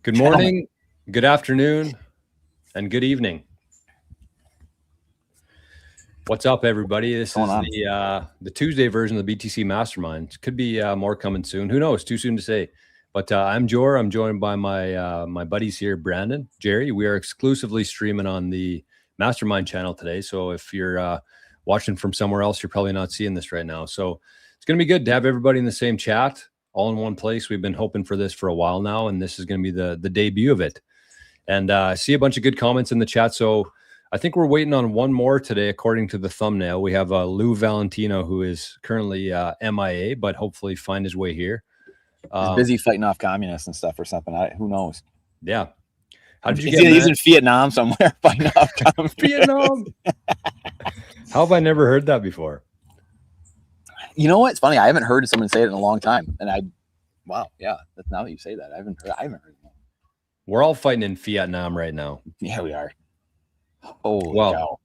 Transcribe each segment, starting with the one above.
Good morning, good afternoon, and good evening. What's up, everybody? This is the Tuesday version of the BTC Mastermind. Could be more coming soon. Who knows? Too soon to say. But I'm Jor. I'm joined by my buddies here, Brandon, Jerry. We are exclusively streaming on the Mastermind channel today. So if you're watching from somewhere else, you're probably not seeing this right now. So it's going to be good to have everybody in the same chat, all in one place. We've been hoping for this for a while now, and this is going to be the debut of it. And I see a bunch of good comments in the chat. So I think we're waiting on one more today, according to the thumbnail. We have Lou Valentino, who is currently MIA, but hopefully find his way here. He's busy fighting off communists and stuff or something. Who knows? Yeah. How did you get? He's in Vietnam somewhere fighting off communists. Vietnam. How have I never heard that before? You know what? It's funny. I haven't heard someone say it in a long time, and wow, yeah. That's now that you say that, I haven't heard it. We're all fighting in Vietnam right now. Yeah, we are. Oh, well,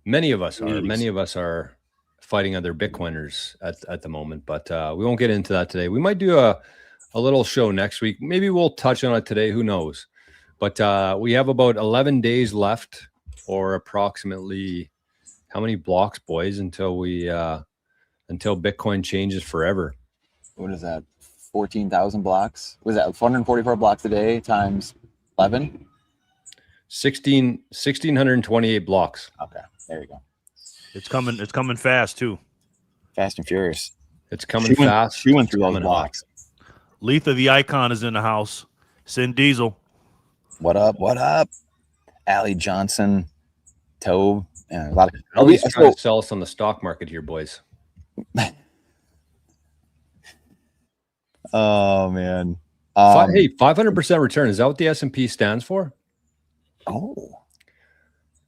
many of us are. Many of us are fighting other Bitcoiners at the moment, but we won't get into that today. We might do a little show next week. Maybe we'll touch on it today. Who knows? But we have about 11 days left, or approximately how many blocks, boys, until Bitcoin changes forever. What is that? 14,000 blocks? Was that 444 blocks a day times 11? 1,628 blocks. Okay, there you go. It's coming fast too. Fast and furious. It's coming fast. She went through all the blocks. Letha the Icon is in the house. Sin Diesel. What up? What up? Allie Johnson, Tobe, and a lot of. Allie's trying to sell us on the stock market here, boys. Oh man. Hey, 500% return. Is that what the S&P stands for? Oh.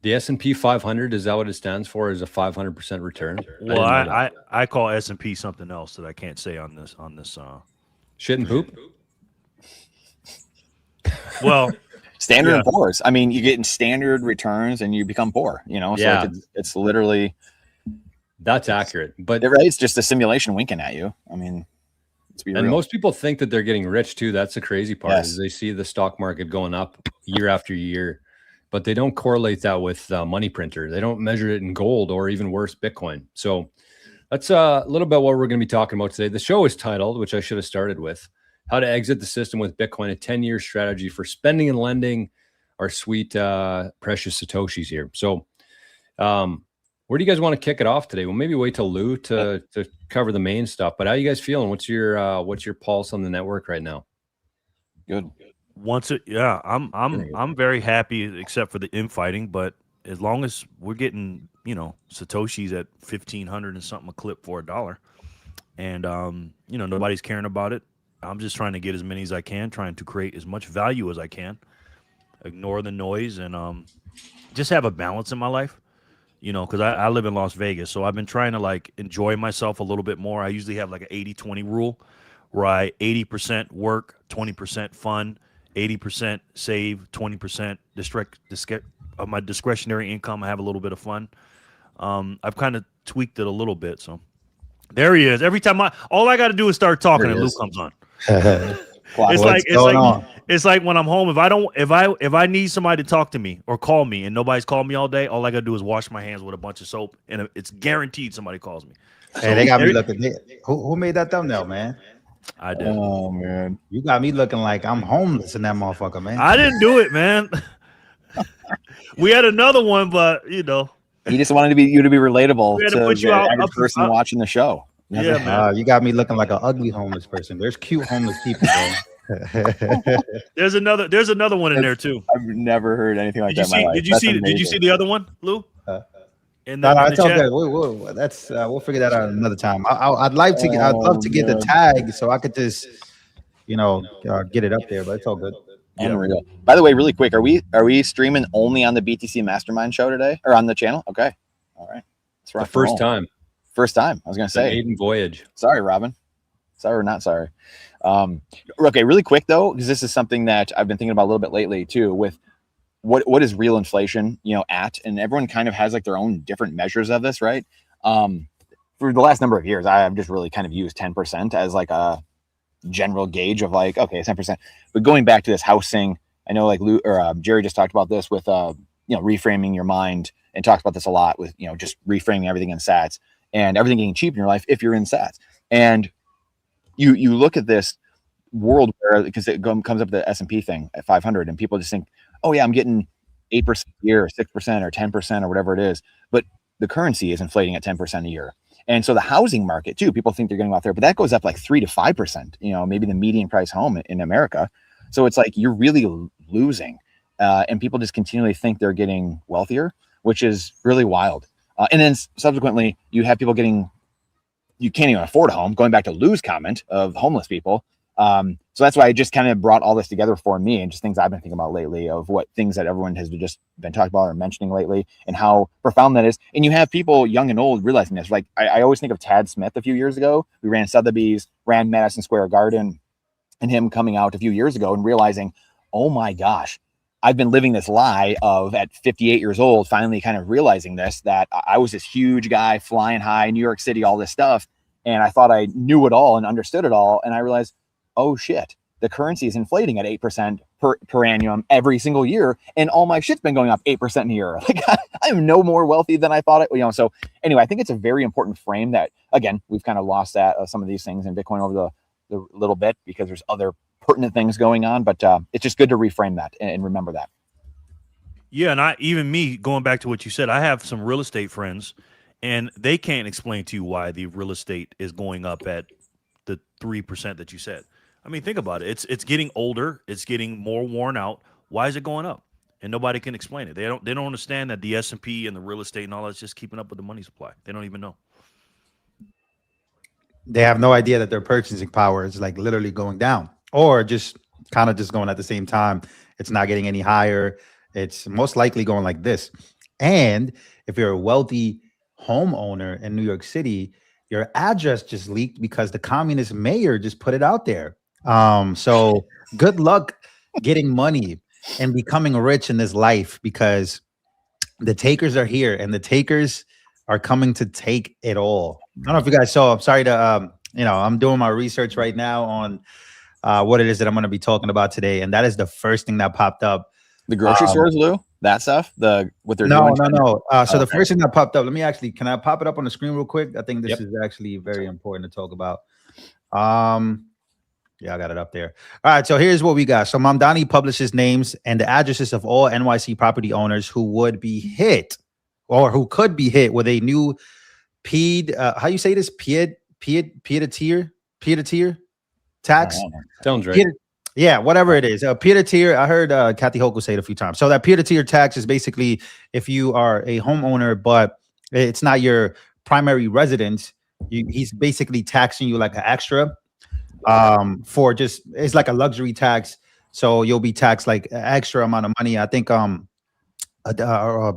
The S&P 500, is that what it stands for? Is a 500% return? Well, I call S&P something else that I can't say on this. Shit and poop. Well, Standard and Poor's. I mean, you're getting standard returns and you become poor. You know, so yeah. It's literally. That's accurate, but it's just a simulation winking at you. I mean, let's be real. And most people think that they're getting rich too. That's the crazy part. Is they see the stock market going up year after year, but they don't correlate that with money printer. They don't measure it in gold or even worse, Bitcoin. So that's a little bit what we're going to be talking about today. The show is titled, which I should have started with, How to Exit the System with Bitcoin, a 10-year strategy for spending and lending our sweet, precious Satoshis here. So where do you guys want to kick it off today? Well, maybe wait till Lou to cover the main stuff. But how you guys feeling? What's your pulse on the network right now? Good. I'm very happy, except for the infighting. But as long as we're getting, Satoshis at 1,500 and something a clip for $1, and nobody's caring about it. I'm just trying to get as many as I can, trying to create as much value as I can, ignore the noise, and just have a balance in my life. Because I live in Las Vegas, so I've been trying to enjoy myself a little bit more. I usually have an 80-20 rule, where I 80% work, 20% fun, 80% save, 20% of my discretionary income. I have a little bit of fun. I've kind of tweaked it a little bit. So there he is. Every time all I got to do is start talking, and Luke comes on. It's like when I'm home, if I need somebody to talk to me or call me and nobody's called me all day, all I gotta do is wash my hands with a bunch of soap, and it's guaranteed somebody calls me. Hey, they got me looking. Who made that thumbnail, man? I did. Oh man, you got me looking like I'm homeless in that motherfucker, man. I didn't do it, man. We had another one, but he just wanted you to be relatable to the average person watching the show. Yeah, man. You got me looking like an ugly homeless person. There's cute homeless people, bro. There's another one in there too. I've never heard anything like that. Did you see the other one, Lou? We'll figure that out another time. I'd love to get the tag so I could just get it up there, but it's all good. Unreal. By the way, really quick, are we streaming only on the BTC Mastermind show today or on the channel? Okay, all right. The first time. First time. I was gonna say maiden voyage. Sorry, Robin. Sorry or not sorry. Okay, really quick though, because this is something that I've been thinking about a little bit lately too, with what is real inflation, at, and everyone kind of has their own different measures of this, right? For the last number of years, I have just really kind of used 10% as general gauge of like, okay, it's 10%. But going back to this house thing, I know like Jerry just talked about this with reframing your mind, and talks about this a lot with just reframing everything in sats and everything getting cheap in your life if you're in sats. And you look at this world where, because it comes up the S&P thing at 500, and people just think, oh yeah, I'm getting 8% a year, or 6% or 10% or whatever it is, but the currency is inflating at 10% a year. And so the housing market too, people think they're getting out there, but that goes up like 3 to 5%, maybe the median price home in America. So it's like you're really losing, and people just continually think they're getting wealthier, which is really wild. And then subsequently you have people you can't even afford a home, going back to Lou's comment of homeless people. So that's why I just kind of brought all this together for me, and just things I've been thinking about lately, of what things that everyone has just been talking about or mentioning lately, and how profound that is. And you have people young and old realizing this. Like I always think of Tad Smith a few years ago. We ran Sotheby's, ran Madison Square Garden, and him coming out a few years ago and realizing, oh my gosh, I've been living this lie of, at 58 years old, finally kind of realizing this, that I was this huge guy flying high, New York City, all this stuff. And I thought I knew it all and understood it all. And I realized, oh shit, the currency is inflating at 8% per annum every single year. And all my shit's been going up 8% a year. Like I'm no more wealthy than I thought it, So anyway, I think it's a very important frame that, again, we've kind of lost that some of these things in Bitcoin over the little bit, because there's other pertinent things going on, but it's just good to reframe that and remember that. Yeah, and even me, going back to what you said, I have some real estate friends, and they can't explain to you why the real estate is going up at the 3% that you said. I mean, think about it. It's getting older. It's getting more worn out. Why is it going up? And nobody can explain it. They don't understand that the S&P and the real estate and all that's just keeping up with the money supply. They don't even know. They have no idea that their purchasing power is like literally going down, or just kind of just going at the same time. It's not getting any higher. It's most likely going like this. And if you're a wealthy homeowner in New York City, your address just leaked because the communist mayor just put it out there. So good luck getting money and becoming rich in this life, because the takers are here, and the takers are coming to take it all. I don't know if you guys saw. I'm sorry to, I'm doing my research right now on what it is that I'm going to be talking about today, and that is the first thing that popped up. The grocery stores, Lou, that stuff. What they're doing. No. So the first thing that popped up. Can I pop it up on the screen real quick? I think this is actually very important to talk about. Yeah, I got it up there. All right, so here's what we got. So Mamdani publishes names and the addresses of all NYC property owners who would be hit, or who could be hit, with a new how you say this? Peer-to-tier tax? Sounds right. Yeah, whatever it is. Peer-to-tier, I heard Kathy Hochul say it a few times. So that peer-to-tier tax is basically if you are a homeowner, but it's not your primary residence, he's basically taxing you like an extra for just, it's like a luxury tax. So you'll be taxed like an extra amount of money. I think a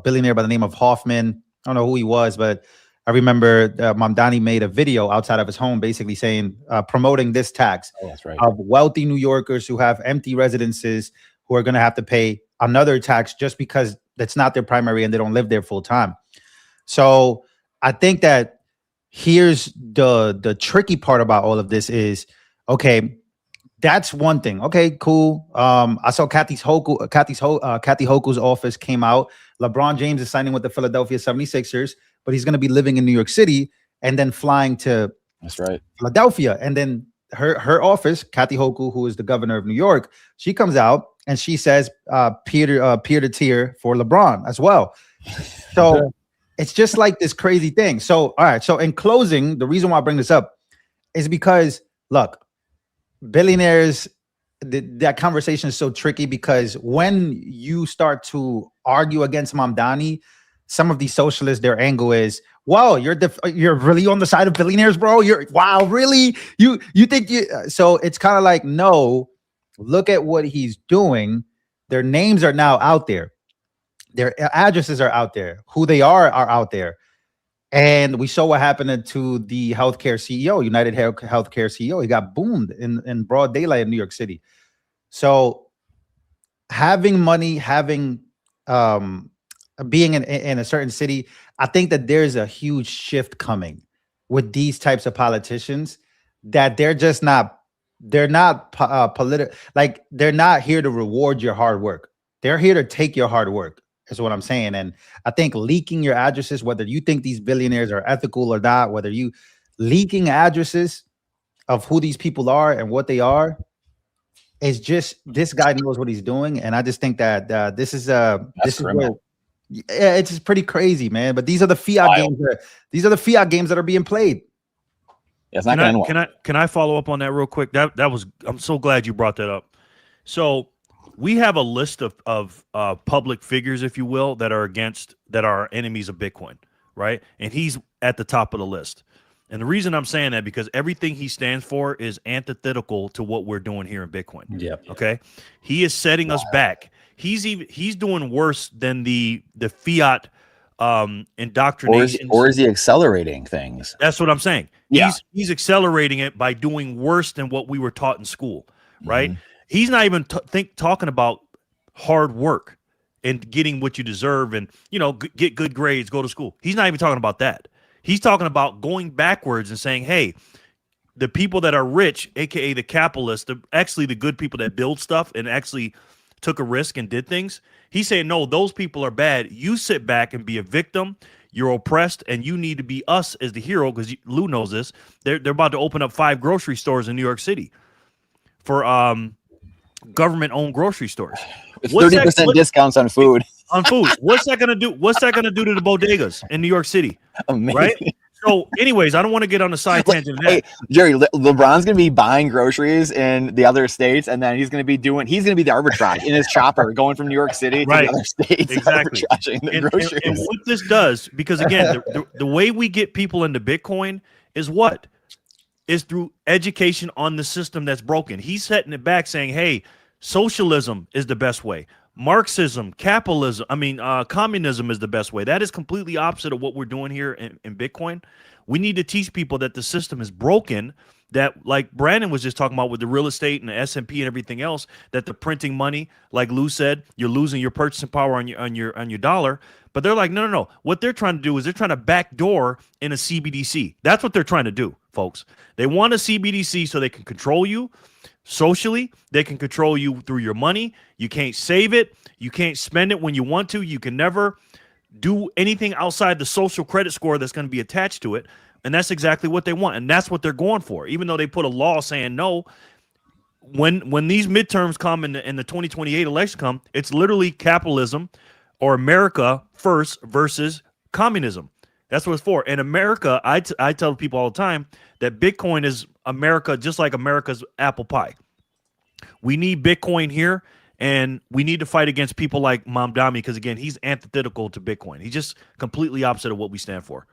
billionaire by the name of Hoffman, I don't know who he was, but I remember Mamdani made a video outside of his home basically saying, promoting this tax of wealthy New Yorkers who have empty residences, who are going to have to pay another tax just because that's not their primary and they don't live there full time. So I think that here's the tricky part about all of this is, okay, that's one thing. Okay, cool. I saw Kathy Hochul's office came out. LeBron James is signing with the Philadelphia 76ers, but he's going to be living in New York City and then flying to Philadelphia. And then her office, Kathy Hochul, who is the governor of New York, she comes out and she says peer-to-tier for LeBron as well. So it's just like this crazy thing. So, all right. So in closing, the reason why I bring this up is because, look, billionaires, that conversation is so tricky, because when you start to argue against Mamdani, some of these socialists, their angle is, wow, you're really on the side of billionaires, bro. Wow, really? You think so it's kind of like, no, look at what he's doing. Their names are now out there. Their addresses are out there. Who they are out there. And we saw what happened to the healthcare CEO, United Healthcare CEO. He got boomed in broad daylight in New York City. So having money, being in a certain city, I think that there's a huge shift coming with these types of politicians, that they're just not they're not political. Like they're not here to reward your hard work. They're here to take your hard work. Is what I'm saying. And I think leaking your addresses, whether you think these billionaires are ethical or not, whether you leaking addresses of who these people are and what they are, is just this guy knows what he's doing. And I just think that this is where, yeah, it's just pretty crazy, man. But these are the fiat games. These are the fiat games that are being played. Yeah, it's not can I follow up on that real quick? That was, I'm so glad you brought that up. So we have a list of public figures, if you will, that are enemies of Bitcoin, right? And he's at the top of the list. And the reason I'm saying that because everything he stands for is antithetical to what we're doing here in Bitcoin. Yeah. Okay. He is setting us back. He's doing worse than the fiat indoctrination. Or is he accelerating things? That's what I'm saying. Yeah. He's accelerating it by doing worse than what we were taught in school, right? Mm-hmm. He's not even talking about hard work and getting what you deserve and, get good grades, go to school. He's not even talking about that. He's talking about going backwards and saying, hey, the people that are rich, aka the capitalists, actually the good people that build stuff and actually took a risk and did things. He's saying, no, those people are bad. You sit back and be a victim. You're oppressed, and you need to be us as the hero because Lou knows this. They're about to open up 5 grocery stores in New York City for government-owned grocery stores. It's 30% discounts on food. On food. What's that gonna do? What's that gonna do to the bodegas in New York City? Amazing. Right? So, anyways, I don't want to get on a side tangent. Hey, Jerry, LeBron's gonna be buying groceries in the other states, and then he's gonna be the arbitrage in his chopper going from New York City to the other states. Exactly. And what this does, because again, the way we get people into Bitcoin is what? Is through education on the system that's broken. He's setting it back saying, hey, socialism is the best way. Marxism, communism is the best way. That is completely opposite of what we're doing here in Bitcoin. We need to teach people that the system is broken, that like Brandon was just talking about with the real estate and the S&P and everything else, that the printing money, like Lou said, you're losing your purchasing power on your dollar. But they're like, no. What they're trying to do is they're trying to backdoor in a CBDC. That's what they're trying to do, folks. They want a CBDC so they can control you. Socially, they can control you through your money. You can't save it. You can't spend it when you want to. You can never do anything outside the social credit score that's going to be attached to it. And that's exactly what they want. And that's what they're going for. Even though they put a law saying no, when these midterms come and the 2028 election come, it's literally capitalism or America first versus communism. That's what it's for. In America, I tell people all the time that Bitcoin is America, just like America's apple pie. We need Bitcoin here, and we need to fight against people like Mamdani because, again, he's antithetical to Bitcoin. He's just completely opposite of what we stand for.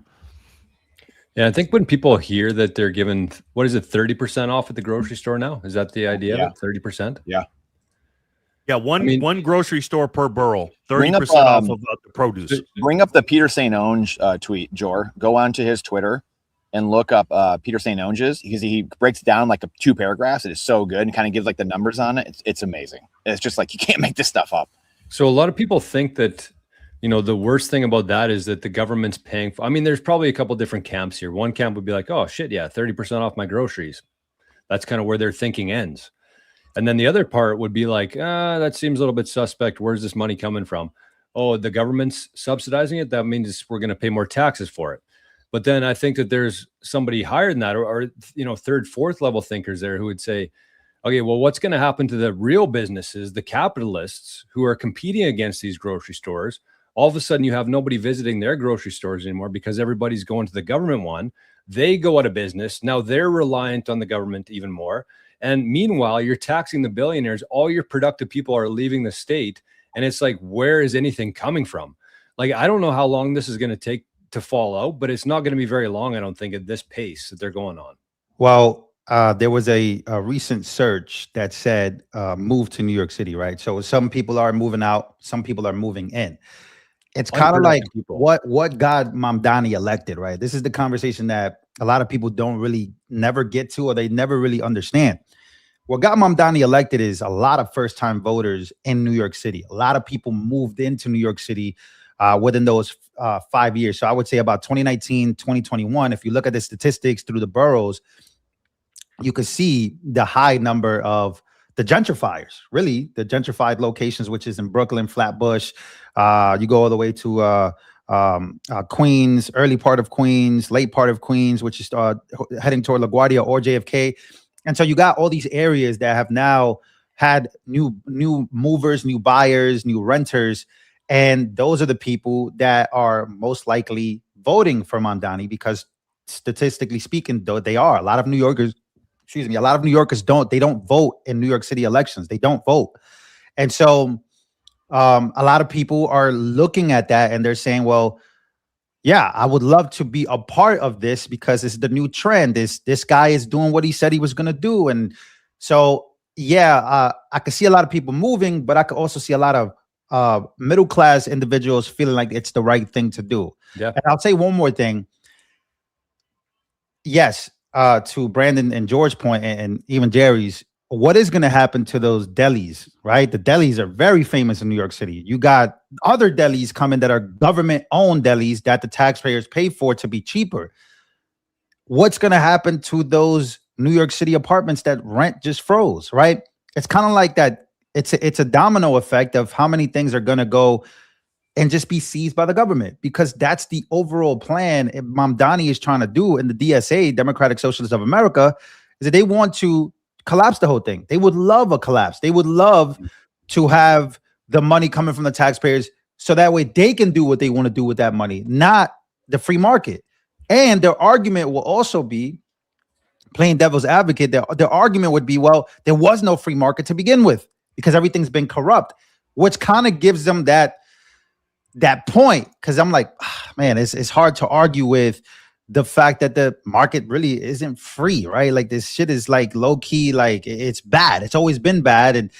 Yeah, I think when people hear that they're given, 30% off at the grocery store now? Is that the idea? Yeah. 30%? Yeah. Yeah, one grocery store per borough, 30% off of the produce. Bring up the Peter St. Onge tweet, Jor. Go on to his Twitter and look up Peter St. Onge's because he breaks down like 2 paragraphs. It is so good and kind of gives like the numbers on it. It's amazing. It's just like you can't make this stuff up. So a lot of people think that, the worst thing about that is that the government's paying for, there's probably a couple different camps here. One camp would be like, oh shit, yeah, 30% off my groceries. That's kind of where their thinking ends. And then the other part would be like, that seems a little bit suspect. Where's this money coming from? Oh, the government's subsidizing it. That means we're going to pay more taxes for it. But then I think that there's somebody higher than that or 3rd, 4th level thinkers there who would say, okay, well, what's going to happen to the real businesses, the capitalists who are competing against these grocery stores? All of a sudden you have nobody visiting their grocery stores anymore because everybody's going to the government one. They go out of business. Now they're reliant on the government even more. And meanwhile, you're taxing the billionaires. All your productive people are leaving the state. And it's like, where is anything coming from? Like, I don't know how long this is going to take to fall out, but it's not going to be very long, I don't think, at this pace that they're going on. Well, there was a recent search that said move to New York City, right? So some people are moving out, some people are moving in. It's kind of like what got Mamdani elected, right? This is the conversation that a lot of people never get to, or they never really understand. What got Mamdani elected is a lot of first-time voters in New York City. A lot of people moved into New York City within those 5 years. So I would say about 2019, 2021, if you look at the statistics through the boroughs, you could see the high number of the gentrifiers, really the gentrified locations, which is in Brooklyn, Flatbush. You go all the way to Queens, early part of Queens, late part of Queens, which is heading toward LaGuardia or JFK. And so you got all these areas that have now had new movers, new buyers, new renters. And those are the people that are most likely voting for Mamdani, because statistically speaking, though, they are. A lot of New Yorkers don't vote in New York City elections. They don't vote. And so a lot of people are looking at that and they're saying, well, yeah, I would love to be a part of this because it's the new trend. This guy is doing what he said he was going to do. And so, yeah, I could see a lot of people moving, but I could also see a lot of middle-class individuals feeling like it's the right thing to do. Yeah. And I'll say one more thing. Yes, to Brandon and George's point, and even Jerry's, what is going to happen to those delis, right? The delis are very famous in New York City. You got other delis coming that are government-owned delis that the taxpayers pay for to be cheaper. What's going to happen to those New York City apartments that rent just froze, right? It's kind of like that. It's a domino effect of how many things are going to go and just be seized by the government, because that's the overall plan Mamdani is trying to do in the DSA, Democratic Socialists of America, is that they want to collapse the whole thing. They would love a collapse. They would love to have the money coming from the taxpayers so that way they can do what they want to do with that money, not the free market. And their argument will also be, playing devil's advocate, their argument would be, well, there was no free market to begin with because everything's been corrupt, which kind of gives them that point. Because I'm like, man, it's hard to argue with the fact that the market really isn't free, right? Like this shit is like low key, like it's bad. It's always been bad.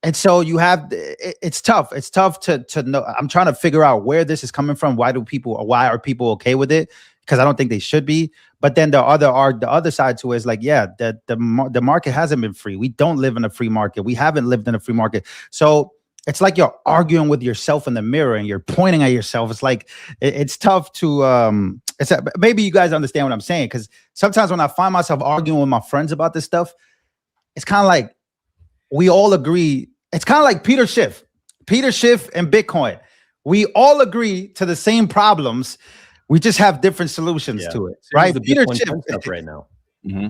And so you have, it's tough. It's tough to know. I'm trying to figure out where this is coming from. Why are people okay with it? Because I don't think they should be. But then the other side to it is like, yeah, the market hasn't been free. We don't live in a free market. We haven't lived in a free market. So it's like you're arguing with yourself in the mirror and you're pointing at yourself. It's like, it's tough to, maybe you guys understand what I'm saying. Because sometimes when I find myself arguing with my friends about this stuff, it's kind of like we all agree. It's kind of like Peter Schiff and Bitcoin. We all agree to the same problems. We just have different solutions to it, right? Peter Schiff stuff right now. Mm-hmm.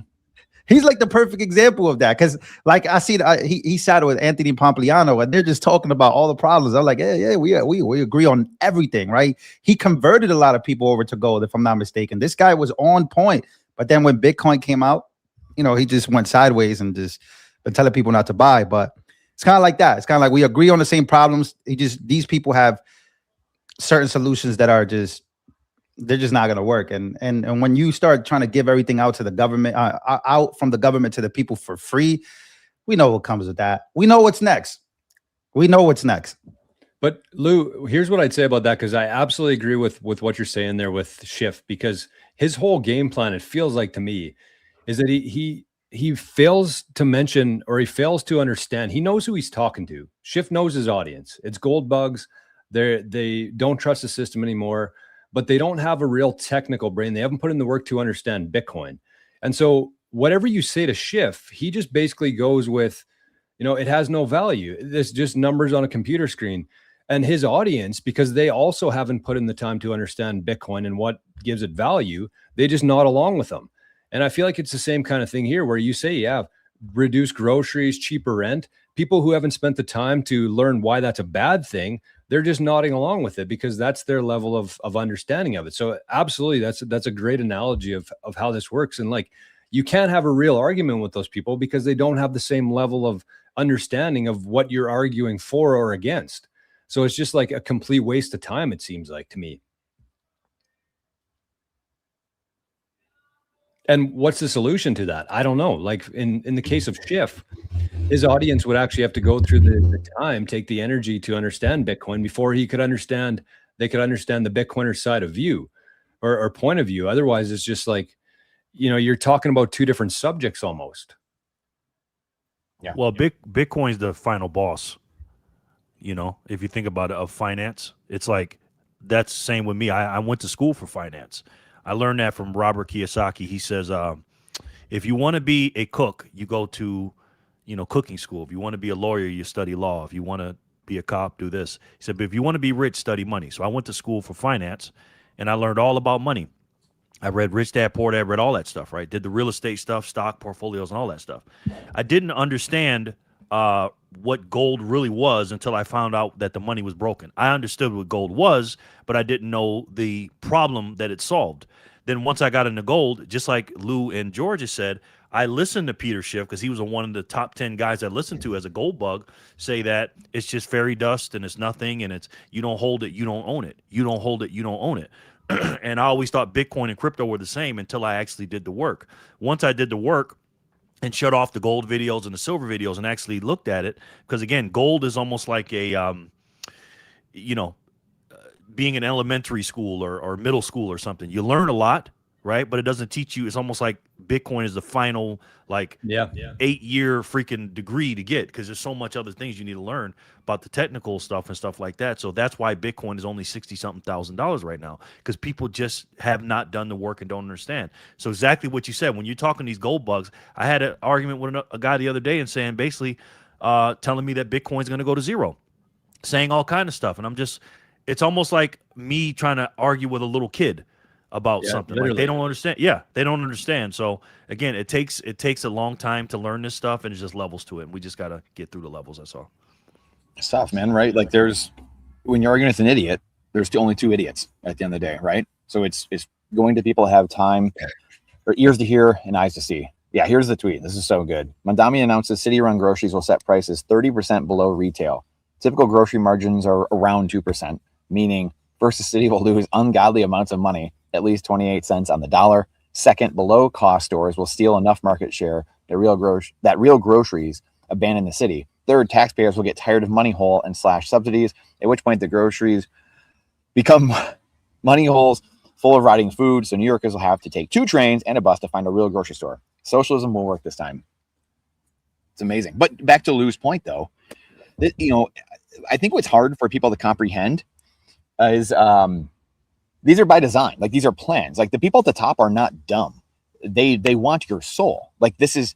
He's like the perfect example of that, because like I see he sat with Anthony Pompliano and they're just talking about all the problems. I'm like, yeah, we agree on everything, right? He converted a lot of people over to gold, if I'm not mistaken. This guy was on point, but then when Bitcoin came out, he just went sideways and just been telling people not to buy. But it's kind of like that. It's kind of like we agree on the same problems. These people have certain solutions that are they're just not going to work. And when you start trying to give everything out to the government, out from the government to the people for free, we know what comes with that. We know what's next. But Lou, here's what I'd say about that, because I absolutely agree with what you're saying there with Schiff, because his whole game plan, it feels like to me, is that he fails to mention, or he fails to understand. He knows who he's talking to. Schiff knows his audience. It's gold bugs. They don't trust the system anymore, but they don't have a real technical brain. They haven't put in the work to understand Bitcoin. And so whatever you say to Schiff, he just basically goes with, it has no value. It's just numbers on a computer screen. And his audience, because they also haven't put in the time to understand Bitcoin and what gives it value, they just nod along with them. And I feel like it's the same kind of thing here, where you say, yeah, reduce groceries, cheaper rent. People who haven't spent the time to learn why that's a bad thing, they're just nodding along with it because that's their level of understanding of it. So absolutely, that's a great analogy of how this works. And like, you can't have a real argument with those people because they don't have the same level of understanding of what you're arguing for or against. So it's just like a complete waste of time, it seems like to me. And what's the solution to that? I don't know. Like in the case of Schiff, his audience would actually have to go through the time, take the energy to understand Bitcoin before they could understand the Bitcoiner side of view or point of view. Otherwise, it's just like, you're talking about two different subjects almost. Yeah. Well, Bitcoin's the final boss. If you think about it, of finance, it's like that's the same with me. I went to school for finance. I learned that from Robert Kiyosaki. He says, If you want to be a cook, you go to, cooking school. If you want to be a lawyer, you study law. If you want to be a cop, do this. He said, but if you want to be rich, study money. So I went to school for finance, and I learned all about money. I read Rich Dad, Poor Dad, read all that stuff, right? Did the real estate stuff, stock portfolios, and all that stuff. I didn't understand what gold really was until I found out that the money was broken. I understood what gold was, but I didn't know the problem that it solved. Then once I got into gold, just like Lou and Georgia said, I listened to Peter Schiff because he was one of the top 10 guys I listened to as a gold bug say that it's just fairy dust and it's nothing, and it's you don't hold it, you don't own it. You don't hold it, you don't own it. And I always thought Bitcoin and crypto were the same until I actually did the work. Once I did the work and shut off the gold videos and the silver videos and actually looked at it, because again, gold is almost like a, being in elementary school or middle school or something. You learn a lot, right? But it doesn't teach you. It's almost like Bitcoin is the final, 8-year freaking degree to get, because there's so much other things you need to learn about the technical stuff and stuff like that. So that's why Bitcoin is only $60-something thousand right now, because people just have not done the work and don't understand. So exactly what you said, when you're talking these gold bugs, I had an argument with a guy the other day and saying basically telling me that Bitcoin's going to go to zero, saying all kind of stuff. And it's almost like me trying to argue with a little kid about something. Literally. Like they don't understand. Yeah, they don't understand. So again, it takes a long time to learn this stuff, and it's just levels to it. And we just got to get through the levels. That's all. It's tough, man. Right? Like when you're arguing with an idiot, there's only two idiots at the end of the day, right? So it's going to people have time or ears to hear and eyes to see. Yeah, here's the tweet. This is so good. Mandami announces city-run groceries will set prices 30% below retail. Typical grocery margins are around 2%, meaning first, the city will lose ungodly amounts of money, at least 28 cents on the dollar. Second, below cost stores will steal enough market share that real groceries abandon the city. Third, taxpayers will get tired of money hole and slash subsidies, at which point the groceries become money holes full of rotting food. So New Yorkers will have to take 2 trains and a bus to find a real grocery store. Socialism will work this time. It's amazing. But back to Lou's point, though, that, I think what's hard for people to comprehend is these are by design. Like, these are plans. Like, the people at the top are not dumb. They want your soul. Like, this is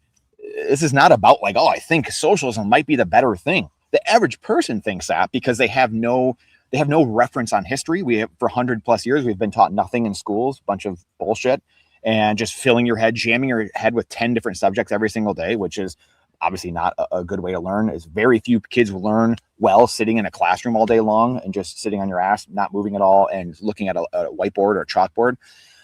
not about like, oh, I think socialism might be the better thing. The average person thinks that because they have no reference on history. For 100+ years, we've been taught nothing in schools, bunch of bullshit, and just jamming your head with 10 different subjects every single day, which is obviously not a good way to learn. Is very few kids learn well sitting in a classroom all day long and just sitting on your ass, not moving at all, and looking at a whiteboard or a chalkboard.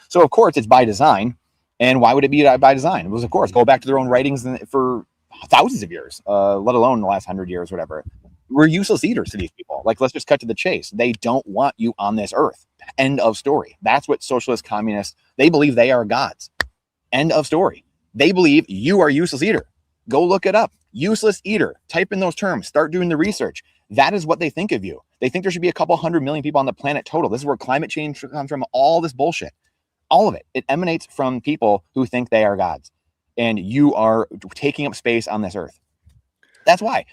So of course it's by design. And why would it be by design? It was, of course, go back to their own writings for thousands of years, let alone the last 100 years, whatever. We're useless eaters to these people. Like, let's just cut to the chase. They don't want you on this earth. End of story. That's what socialist communists, they believe they are gods. End of story. They believe you are useless eater. Go look it up. Useless eater. Type in those terms. Start doing the research. That is what they think of you. They think there should be a couple 100 million people on the planet total. This is where climate change comes from. All this bullshit. All of it. It emanates from people who think they are gods. And you are taking up space on this earth. That's why.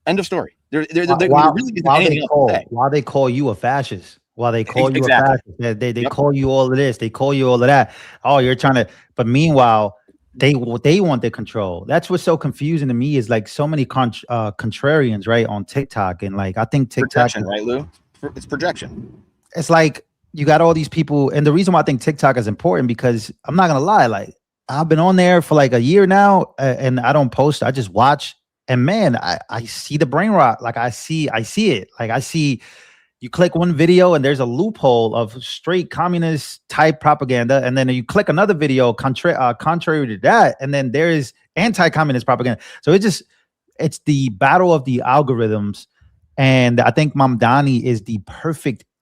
End of story. There really isn't anything else to say. Why they call you a fascist? Why they call you a fascist? They call you all of this. They call you all of that. Oh, you're trying to. But meanwhile, they want the control. That's what's so confusing to me, is like so many contrarians, right, on TikTok. And like, I think TikTok, projection, right, Lou? It's projection. It's like you got all these people. And the reason why I think TikTok is important, because I'm not gonna lie, like, I've been on there for like a year now, and I don't post. I just watch. And man, I see the brain rot. Like, I see it. Like, I see you click one video and there's a loophole of straight communist type propaganda. And then you click another video contrary to that. And then there is anti-communist propaganda. So it's the battle of the algorithms. And I think Mamdani is the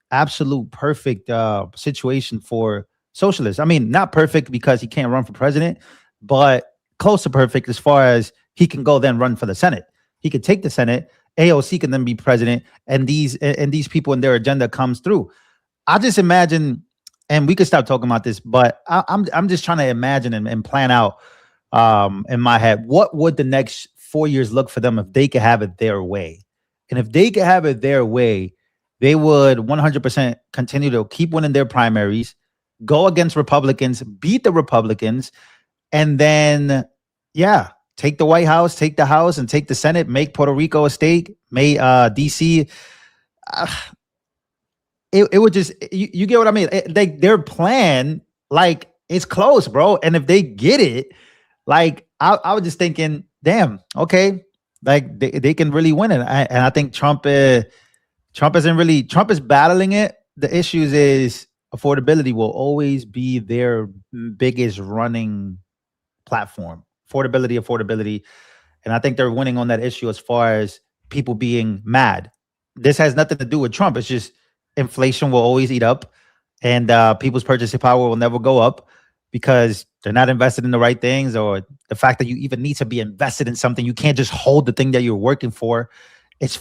absolute perfect situation for socialists. I mean, not perfect because he can't run for president, but close to perfect as far as he can go then run for the Senate. He could take the Senate. AOC can then be president, and these people and their agenda comes through. I just imagine, and we could stop talking about this, but I'm just trying to imagine and plan out in my head, what would the next 4 years look for them if they could have it their way? And if they could have it their way, they would 100% continue to keep winning their primaries, go against Republicans, beat the Republicans, and then take the White House, take the House, and take the Senate, make Puerto Rico a state, make DC. It would just you get what I mean. Their plan, like, it's close, bro. And if they get it, like, I was just thinking, damn, okay, like they can really win it. And I think Trump is battling it. The issues is affordability will always be their biggest running platform. Affordability. And I think they're winning on that issue as far as people being mad. This has nothing to do with Trump. It's just inflation will always eat up, and people's purchasing power will never go up because they're not invested in the right things, or the fact that you even need to be invested in something. You can't just hold the thing that you're working for. It's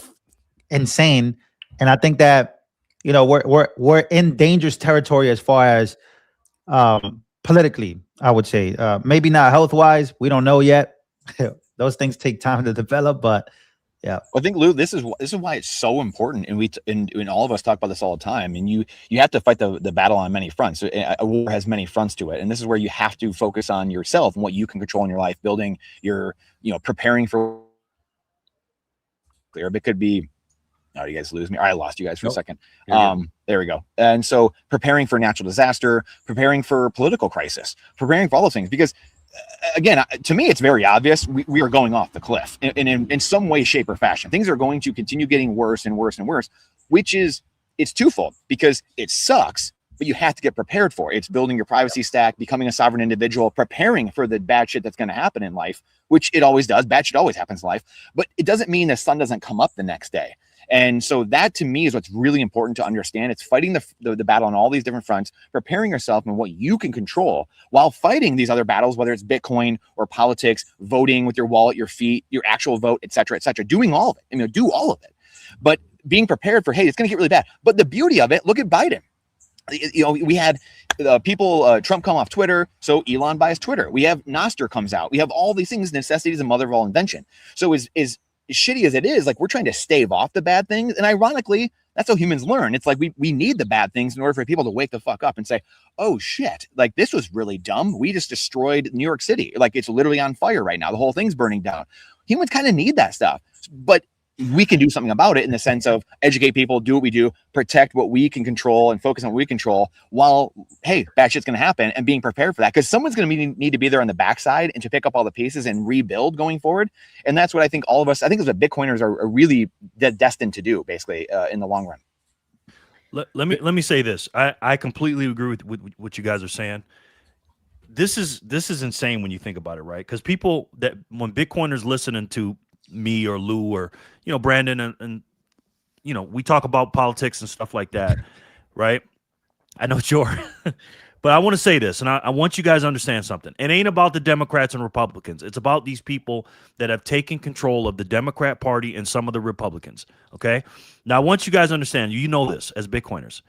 insane. And I think that, you know, we're in dangerous territory as far as politically, I would say. Maybe not health-wise. We don't know yet. Those things take time to develop, but yeah. I think, Lou, this is why it's so important, and all of us talk about this all the time. And you have to fight the battle on many fronts. A war has many fronts to it, and this is where you have to focus on yourself and what you can control in your life, building your, preparing for. Clear, it could be. Oh, you guys lose me. I lost you guys for a second. There we go. And so, preparing for natural disaster, preparing for political crisis, preparing for all those things, because. Again, to me, it's very obvious we are going off the cliff in some way, shape, or fashion. Things are going to continue getting worse and worse and worse, it's twofold, because it sucks, but you have to get prepared for it. It's building your privacy stack, becoming a sovereign individual, preparing for the bad shit that's going to happen in life, which it always does. Bad shit always happens in life, but it doesn't mean the sun doesn't come up the next day. And so that, to me, is what's really important to understand. It's fighting the battle on all these different fronts, preparing yourself and what you can control while fighting these other battles, whether it's Bitcoin or politics, voting with your wallet, your feet, your actual vote, et cetera, doing all of it. Do all of it. But being prepared for, hey, it's going to get really bad. But the beauty of it, look at Biden. We had people, Trump come off Twitter, so Elon buys Twitter. We have Nostr comes out. We have all these things. Necessity is the mother of all invention. So is shitty as it is, like, we're trying to stave off the bad things. And ironically, that's how humans learn. It's like we need the bad things in order for people to wake the fuck up and say, oh shit, like, this was really dumb. We just destroyed New York City. Like, it's literally on fire right now. The whole thing's burning down. Humans kind of need that stuff. But we can do something about it in the sense of educate people, do what we do, protect what we can control, and focus on what we control while, hey, bad shit's going to happen, and being prepared for that, because someone's going to need to be there on the backside and to pick up all the pieces and rebuild going forward. And that's what I think all of us, I think, is what Bitcoiners are really destined to do, basically, in the long run. Let me say this. I completely agree with what you guys are saying. This is insane when you think about it, right? Because people that, when Bitcoiners listening to me or Lou or Brandon and we talk about politics and stuff like that, right? I know George, but I want to say this, and I want you guys to understand something. It ain't about the Democrats and Republicans. It's about these people that have taken control of the Democrat Party and some of the Republicans. Okay, now I want you guys to understand. You know this as Bitcoiners.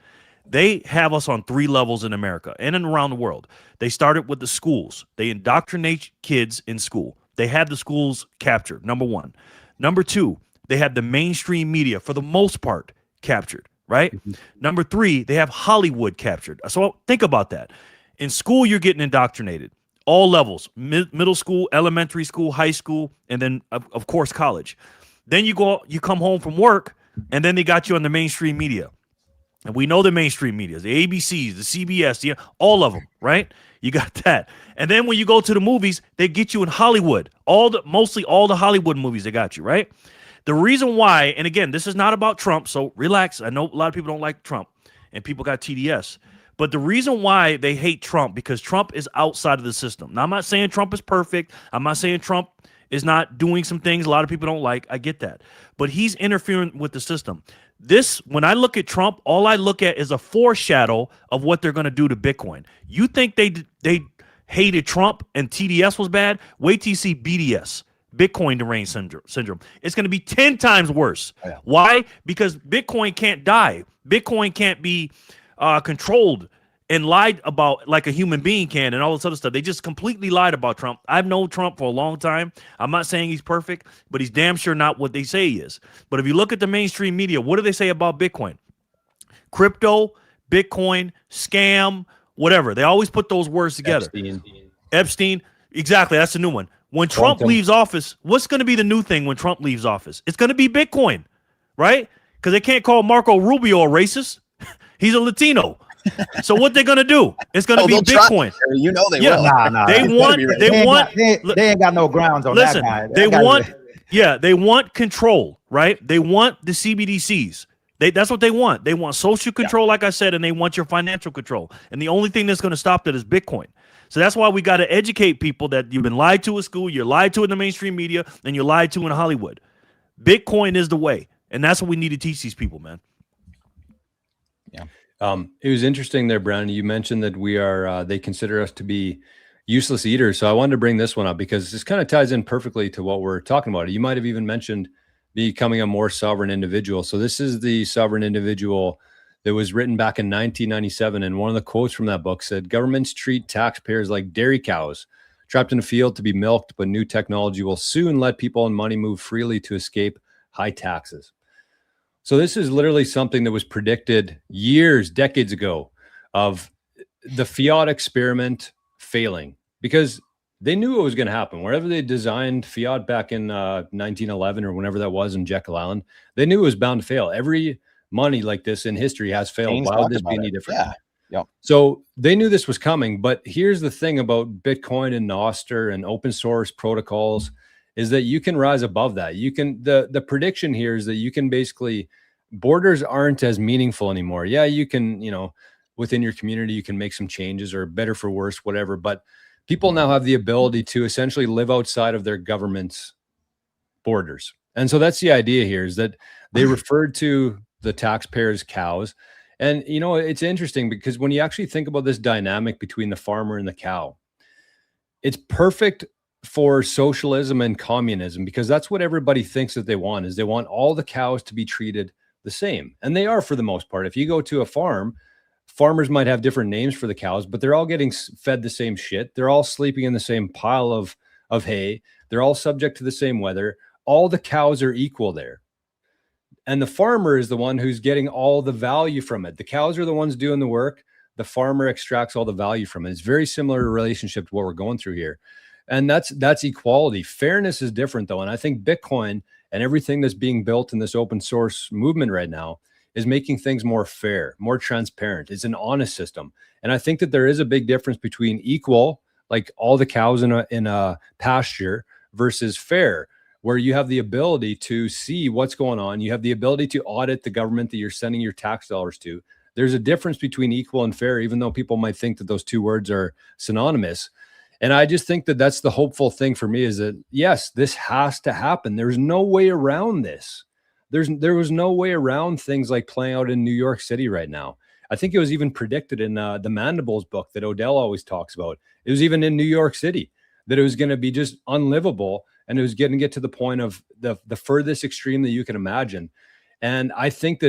They have us on 3 levels in America and around the world. They started with the schools. They indoctrinate kids in school. They have the schools captured, number 1. Number 2, they have the mainstream media, for the most part, captured, right? Mm-hmm. Number 3, they have Hollywood captured. So think about that. In school, you're getting indoctrinated. All levels, middle school, elementary school, high school, and then, of course, college. Then you come home from work, and then they got you on the mainstream media. And we know the mainstream media, the ABCs, the CBS, all of them, right? You got that. And then when you go to the movies, they get you in Hollywood. Mostly all the Hollywood movies, they got you, right? The reason why, and again, this is not about Trump, so relax. I know a lot of people don't like Trump, and people got TDS. But the reason why they hate Trump, because Trump is outside of the system. Now, I'm not saying Trump is perfect. I'm not saying Trump is not doing some things a lot of people don't like. I get that. But he's interfering with the system. When I look at Trump, all I look at is a foreshadow of what they're going to do to Bitcoin. You think they hated Trump and TDS was bad? Wait till you see BDS, Bitcoin deranged syndrome. It's going to be 10 times worse. Oh, yeah. Why? Because Bitcoin can't die. Bitcoin can't be controlled and lied about like a human being can, and all this other stuff. They just completely lied about Trump. I've known Trump for a long time. I'm not saying he's perfect, but he's damn sure not what they say he is. But if you look at the mainstream media, what do they say about Bitcoin? Crypto, Bitcoin, scam, whatever. They always put those words together. Epstein. Exactly. That's the new one. When Trump leaves office, what's going to be the new thing when Trump leaves office? It's going to be Bitcoin, right? Because they can't call Marco Rubio a racist. He's a Latino. So what they're going to do? It's going to be Bitcoin. You know they will. Nah. They ain't got no grounds on that guy. They want control, right? They want the CBDCs. That's what they want. They want social control, like I said, and they want your financial control. And the only thing that's going to stop that is Bitcoin. So that's why we got to educate people that you've been lied to at school, you're lied to in the mainstream media, and you're lied to in Hollywood. Bitcoin is the way, and that's what we need to teach these people, man. Yeah. It was interesting there, Brandon. You mentioned that we are, they consider us to be useless eaters. So I wanted to bring this one up because this kind of ties in perfectly to what we're talking about. You might have even mentioned becoming a more sovereign individual. So this is the sovereign individual that was written back in 1997. And one of the quotes from that book said, governments treat taxpayers like dairy cows trapped in a field to be milked, but new technology will soon let people and money move freely to escape high taxes. So this is literally something that was predicted years, decades ago, of the fiat experiment failing, because they knew it was going to happen. Wherever they designed fiat back in 1911 or whenever that was in Jekyll Island, they knew it was bound to fail. Every money like this in history has failed. Why would this be any different? Yeah. Yep. So they knew this was coming. But here's the thing about Bitcoin and Nostr and open source protocols is that you can rise above that. You can, the prediction here is that you can basically, borders aren't as meaningful anymore. Yeah, you can, within your community, you can make some changes, or better for worse, whatever. But people now have the ability to essentially live outside of their government's borders. And so that's the idea here, is that they referred to the taxpayers' cows. And, it's interesting because when you actually think about this dynamic between the farmer and the cow, it's perfect for socialism and communism, because that's what everybody thinks that they want, is they want all the cows to be treated the same. And they are, for the most part. If you go to a farm, farmers might have different names for the cows, but they're all getting fed the same shit. They're all sleeping in the same pile of hay. They're all subject to the same weather. All the cows are equal there. And the farmer is the one who's getting all the value from it. The cows are the ones doing the work. The farmer extracts all the value from it. It's very similar relationship to what we're going through here. And that's equality. Fairness is different, though. And I think Bitcoin and everything that's being built in this open source movement right now is making things more fair, more transparent. It's an honest system. And I think that there is a big difference between equal, like all the cows in a pasture, versus fair, where you have the ability to see what's going on. You have the ability to audit the government that you're sending your tax dollars to. There's a difference between equal and fair, even though people might think that those two words are synonymous. And I just think that that's the hopeful thing for me, is that, yes, this has to happen. There's no way around this. There was no way around things like playing out in New York City right now. I think it was even predicted in the Mandibles book that Odell always talks about. It was even in New York City that it was going to be just unlivable. And it was going to get to the point of the furthest extreme that you can imagine. And I think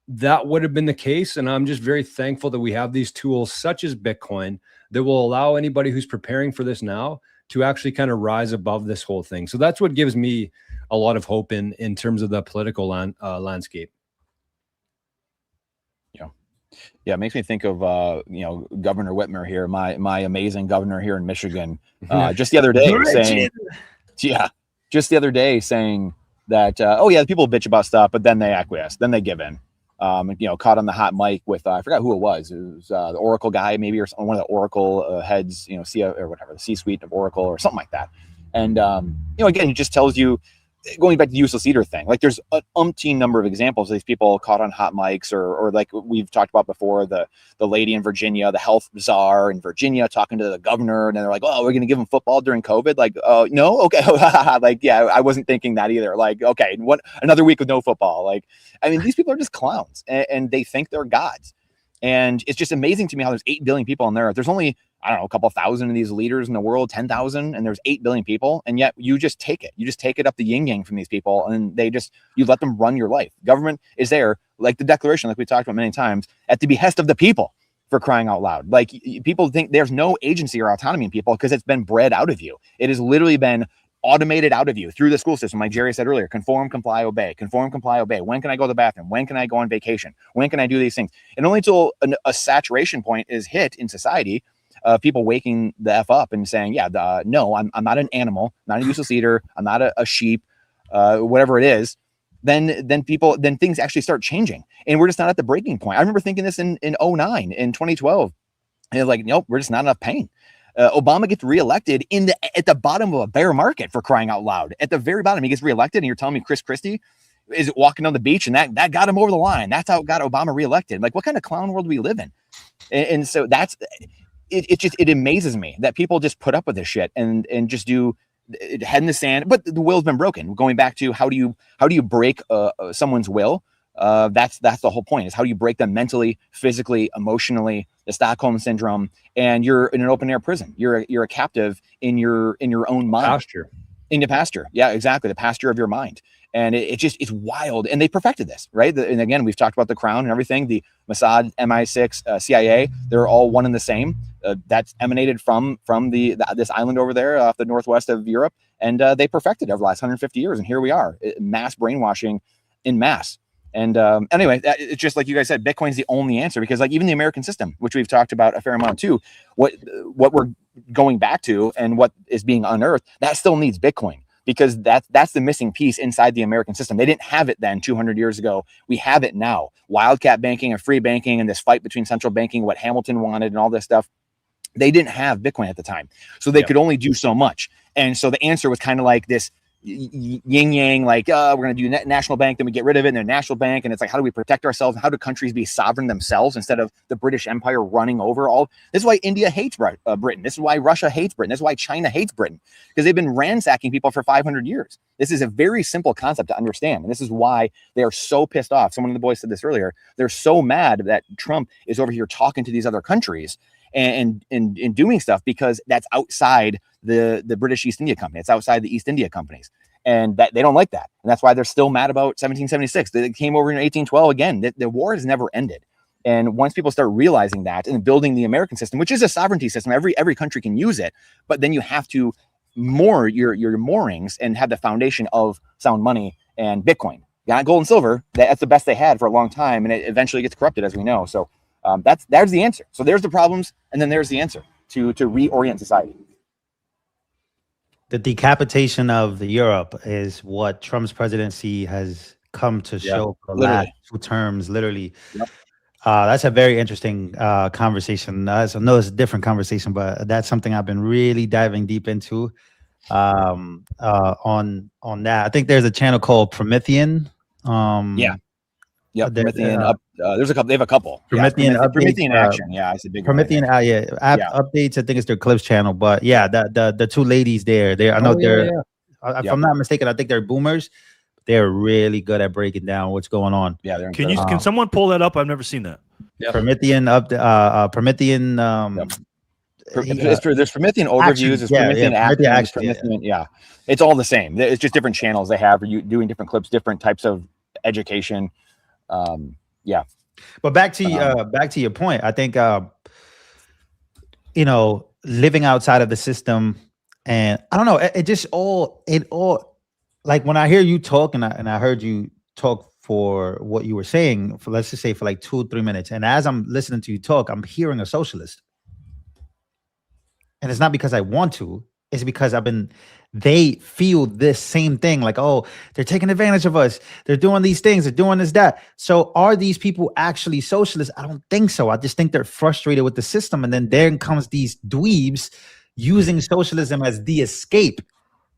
that would have been the case. And I'm just very thankful that we have these tools such as Bitcoin that will allow anybody who's preparing for this now to actually kind of rise above this whole thing. So that's what gives me a lot of hope in terms of the political landscape. Yeah, it makes me think of Governor Whitmer here, my amazing governor here in Michigan, just the other day saying that the people bitch about stuff, but then they acquiesce, then they give in. Caught on the hot mic with I forgot who it was. It was the Oracle guy, maybe, or one of the Oracle heads, or whatever, the C-suite of Oracle or something like that. And again, it just tells you, going back to the useless eater thing, like there's an umpteen number of examples of these people caught on hot mics, or like we've talked about before, the lady in Virginia, the health czar in Virginia, talking to the governor, and then they're like, oh, we're going to give him football during COVID. Like, no, okay. Like, yeah, I wasn't thinking that either. Like, okay, what, another week with no football? Like, I mean, these people are just clowns, and they think they're gods. And it's just amazing to me how there's 8 billion people on there. There's only, I don't know, a couple thousand of these leaders in the world, 10,000, and there's 8 billion people. And yet you just take it. You just take it up the yin yang from these people, and you let them run your life. Government is there, like the Declaration, like we talked about many times, at the behest of the people, for crying out loud. Like, people think there's no agency or autonomy in people because it's been bred out of you. It has literally been automated out of you through the school system. Like Jerry said earlier, conform, comply, obey, conform, comply, obey. When can I go to the bathroom? When can I go on vacation? When can I do these things? And only until a saturation point is hit in society, people waking the F up and saying, yeah, no, I'm not an animal, not a useless eater, I'm not a sheep, whatever it is, then things actually start changing. And we're just not at the breaking point. I remember thinking this in 09, in 2012. And like, nope, we're just not enough pain. Obama gets reelected at the bottom of a bear market, for crying out loud. At the very bottom, he gets reelected, and you're telling me Chris Christie is walking on the beach, and that got him over the line. That's how it got Obama reelected. Like, what kind of clown world do we live in? And so that's it amazes me that people just put up with this shit and just do head in the sand. But the will's been broken. Going back to how do you break someone's will? That's the whole point, is how do you break them mentally, physically, emotionally, the Stockholm syndrome, and you're in an open air prison. You're a captive in your own mind. Pasture. In the pasture. Yeah, exactly. The pasture of your mind. And it's wild. And they perfected this, right? And again, we've talked about the Crown and everything, the Mossad, MI6, CIA, they're all one and the same. That's emanated from this island over there off the northwest of Europe. And they perfected it over the last 150 years. And here we are, mass brainwashing in mass. And anyway, it's just like you guys said, Bitcoin's the only answer, because like even the American system, which we've talked about a fair amount too, what we're going back to and what is being unearthed, that still needs Bitcoin, because that's the missing piece inside the American system. They didn't have it then 200 years ago. We have it now. Wildcat banking and free banking and this fight between central banking, what Hamilton wanted and all this stuff. They didn't have Bitcoin at the time. So they could only do so much. And so the answer was kind of like this yin yang, like we're going to do national bank, then we get rid of it, and then national bank, and it's like, how do we protect ourselves? How do countries be sovereign themselves instead of the British Empire running over all? This is why India hates Britain. This is why Russia hates Britain. This is why China hates Britain, because they've been ransacking people for 500 years. This is a very simple concept to understand, and this is why they are so pissed off. Someone of the boys said this earlier. They're so mad that Trump is over here talking to these other countries and doing stuff, because that's outside the British East India Company. It's outside the East India companies, and that they don't like that. And that's why they're still mad about 1776. They came over in 1812 again. The war has never ended. And once people start realizing that and building the American system, which is a sovereignty system, every country can use it, but then you have to moor your moorings and have the foundation of sound money and Bitcoin. Not gold and silver. That's the best they had for a long time, and it eventually gets corrupted, as we know. So there's the answer. So there's the problems, and then there's the answer to reorient society. The decapitation of Europe is what Trump's presidency has come to show for the last 2 terms, literally. Yep. That's a very interesting conversation. I know it's a different conversation, but that's something I've been really diving deep into on that. I think there's a channel called Promethean. Promethean there's a couple. They have a couple. Promethean updates, Promethean action. It's a big Promethean. Updates. I think it's their Clips channel. But yeah, the 2 ladies there. I know they're. If I'm not mistaken, I think they're boomers. They're really good at breaking down what's going on. Yeah, they're. Can someone pull that up? I've never seen that. Yeah. Promethean Promethean. There's Promethean overviews. There's Promethean action. It's all the same. It's just different channels they have. You doing different clips, different types of education. But back to your point, I think living outside of the system, and I don't know, it all like when I hear you talk, and I heard you talk for what you were saying for, let's just say, for like 2 or 3 minutes, and as I'm listening to you talk, I'm hearing a socialist, and it's not because I want to, it's because they feel this same thing, like, oh, they're taking advantage of us. They're doing these things. They're doing this, that. So are these people actually socialists? I don't think so. I just think they're frustrated with the system. And then there comes these dweebs using socialism as the escape.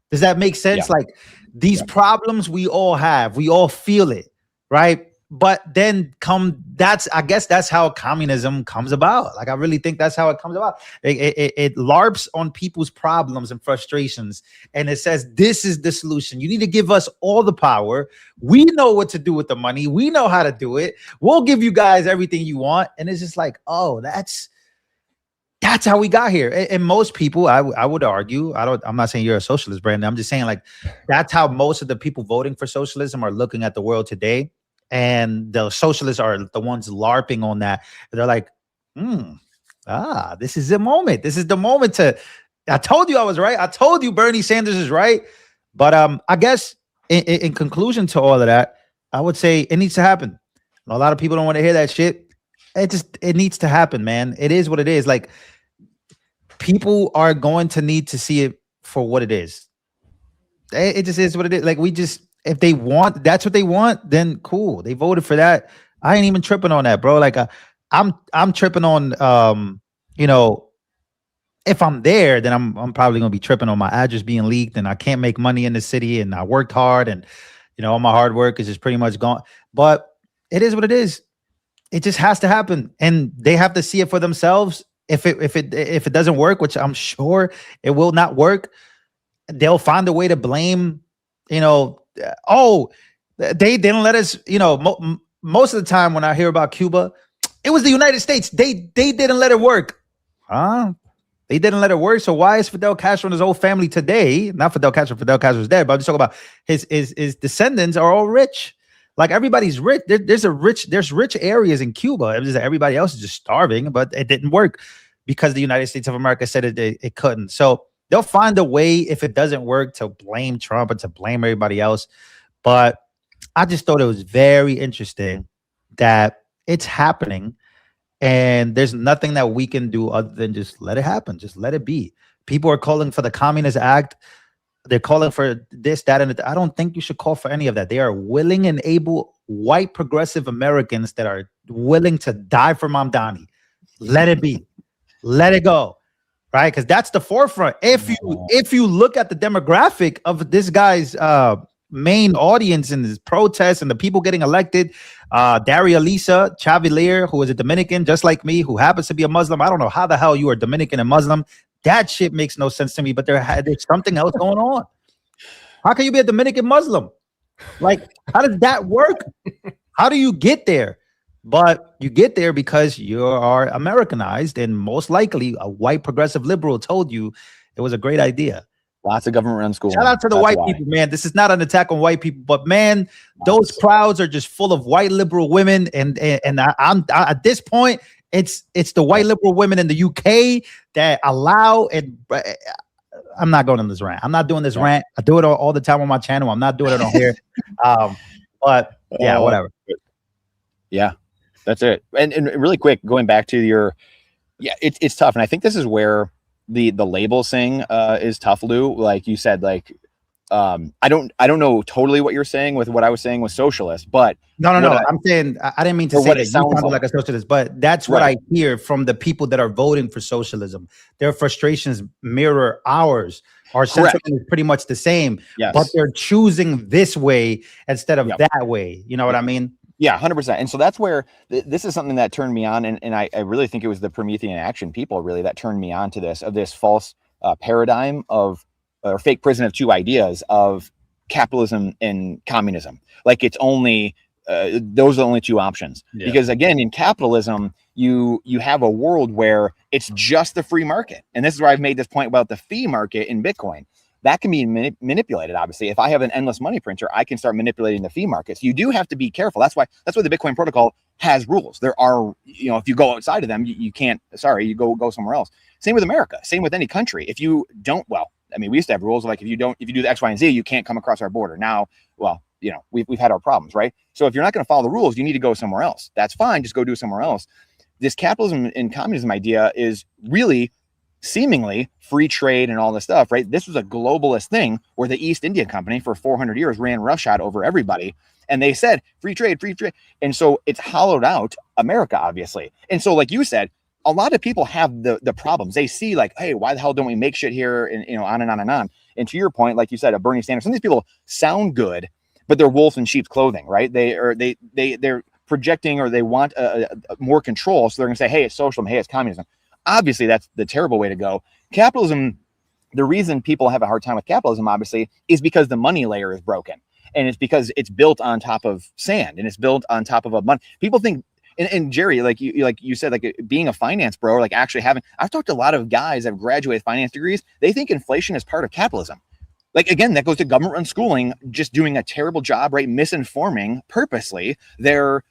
Does that make sense? Yeah. Like these problems we all have, we all feel it, right? But then I guess that's how communism comes about. Like, I really think that's how it comes about. It LARPs on people's problems and frustrations. And it says, this is the solution. You need to give us all the power. We know what to do with the money. We know how to do it. We'll give you guys everything you want. And it's just like, oh, that's how we got here. And most people, I would argue, I'm not saying you're a socialist, Brandon. I'm just saying, like, that's how most of the people voting for socialism are looking at the world today. And the socialists are the ones LARPing on that. They're like, this is the moment. This is the moment I told you I was right. I told you Bernie Sanders is right. But I guess in conclusion to all of that, I would say it needs to happen. A lot of people don't want to hear that shit. It needs to happen, man. It is what it is. Like, people are going to need to see it for what it is. It just is what it is. Like, if they want, that's what they want, then cool. They voted for that. I ain't even tripping on that, bro. Like, I'm tripping on, you know, if I'm there, then I'm probably gonna be tripping on my address being leaked, and I can't make money in the city, and I worked hard, and all my hard work is just pretty much gone. But it is what it is. It just has to happen, and they have to see it for themselves. If it doesn't work, which I'm sure it will not work, they'll find a way to blame. Oh, they didn't let us. Most of the time when I hear about Cuba, it was the United States. They didn't let it work. Huh? They didn't let it work. So why is Fidel Castro and his whole family today? Not Fidel Castro. Fidel Castro's dead. But I'm just talking about his descendants are all rich. Like, everybody's rich. There's rich areas in Cuba. It was just everybody else is just starving, but it didn't work because the United States of America said it couldn't. So they'll find a way, if it doesn't work, to blame Trump and to blame everybody else. But I just thought it was very interesting that it's happening. And there's nothing that we can do other than just let it happen. Just let it be. People are calling for the Communist Act. They're calling for this, that, and I don't think you should call for any of that. They are willing and able white progressive Americans that are willing to die for Mamdani. Let it be. Let it go. Right? Because that's the forefront. If you look at the demographic of this guy's main audience in this protest and the people getting elected, Daria Lisa Chavalier, who is a Dominican just like me, who happens to be a Muslim. I don't know how the hell you are Dominican and Muslim. That shit makes no sense to me, but there's something else going on. How can you be a Dominican Muslim? Like, how does that work? How do you get there? But you get there because you are Americanized, and most likely a white progressive liberal told you it was a great idea. Lots of government-run schools. Shout out to the white people, man. This is not an attack on white people, but man, those crowds are just full of white liberal women, and I'm at this point, it's the white liberal women in the UK that allow it. I'm not going on this rant. I'm not doing this rant. I do it all the time on my channel. I'm not doing it on here. But yeah, whatever. Yeah, that's it. And really quick, going back to it's tough, and I think this is where the labels thing is tough, Lou. Like you said, like I don't know totally what you're saying with what I was saying with socialist, but no. I'm saying I didn't mean to say that you sounded like a socialist, but that's what I hear from the people that are voting for socialism. Their frustrations mirror ours. Our sentiment is pretty much the same, but they're choosing this way instead of that way. You know what I mean? Yeah, 100%. And so that's where this is something that turned me on. And I really think it was the Promethean Action people really that turned me on to this false paradigm of or fake prison of two ideas of capitalism and communism. Like, it's only those are the only two options. Because again, in capitalism, you have a world where it's just the free market. And this is where I've made this point about the fee market in Bitcoin. That can be manipulated. Obviously, if I have an endless money printer, I can start manipulating the fee markets. You do have to be careful. That's why the Bitcoin protocol has rules. There are, if you go outside of them, you can't. Sorry, you go somewhere else. Same with America. Same with any country. If you don't, we used to have rules like if you do the X, Y, and Z, you can't come across our border. Now, we've had our problems, right? So if you're not going to follow the rules, you need to go somewhere else. That's fine. Just go do it somewhere else. This capitalism and communism idea is really seemingly free trade and all this stuff, right? This was a globalist thing where the East India Company for 400 years ran roughshod over everybody. And they said, free trade, free trade. And so it's hollowed out America, obviously. And so, like you said, a lot of people have the problems. They see like, hey, why the hell don't we make shit here? And, on and on and on. And to your point, like you said, a Bernie Sanders, some of these people sound good, but they're wolves in sheep's clothing, right? They're projecting, or they want more control. So they're going to say, hey, it's socialism. Hey, it's communism. Obviously, that's the terrible way to go. Capitalism, the reason people have a hard time with capitalism, obviously, is because the money layer is broken. And it's because it's built on top of sand, and it's built on top of a money. People think, and Jerry, like you said, like being a finance bro, or like actually I've talked to a lot of guys that have graduated finance degrees. They think inflation is part of capitalism. Like, again, that goes to government-run schooling, just doing a terrible job, right? Misinforming purposely their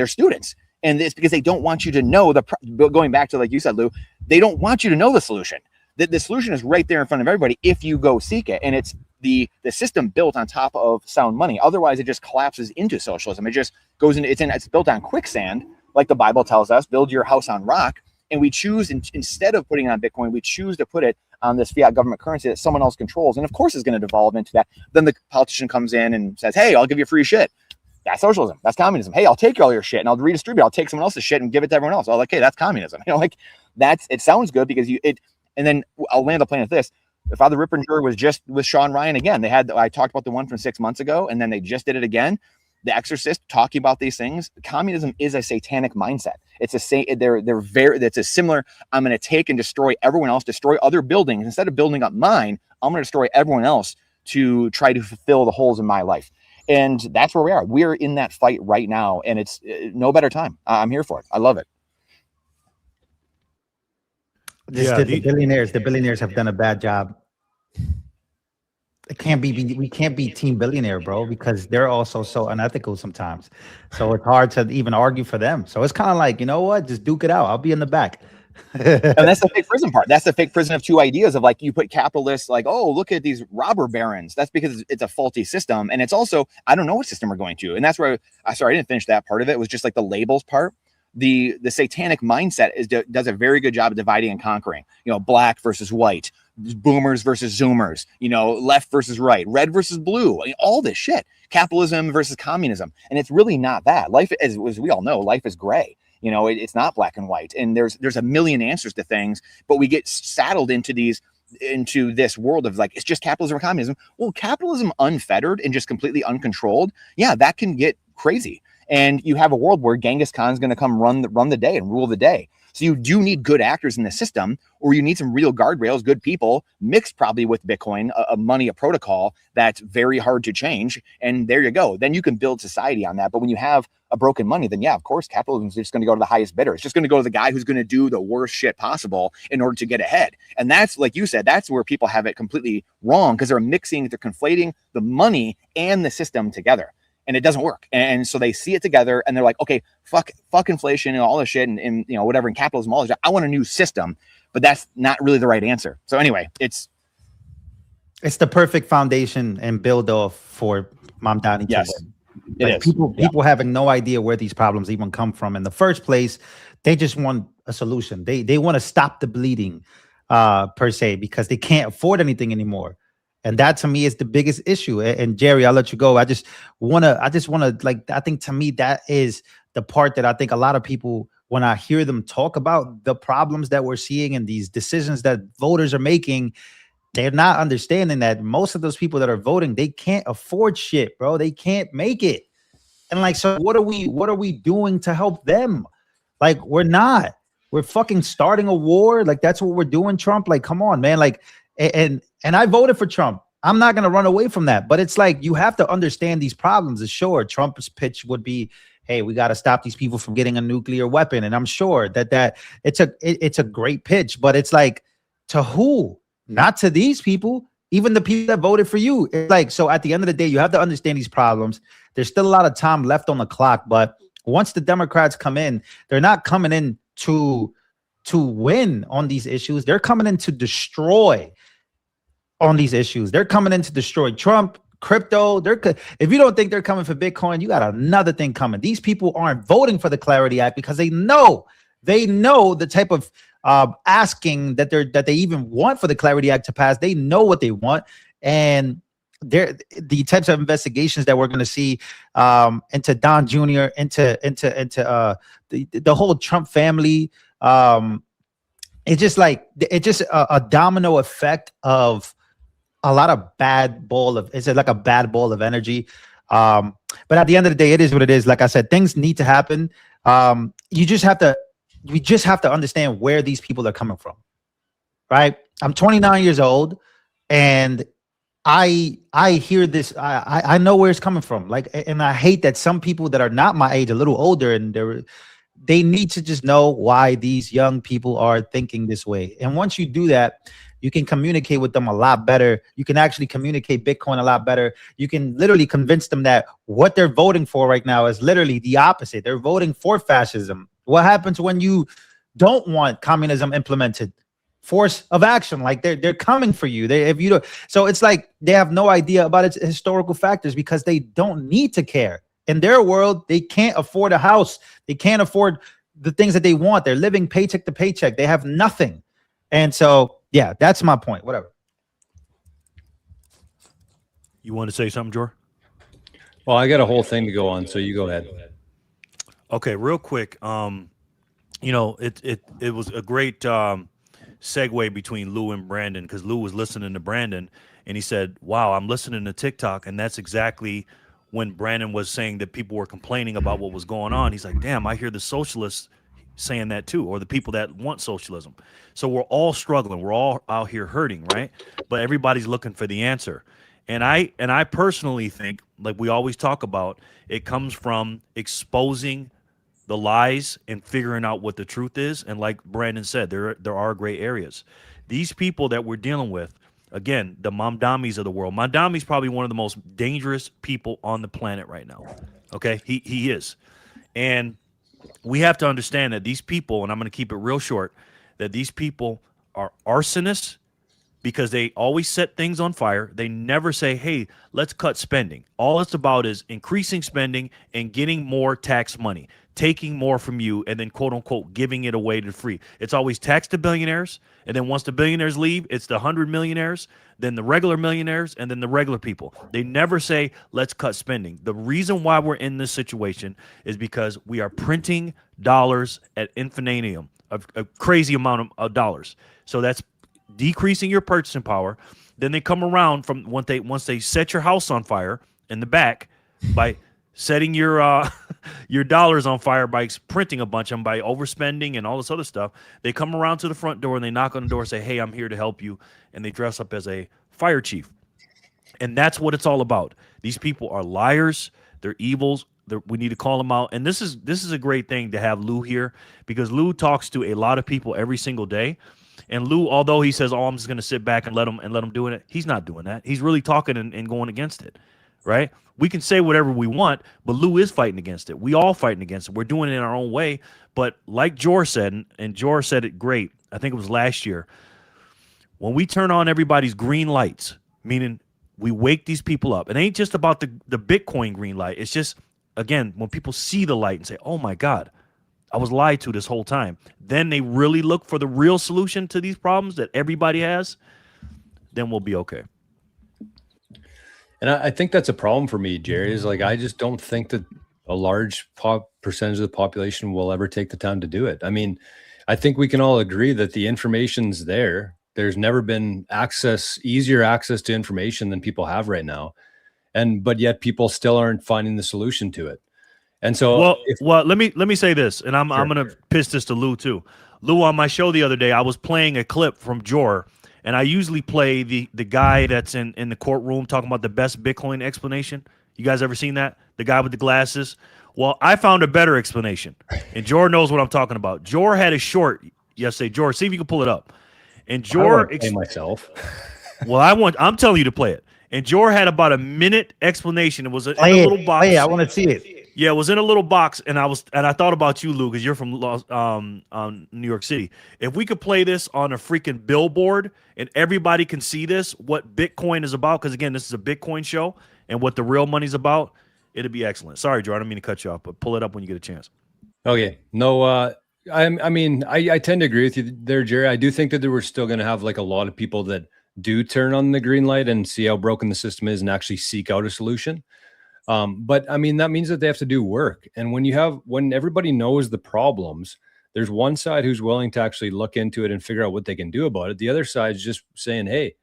students. And it's because they don't want you to know going back to, like you said, Lou, they don't want you to know the solution. The solution is right there in front of everybody if you go seek it. And it's the system built on top of sound money. Otherwise, it just collapses into socialism. It just goes into, it's built on quicksand, like the Bible tells us, build your house on rock. And we choose, instead of putting it on Bitcoin, we choose to put it on this fiat government currency that someone else controls. And of course it's going to devolve into that. Then the politician comes in and says, hey, I'll give you free shit. That's socialism. That's communism. Hey, I'll take all your shit and I'll redistribute. I'll take someone else's shit and give it to everyone else. Oh, okay, that's communism. You know, like it sounds good because and then I'll land the plane with this. Father Ripperger was just with Sean Ryan again. I talked about the one from 6 months ago, and then they just did it again. The Exorcist talking about these things. Communism is a satanic mindset. It's a similar. I'm going to take and destroy everyone else, destroy other buildings. Instead of building up mine, I'm going to destroy everyone else to try to fulfill the holes in my life. And that's where we are. We're in that fight right now, and it's no better time. I'm here for it. I love it. The billionaires have done a bad job. We can't be team billionaire, bro, because they're also so unethical sometimes. So it's hard to even argue for them. So it's kind of like, you know what, just duke it out. I'll be in the back. And that's the fake prison part. That's the fake prison of two ideas of like, you put capitalists like, oh, look at these robber barons. That's because it's a faulty system. And it's also, I don't know what system we're going to. And that's where I didn't finish that part of it. It was just like the labels part. The satanic mindset does a very good job of dividing and conquering, you know, black versus white, boomers versus zoomers, you know, left versus right, red versus blue, I mean, all this shit, capitalism versus communism. And it's really not that. Life, as we all know, life is gray. You know, it's not black and white. And there's a million answers to things, but we get saddled into this world of like, it's just capitalism or communism. Well, capitalism unfettered and just completely uncontrolled. Yeah, that can get crazy. And you have a world where Genghis Khan's going to come run the day and rule the day. So you do need good actors in the system, or you need some real guardrails, good people mixed probably with Bitcoin, a protocol that's very hard to change. And there you go. Then you can build society on that. But when you have a broken money, then yeah, of course, capitalism is just going to go to the highest bidder. It's just going to go to the guy who's going to do the worst shit possible in order to get ahead. And that's, like you said, that's where people have it completely wrong, because they're conflating the money and the system together. And it doesn't work. And so they see it together and they're like, okay, fuck inflation and all this shit and you know, whatever, in capitalism, all this shit. I want a new system, but that's not really the right answer. So anyway, it's the perfect foundation and build off for Mamdani. Yes, it is. People having no idea where these problems even come from in the first place. They just want a solution. They want to stop the bleeding per se, because they can't afford anything anymore. And that to me is the biggest issue. And Jerry, I'll let you go. I just want to like, I think to me, that is the part that I think a lot of people, when I hear them talk about the problems that we're seeing and these decisions that voters are making, they're not understanding that most of those people that are voting, they can't afford shit, bro. They can't make it. And like, so what are we doing to help them? Like, we're fucking starting a war. Like, that's what we're doing, Trump. Like, come on, man. Like, and I voted for Trump. I'm not going to run away from that. But it's like, you have to understand these problems. Sure, Trump's pitch would be, hey, we got to stop these people from getting a nuclear weapon. And I'm sure that it's a great pitch. But it's like, to who? Not to these people. Even the people that voted for you. It's like, so at the end of the day, you have to understand these problems. There's still a lot of time left on the clock. But once the Democrats come in, they're not coming in to win on these issues. They're coming in to destroy on these issues. They're coming in to destroy Trump, crypto. If you don't think they're coming for Bitcoin, you got another thing coming. These people aren't voting for the Clarity Act because they know the type of asking that they even want for the Clarity Act to pass. They know what they want, and the types of investigations that we're going to see into Don Jr., into the whole Trump family. It's just a domino effect of a lot of bad ball of energy. But at the end of the day, it is what it is. Like I said, things need to happen. We just have to understand where these people are coming from. Right? I'm 29 years old, and I hear this. I know where it's coming from. Like, and I hate that some people that are not my age, a little older, and they need to just know why these young people are thinking this way. And once you do that, you can communicate with them a lot better. You can actually communicate Bitcoin a lot better. You can literally convince them that what they're voting for right now is literally the opposite. They're voting for fascism. What happens when you don't want communism implemented? Force of action. Like, they're coming for you. So it's like they have no idea about its historical factors because they don't need to care. In their world, they can't afford a house. They can't afford the things that they want. They're living paycheck to paycheck. They have nothing. And so, yeah, that's my point. Whatever. You want to say something, Jor? Well, I got a whole thing to go on, so you go ahead. Okay, real quick. You know, it was a great segue between Lou and Brandon, because Lou was listening to Brandon and he said, wow, I'm listening to TikTok. And that's exactly when Brandon was saying that people were complaining about what was going on. He's like, damn, I hear the socialists saying that too, or the people that want socialism. So we're all struggling. We're all out here hurting, right? But everybody's looking for the answer. And I personally think, like we always talk about, it comes from exposing the lies and figuring out what the truth is. And like Brandon said, there are gray areas. These people that we're dealing with, again, the Mamdamis of the world. Mamdami's probably one of the most dangerous people on the planet right now. Okay, he is. And we have to understand that these people, and I'm going to keep it real short, that these people are arsonists, because they always set things on fire. They never say, hey, let's cut spending. All it's about is increasing spending and getting more tax money, taking more from you, and then, quote unquote, giving it away to free. It's always tax to billionaires. And then once the billionaires leave, it's the 100 millionaires, then the regular millionaires, and then the regular people. They never say, let's cut spending. The reason why we're in this situation is because we are printing dollars at infinitum, a crazy amount of dollars. So that's decreasing your purchasing power. Then they come around from once they set your house on fire in the back by setting your dollars on fire by printing a bunch of them, by overspending and all this other stuff. They come around to the front door and they knock on the door and say, hey, I'm here to help you. And they dress up as a fire chief. And that's what it's all about. These people are liars. They're evils. We need to call them out. And this is a great thing to have Lou here, because Lou talks to a lot of people every single day. And Lou, although he says, oh, I'm just going to sit back and let him do it, he's not doing that. He's really talking and going against it, right? We can say whatever we want, but Lou is fighting against it. We all fighting against it. We're doing it in our own way. But like Jor said, and Jor said it great, I think it was last year, when we turn on everybody's green lights, meaning we wake these people up. It ain't just about the Bitcoin green light. It's just, again, when people see the light and say, oh, my God, I was lied to this whole time. Then they really look for the real solution to these problems that everybody has. Then we'll be okay. And I think that's a problem for me, Jerry, is like, I just don't think that a large percentage of the population will ever take the time to do it. I mean, I think we can all agree that the information's there. There's never been easier access to information than people have right now. But yet people still aren't finding the solution to it. And so, well, let me say this, and I'm gonna pitch this to Lou too. Lou, on my show the other day, I was playing a clip from Jor, and I usually play the guy that's in the courtroom talking about the best Bitcoin explanation. You guys ever seen that? The guy with the glasses. Well, I found a better explanation, and Jor knows what I'm talking about. Jor had a short yesterday. Jor, see if you can pull it up. And Jor explain myself. Well, I'm telling you to play it. And Jor had about a minute explanation. It was in a little box. I want to see it. Yeah, it was in a little box, and I thought about you, Lou, because you're from New York City. If we could play this on a freaking billboard and everybody can see this, what Bitcoin is about, because again, this is a Bitcoin show, and what the real money's about, it'd be excellent. Sorry, Joe, I don't mean to cut you off, but pull it up when you get a chance. Okay, no, I tend to agree with you there, Jerry. I do think that we're still going to have like a lot of people that do turn on the green light and see how broken the system is and actually seek out a solution. But I mean, that means that they have to do work. And when everybody knows the problems, there's one side who's willing to actually look into it and figure out what they can do about it. The other side is just saying, hey,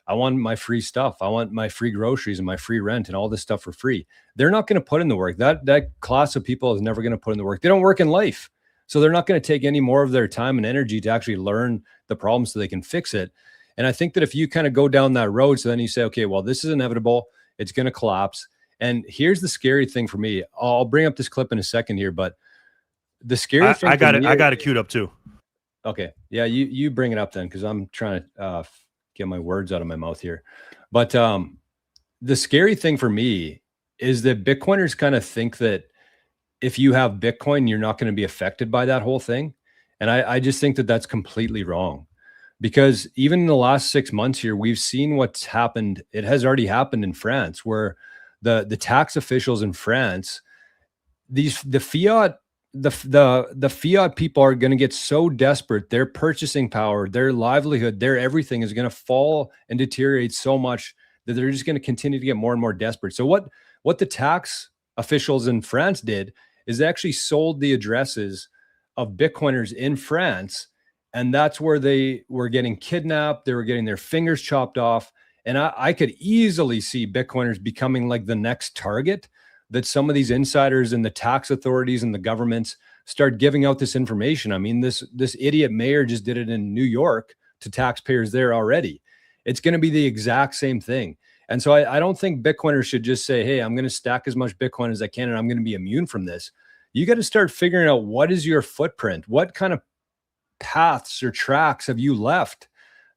I want my free stuff. I want my free groceries and my free rent and all this stuff for free. They're not going to put in the work. That class of people is never going to put in the work. They don't work in life. So they're not going to take any more of their time and energy to actually learn the problem so they can fix it. And I think that if you kind of go down that road, so then you say, okay, well, this is inevitable. It's going to collapse. And here's the scary thing for me. I'll bring up this clip in a second here, but the scary thing I got it queued up too. Okay. Yeah, you bring it up then, because I'm trying to get my words out of my mouth here. But the scary thing for me is that Bitcoiners kind of think that if you have Bitcoin, you're not going to be affected by that whole thing. And I just think that that's completely wrong. Because even in the last 6 months here, we've seen what's happened. It has already happened in France, where the tax officials in France, the fiat the fiat people are going to get so desperate, their purchasing power, their livelihood, their everything is going to fall and deteriorate so much that they're just going to continue to get more and more desperate. So what the tax officials in France did is they actually sold the addresses of Bitcoiners in France, and that's where they were getting kidnapped. They were getting their fingers chopped off. And I could easily see Bitcoiners becoming like the next target, that some of these insiders and the tax authorities and the governments start giving out this information. I mean, this idiot mayor just did it in New York to taxpayers there already. It's going to be the exact same thing. And so I don't think Bitcoiners should just say, hey, I'm going to stack as much Bitcoin as I can and I'm going to be immune from this. You got to start figuring out, what is your footprint? What kind of paths or tracks have you left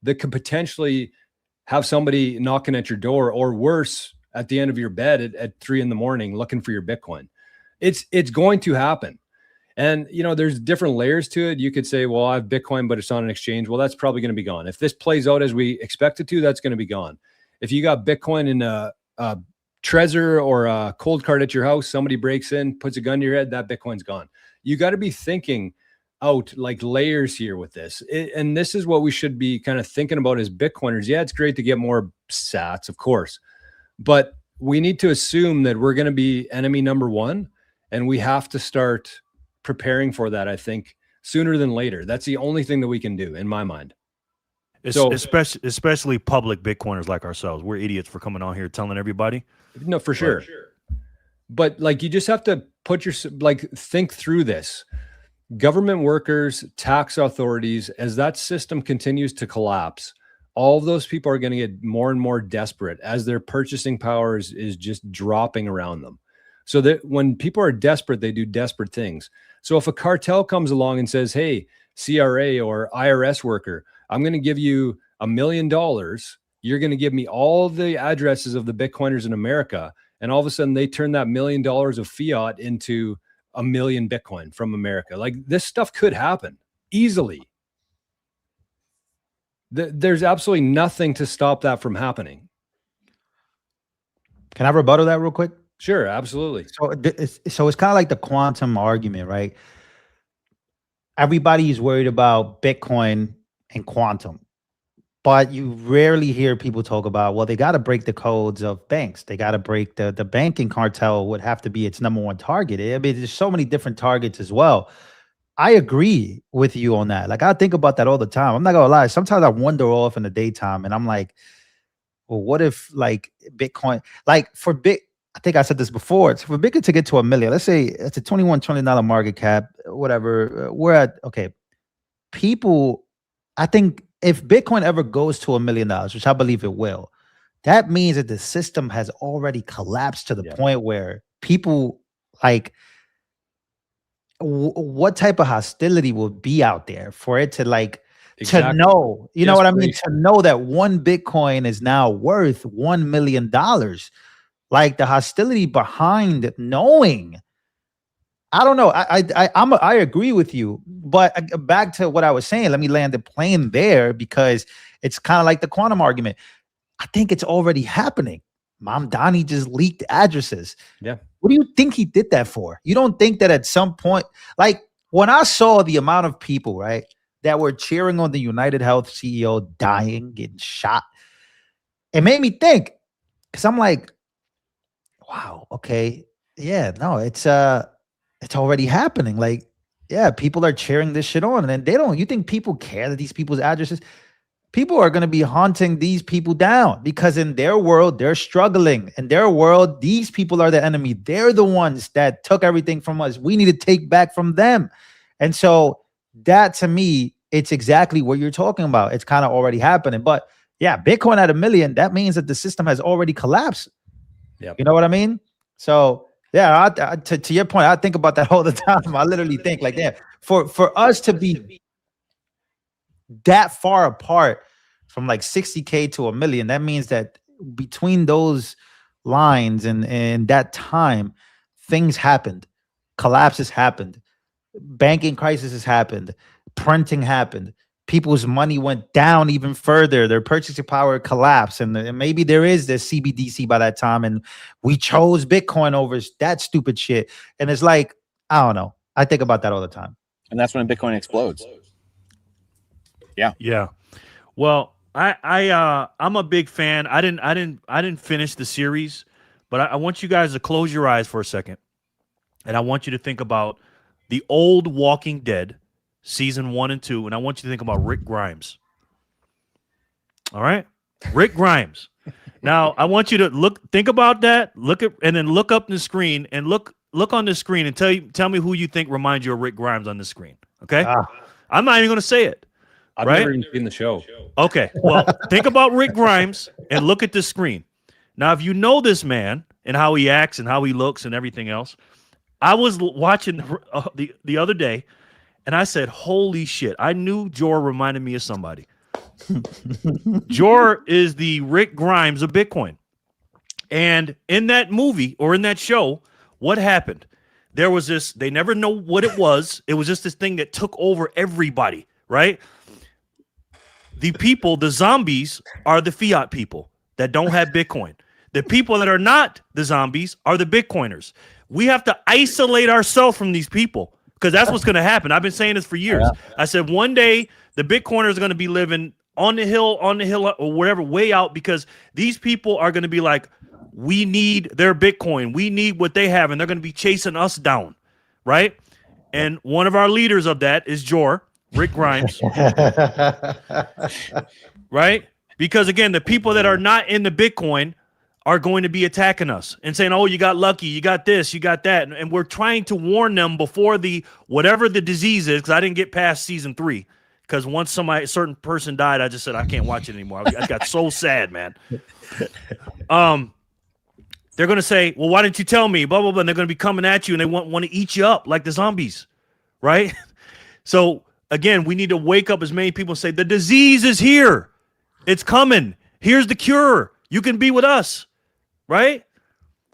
that could potentially have somebody knocking at your door, or worse, at the end of your bed at 3 a.m. looking for your Bitcoin? It's going to happen. And, you know, there's different layers to it. You could say, well, I have Bitcoin, but it's on an exchange. Well, that's probably going to be gone. If this plays out as we expect it to, that's going to be gone. If you got Bitcoin in a Trezor or a cold card at your house, somebody breaks in, puts a gun to your head, that Bitcoin's gone. You got to be thinking out like layers here with this. And this is what we should be kind of thinking about as Bitcoiners. Yeah, it's great to get more sats, of course, but we need to assume that we're going to be enemy number one, and we have to start preparing for that, I think, sooner than later. That's the only thing that we can do, in my mind. So, especially public Bitcoiners like ourselves. We're idiots for coming on here telling everybody. No, for sure. But like, you just have to think through this. Government workers, tax authorities, as that system continues to collapse, all of those people are going to get more and more desperate as their purchasing power is just dropping around them. So that when people are desperate, they do desperate things. So if a cartel comes along and says, hey, CRA or IRS worker, I'm going to give you $1 million. You're going to give me all the addresses of the Bitcoiners in America. And all of a sudden they turn that $1 million of fiat into 1 million Bitcoin from America. Like, this stuff could happen easily. There's absolutely nothing to stop that from happening. Can I rebuttal that real quick? Sure, absolutely. So it's kind of like the quantum argument, right? Everybody is worried about Bitcoin and quantum, but you rarely hear people talk about, well, they got to break the codes of banks. They got to break the banking cartel would have to be its number one target. I mean, there's so many different targets as well. I agree with you on that. Like, I think about that all the time. I'm not gonna lie. Sometimes I wander off in the daytime and I'm like, well, what if like Bitcoin, like I think I said this before, it's for Bitcoin to get to 1 million, let's say it's a $21 trillion market cap, whatever, we're at, okay. People, I think if Bitcoin ever goes to $1 million, which I believe it will, that means that the system has already collapsed to the point where people like, what type of hostility will be out there for it to like, to know, you know what I mean? To know that one Bitcoin is now worth $1 million. Like, the hostility behind knowing, I don't know. I agree with you, but back to what I was saying, let me land the plane there, because it's kind of like the quantum argument. I think it's already happening. Mom Donnie just leaked addresses. Yeah. What do you think he did that for? You don't think that at some point, like when I saw the amount of people, right, that were cheering on the United Health CEO dying, getting shot, it made me think, because I'm like, wow, okay, yeah, no, it's already happening. Like, yeah, people are cheering this shit on, and then they don't. You think people care that these people's addresses? People are going to be hunting these people down, because in their world, they're struggling. In their world, these people are the enemy. They're the ones that took everything from us. We need to take back from them. And so that, to me, it's exactly what you're talking about. It's kind of already happening. But yeah, Bitcoin at 1 million, that means that the system has already collapsed. Yeah, you know what I mean? So yeah, to your point, I think about that all the time. I literally think like, yeah, for us to be that far apart from like 60K to 1 million, that means that between those lines and that time, things happened, collapses happened, banking crisis has happened, printing happened, people's money went down even further, their purchasing power collapsed, and maybe there is this CBDC by that time, and we chose Bitcoin over that stupid shit. And it's like, I don't know. I think about that all the time. And that's when Bitcoin explodes. Yeah. Well, I'm a big fan. I didn't finish the series, but I want you guys to close your eyes for a second, and I want you to think about the old Walking Dead, season 1 and 2, and I want you to think about Rick Grimes. All right, Rick Grimes. Now I want you to think about that, and then look up the screen and look on the screen and tell me who you think reminds you of Rick Grimes on the screen. Okay, I'm not even going to say it. I've never even seen the show. Okay, well, think about Rick Grimes and look at the screen. Now, if you know this man and how he acts and how he looks and everything else, I was watching the other day, and I said, "Holy shit!" I knew Jor reminded me of somebody. Jor is the Rick Grimes of Bitcoin, and in that movie or in that show, what happened? There was this. They never know what it was. It was just this thing that took over everybody. Right? The people, the zombies, are the fiat people that don't have Bitcoin. The people that are not the zombies are the Bitcoiners. We have to isolate ourselves from these people because that's what's going to happen. I've been saying this for years. I said one day the Bitcoiners are going to be living on the hill or whatever, way out, because these people are going to be like, we need their Bitcoin. We need what they have, and they're going to be chasing us down, right? And one of our leaders of that is Jor. Rick Grimes, right? Because again, the people that are not in the Bitcoin are going to be attacking us and saying, "Oh, you got lucky, you got this, you got that," and we're trying to warn them before whatever the disease is. Because I didn't get past season 3, because once a certain person died, I just said I can't watch it anymore. I got so sad, man. They're going to say, "Well, why didn't you tell me?" Blah blah blah. And they're going to be coming at you, and they want to eat you up like the zombies, right? So. Again, we need to wake up as many people and say, the disease is here. It's coming. Here's the cure. You can be with us, right?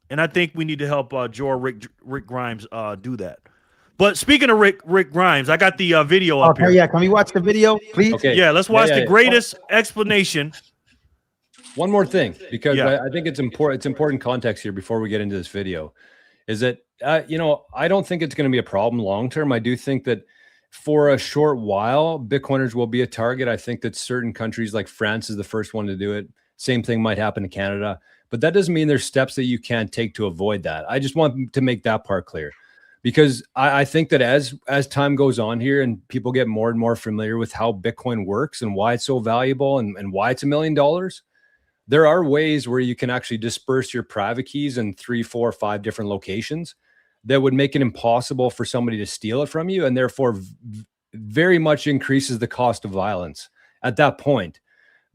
And I think we need to help Rick Grimes do that. But speaking of Rick Grimes, I got the video up here. Yeah, can we watch the video, please? Okay. Yeah, let's watch the greatest explanation. One more thing, because I think it's important. It's important context here before we get into this video, is that I don't think it's going to be a problem long term. I do think that for a short while, Bitcoiners will be a target. I think that certain countries like France is the first one to do it. Same thing might happen to Canada, but that doesn't mean there's steps that you can't take to avoid that. I just want to make that part clear, because I think that as time goes on here and people get more and more familiar with how Bitcoin works and why it's so valuable and why it's $1 million, there are ways where you can actually disperse your private keys in 3, 4, 5 different locations that would make it impossible for somebody to steal it from you, and therefore very much increases the cost of violence at that point.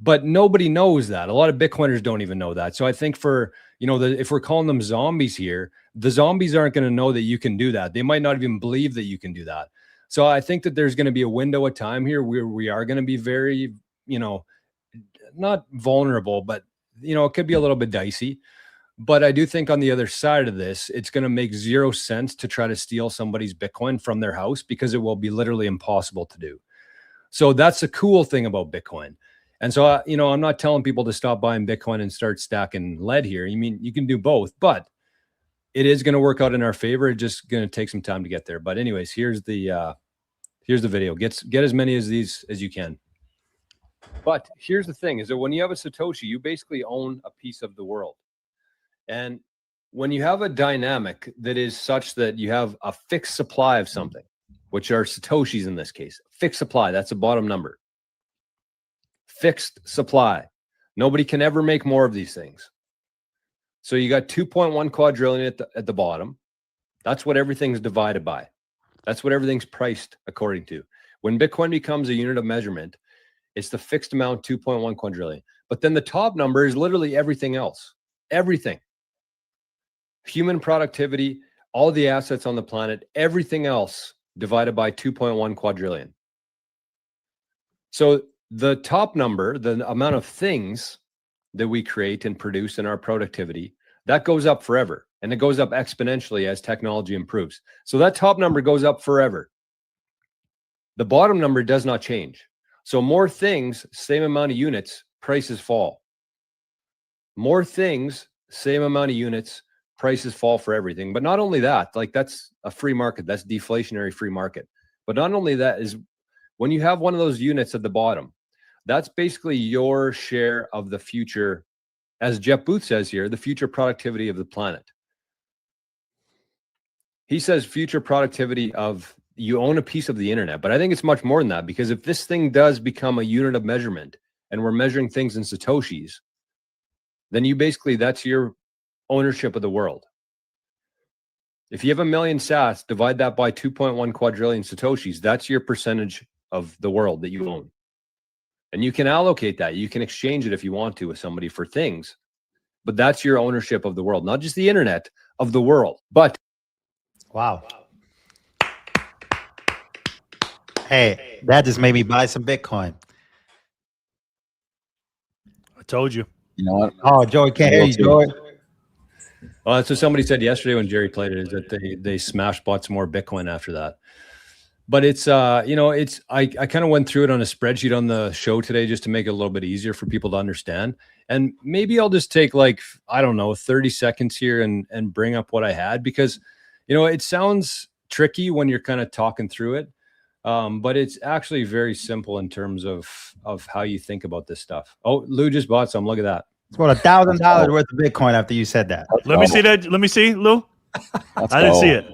But nobody knows that. A lot of Bitcoiners don't even know that. So I think if we're calling them zombies here, the zombies aren't going to know that you can do that. They might not even believe that you can do that. So I think that there's going to be a window of time here where we are going to be very, not vulnerable, but, it could be a little bit dicey. But I do think on the other side of this, it's going to make 0 sense to try to steal somebody's Bitcoin from their house, because it will be literally impossible to do. So that's the cool thing about Bitcoin. And so, I'm not telling people to stop buying Bitcoin and start stacking lead here. You can do both, but it is going to work out in our favor. It's just going to take some time to get there. But anyways, here's the video. Get as many of these as you can. But here's the thing, is that when you have a Satoshi, you basically own a piece of the world. And when you have a dynamic that is such that you have a fixed supply of something, which are Satoshis in this case, fixed supply, that's a bottom number. Fixed supply. Nobody can ever make more of these things. So you got 2.1 quadrillion at the bottom. That's what everything's divided by. That's what everything's priced according to. When Bitcoin becomes a unit of measurement, it's the fixed amount, 2.1 quadrillion. But then the top number is literally everything else. Everything. Human productivity, all the assets on the planet, everything else divided by 2.1 quadrillion. So the top number, the amount of things that we create and produce in our productivity, that goes up forever. And it goes up exponentially as technology improves. So that top number goes up forever. The bottom number does not change. So more things, same amount of units, prices fall. More things, same amount of units, prices fall for everything. But not only that, like that's a free market, that's deflationary free market. But not only that is when you have one of those units at the bottom, that's basically your share of the future, as Jeff Booth says here, the future productivity of the planet. He says future productivity of, you own a piece of the internet, but I think it's much more than that, because if this thing does become a unit of measurement and we're measuring things in Satoshis, then you basically, that's your ownership of the world. If you have 1 million sats, divide that by 2.1 quadrillion Satoshis, that's your percentage of the world that you own. And you can allocate that. You can exchange it if you want to with somebody for things, but that's your ownership of the world, not just the internet, of the world. But wow. Hey, that just made me buy some Bitcoin. I told you. You know what? Oh, Joey, can't hear you, Joey. well, that's what somebody said yesterday when Jerry played it, is that they smash bought some more Bitcoin after that. But it's you know, it's I kind of went through it on a spreadsheet on the show today just to make it a little bit easier for people to understand. And maybe I'll just take like, I don't know, 30 seconds here and bring up what I had, because you know, it sounds tricky when you're kind of talking through it. But it's actually very simple in terms of how you think about this stuff. Oh, Lou just bought some. Look at that. It's about $1,000 worth of Bitcoin after you said that. Let me see that. Let me see, Lou. I didn't see it.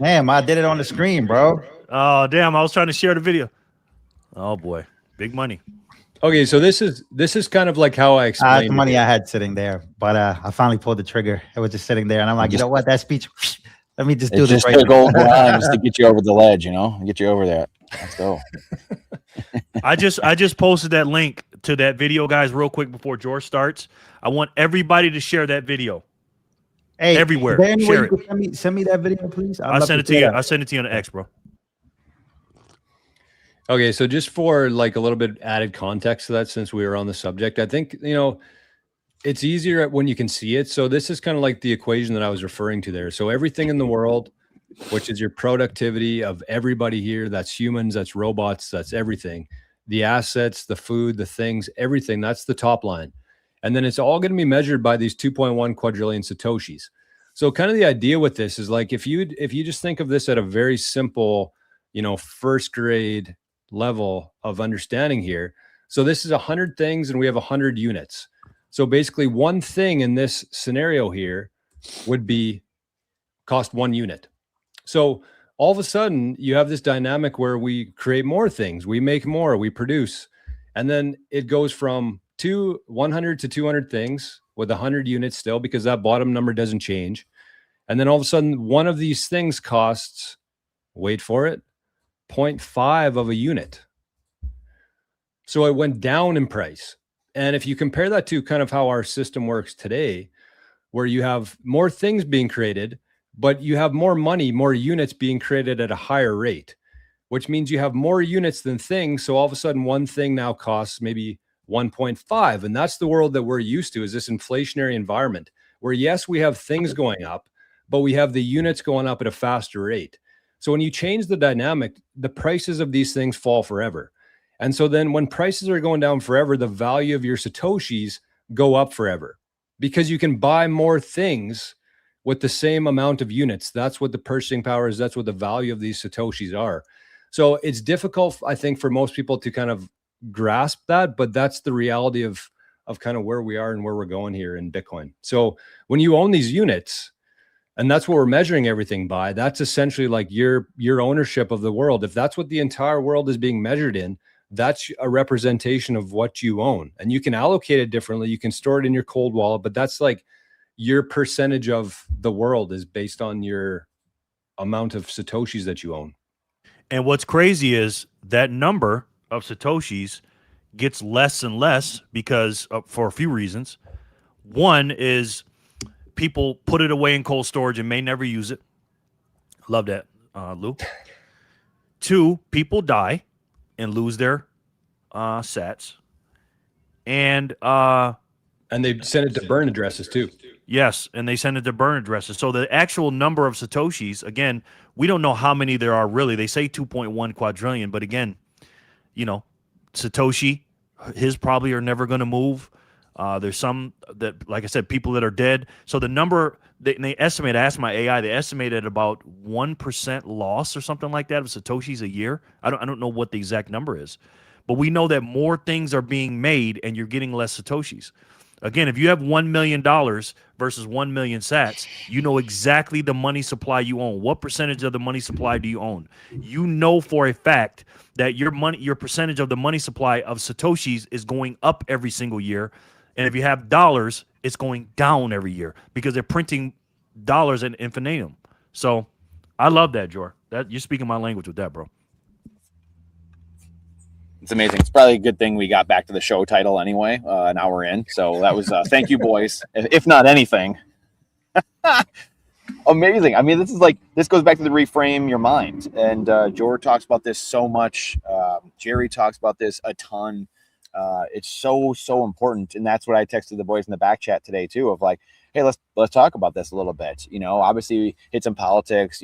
Damn, I did it on the screen, bro. Oh, damn. I was trying to share the video. Oh, boy. Big money. Okay, so this is kind of like how I explained the money I had sitting there, but I finally pulled the trigger. It was just sitting there, and I'm like, you know what? That speech. Let me just do this right now. Old grind just to get you over the ledge, you know, get you over that. Let's go. I just posted that link to that video, guys, real quick before George starts. I want everybody to share that video. Hey, everywhere. Share it. Send me that video, please. I'll send it to you. I'll send it to you on the X, bro. Okay, so just for like a little bit added context to that, since we were on the subject, I think, you know, it's easier when you can see it. So this is kind of like the equation that I was referring to there. So everything in the world, which is your productivity of everybody here, that's humans, that's robots, that's everything, the assets, the food, the things, everything, that's the top line. And then it's all going to be measured by these 2.1 quadrillion Satoshis. So kind of the idea with this is like, if you just think of this at a very simple, you know, first grade level of understanding here. So this is 100 things and we have 100 units. So basically one thing in this scenario here would be cost 1 unit. So all of a sudden you have this dynamic where we create more things, we make more, we produce, and then it goes from 100 to 200 things with 100 units still, because that bottom number doesn't change. And then all of a sudden one of these things costs, wait for it, 0.5 of a unit. So it went down in price. And if you compare that to kind of how our system works today, where you have more things being created, but you have more money, more units being created at a higher rate, which means you have more units than things. So all of a sudden one thing now costs maybe 1.5. And that's the world that we're used to, is this inflationary environment where, yes, we have things going up, but we have the units going up at a faster rate. So when you change the dynamic, the prices of these things fall forever. And so then when prices are going down forever, the value of your Satoshis go up forever, because you can buy more things with the same amount of units. That's what the purchasing power is. That's what the value of these Satoshis are. So it's difficult, I think, for most people to kind of grasp that, but that's the reality of kind of where we are and where we're going here in Bitcoin. So when you own these units, and that's what we're measuring everything by, that's essentially like your ownership of the world. If that's what the entire world is being measured in, that's a representation of what you own. And you can allocate it differently. You can store it in your cold wallet, but that's like your percentage of the world is based on your amount of Satoshis that you own. And what's crazy is that number of Satoshis gets less and less because for a few reasons. One is people put it away in cold storage and may never use it. Love that, Lou. 2, people die and lose their sats. And they send it to burn addresses too. Yes, and they send it to burn addresses. So the actual number of Satoshis, again, we don't know how many there are really. They say 2.1 quadrillion, but again, you know, Satoshi, his probably are never going to move. There's some that, like I said, people that are dead. So the number they estimate, I asked my AI, they estimated about 1% loss or something like that of Satoshis a year. I don't know what the exact number is, but we know that more things are being made and you're getting less Satoshis. Again, if you have $1 million versus 1 million sats, you know exactly the money supply you own. What percentage of the money supply do you own? You know for a fact that your percentage of the money supply of Satoshis is going up every single year. And if you have dollars, it's going down every year because they're printing dollars in infinitum. So I love that, Jor. That you're speaking my language with that, bro. It's amazing. It's probably a good thing we got back to the show title anyway, an hour in. So that was thank you, boys. If not anything. Amazing. I mean, this goes back to the reframe your mind. And George talks about this so much. Jerry talks about this a ton. It's so important. And that's what I texted the boys in the back chat today too, of like, hey, let's talk about this a little bit. You know, obviously hit some politics,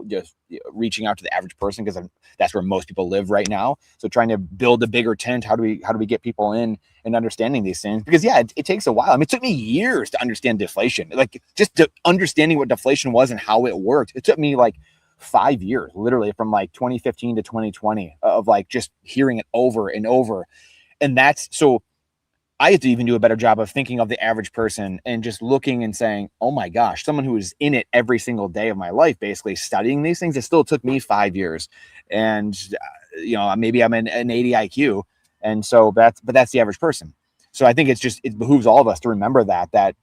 just reaching out to the average person because that's where most people live right now. So trying to build a bigger tent. How do we get people in and understanding these things? Because yeah, it takes a while. I mean, it took me years to understand deflation, like just to understanding what deflation was and how it worked. It took me like 5 years, literally from like 2015 to 2020 of like just hearing it over and over. And that's so I have to even do a better job of thinking of the average person and just looking and saying, oh my gosh, someone who is in it every single day of my life, basically studying these things. It still took me 5 years. And, maybe I'm an 80 IQ. And so that's the average person. So I think it behooves all of us to remember that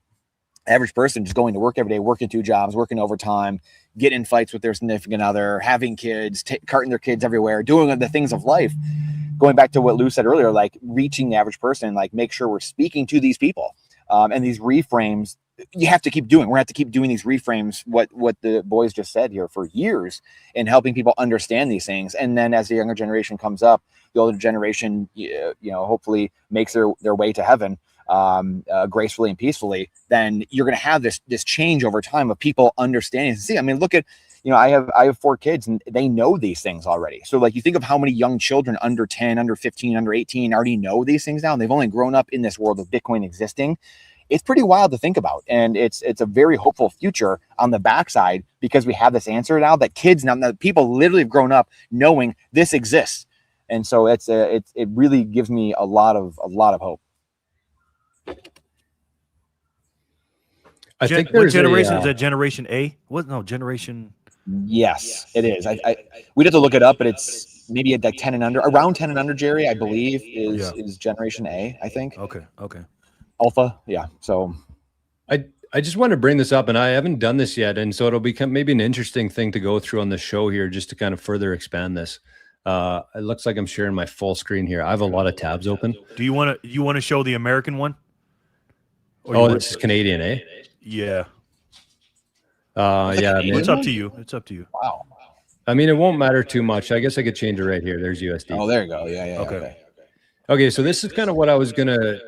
average person just going to work every day, working 2 jobs, working overtime, getting in fights with their significant other, having kids, carting their kids everywhere, doing the things of life. Going back to what Lou said earlier, like reaching the average person, like make sure we're speaking to these people. And these reframes, you have to keep doing. We're going to have to keep doing these reframes, what the boys just said here for years, and helping people understand these things. And then as the younger generation comes up, the older generation, hopefully makes their way to heaven gracefully and peacefully, then you're going to have this change over time of people understanding. See, I mean, look at, I have 4 kids and they know these things already. So like you think of how many young children under 10, under 15, under 18 already know these things now, and they've only grown up in this world of Bitcoin existing. It's pretty wild to think about. And it's a very hopeful future on the backside because we have this answer now that kids now that people literally have grown up knowing this exists. And so it really gives me a lot of hope. I think what generation is that? Generation A? What? No, generation. Yes, it is. We'd have to look it up, but it's maybe at like 10 and under, around 10 and under, Jerry, I believe is generation A, I think. Okay. Alpha. Yeah. So I just want to bring this up, and I haven't done this yet. And so it'll become maybe an interesting thing to go through on the show here, just to kind of further expand this. It looks like I'm sharing my full screen here. I have a lot of tabs open. Do you want to show the American one? This is Canadian, eh? Yeah. Yeah. It's up to you. It's up to you. Wow. I mean, it won't matter too much. I guess I could change it right here. There's USD. Oh, there you go. Yeah. Okay. So this is kind of what I was going to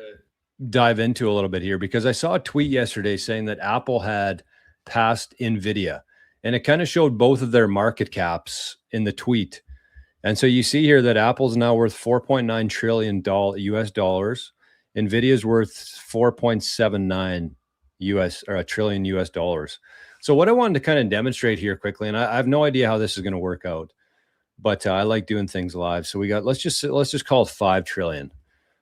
dive into a little bit here, because I saw a tweet yesterday saying that Apple had passed NVIDIA, and it kind of showed both of their market caps in the tweet. And so you see here that Apple's now worth $4.9 trillion US dollars. NVIDIA's worth 4.79 trillion US dollars. So what I wanted to kind of demonstrate here quickly, and I have no idea how this is going to work out, but I like doing things live. So we got, let's just call it 5 trillion.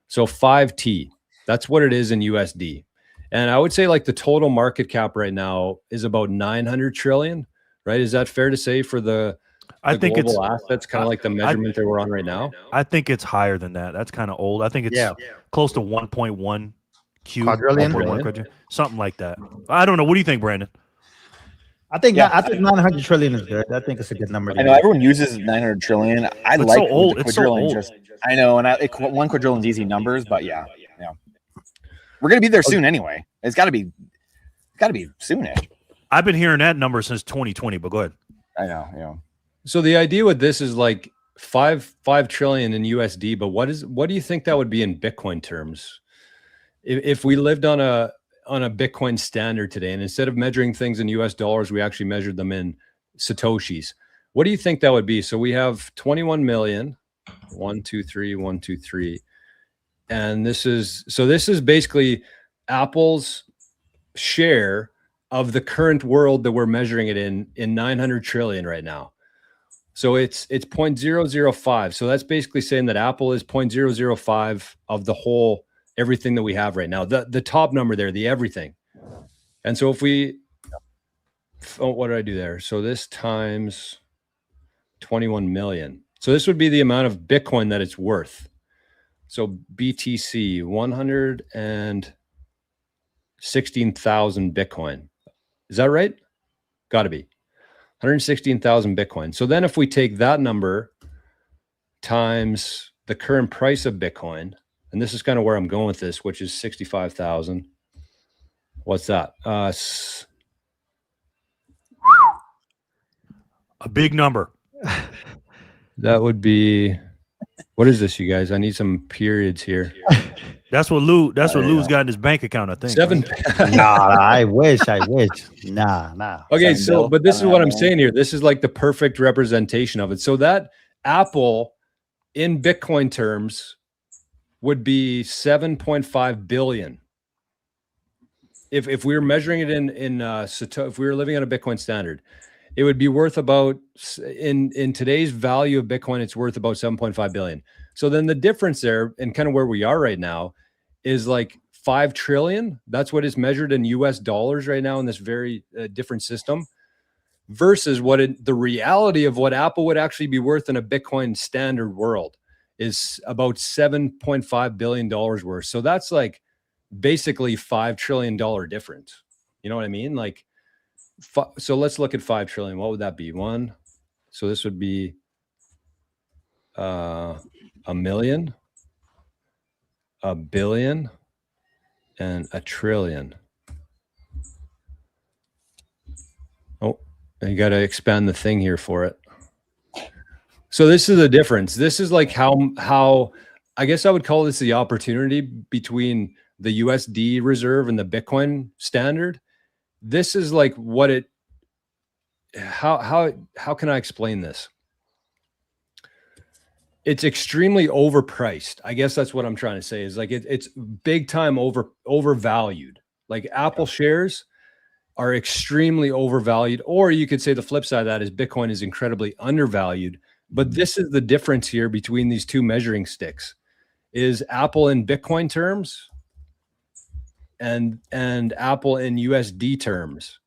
So 5T, that's what it is in USD. And I would say like the total market cap right now is about 900 trillion, right? Is that fair to say for the I think global assets, kind of like the measurement that we're on right now? I think it's higher than that. That's kind of old. I think it's close to 1.1 quadrillion, something like that. I don't know. What do you think, Brandon? I think 900 trillion is good. I think it's a good number. I know everyone uses 900 trillion. It's like so old. It's so old. I know, and 1 quadrillion is easy numbers, but yeah. We're gonna be there soon anyway. It's got to be soonish. I've been hearing that number since 2020, but go ahead. I know. So the idea with this is like 5 trillion in USD, but what do you think that would be in Bitcoin terms? If we lived on a Bitcoin standard today, and instead of measuring things in US dollars, we actually measured them in Satoshis, what do you think that would be? So we have 21 million, 1, 2, 3, 1, 2, 3. And this is basically Apple's share of the current world that we're measuring it in 900 trillion right now. So it's 0.005. So that's basically saying that Apple is 0.005 of the whole everything that we have right now. The top number there, the everything. And so if we, what did I do there? So this times 21 million. So this would be the amount of Bitcoin that it's worth. So BTC, 116,000 Bitcoin. Is that right? Got to be 116,000 Bitcoin. So then if we take that number times the current price of Bitcoin, and this is kind of where I'm going with this, which is 65,000. What's that? A big number. That would be, what is this, you guys? I need some periods here. That's what Lou's got in his bank account, I think. 7. Nah, I wish. Nah. Okay, so, but this is what I'm saying here. This is like the perfect representation of it. So that Apple in Bitcoin terms would be 7.5 billion. If we were measuring it if we were living on a Bitcoin standard, it would be worth about, in today's value of Bitcoin, it's worth about 7.5 billion. So then the difference there and kind of where we are right now is like 5 trillion. That's what is measured in US dollars right now in this very different system versus the reality of what Apple would actually be worth in a Bitcoin standard world is about $7.5 billion worth. So that's like basically $5 trillion difference. You know what I mean? Like, so let's look at 5 trillion. What would that be? One. So this would be a million, a billion, and a trillion. Oh, you got to expand the thing here for it. So this is the difference. This is like how I guess I would call this the opportunity between the USD reserve and the Bitcoin standard. This is like what it, how can I explain this? It's extremely overpriced. I guess that's what I'm trying to say is like, it's big time overvalued. Like Apple shares are extremely overvalued, or you could say the flip side of that is Bitcoin is incredibly undervalued. But this is the difference here between these two measuring sticks is Apple in Bitcoin terms and Apple in USD terms.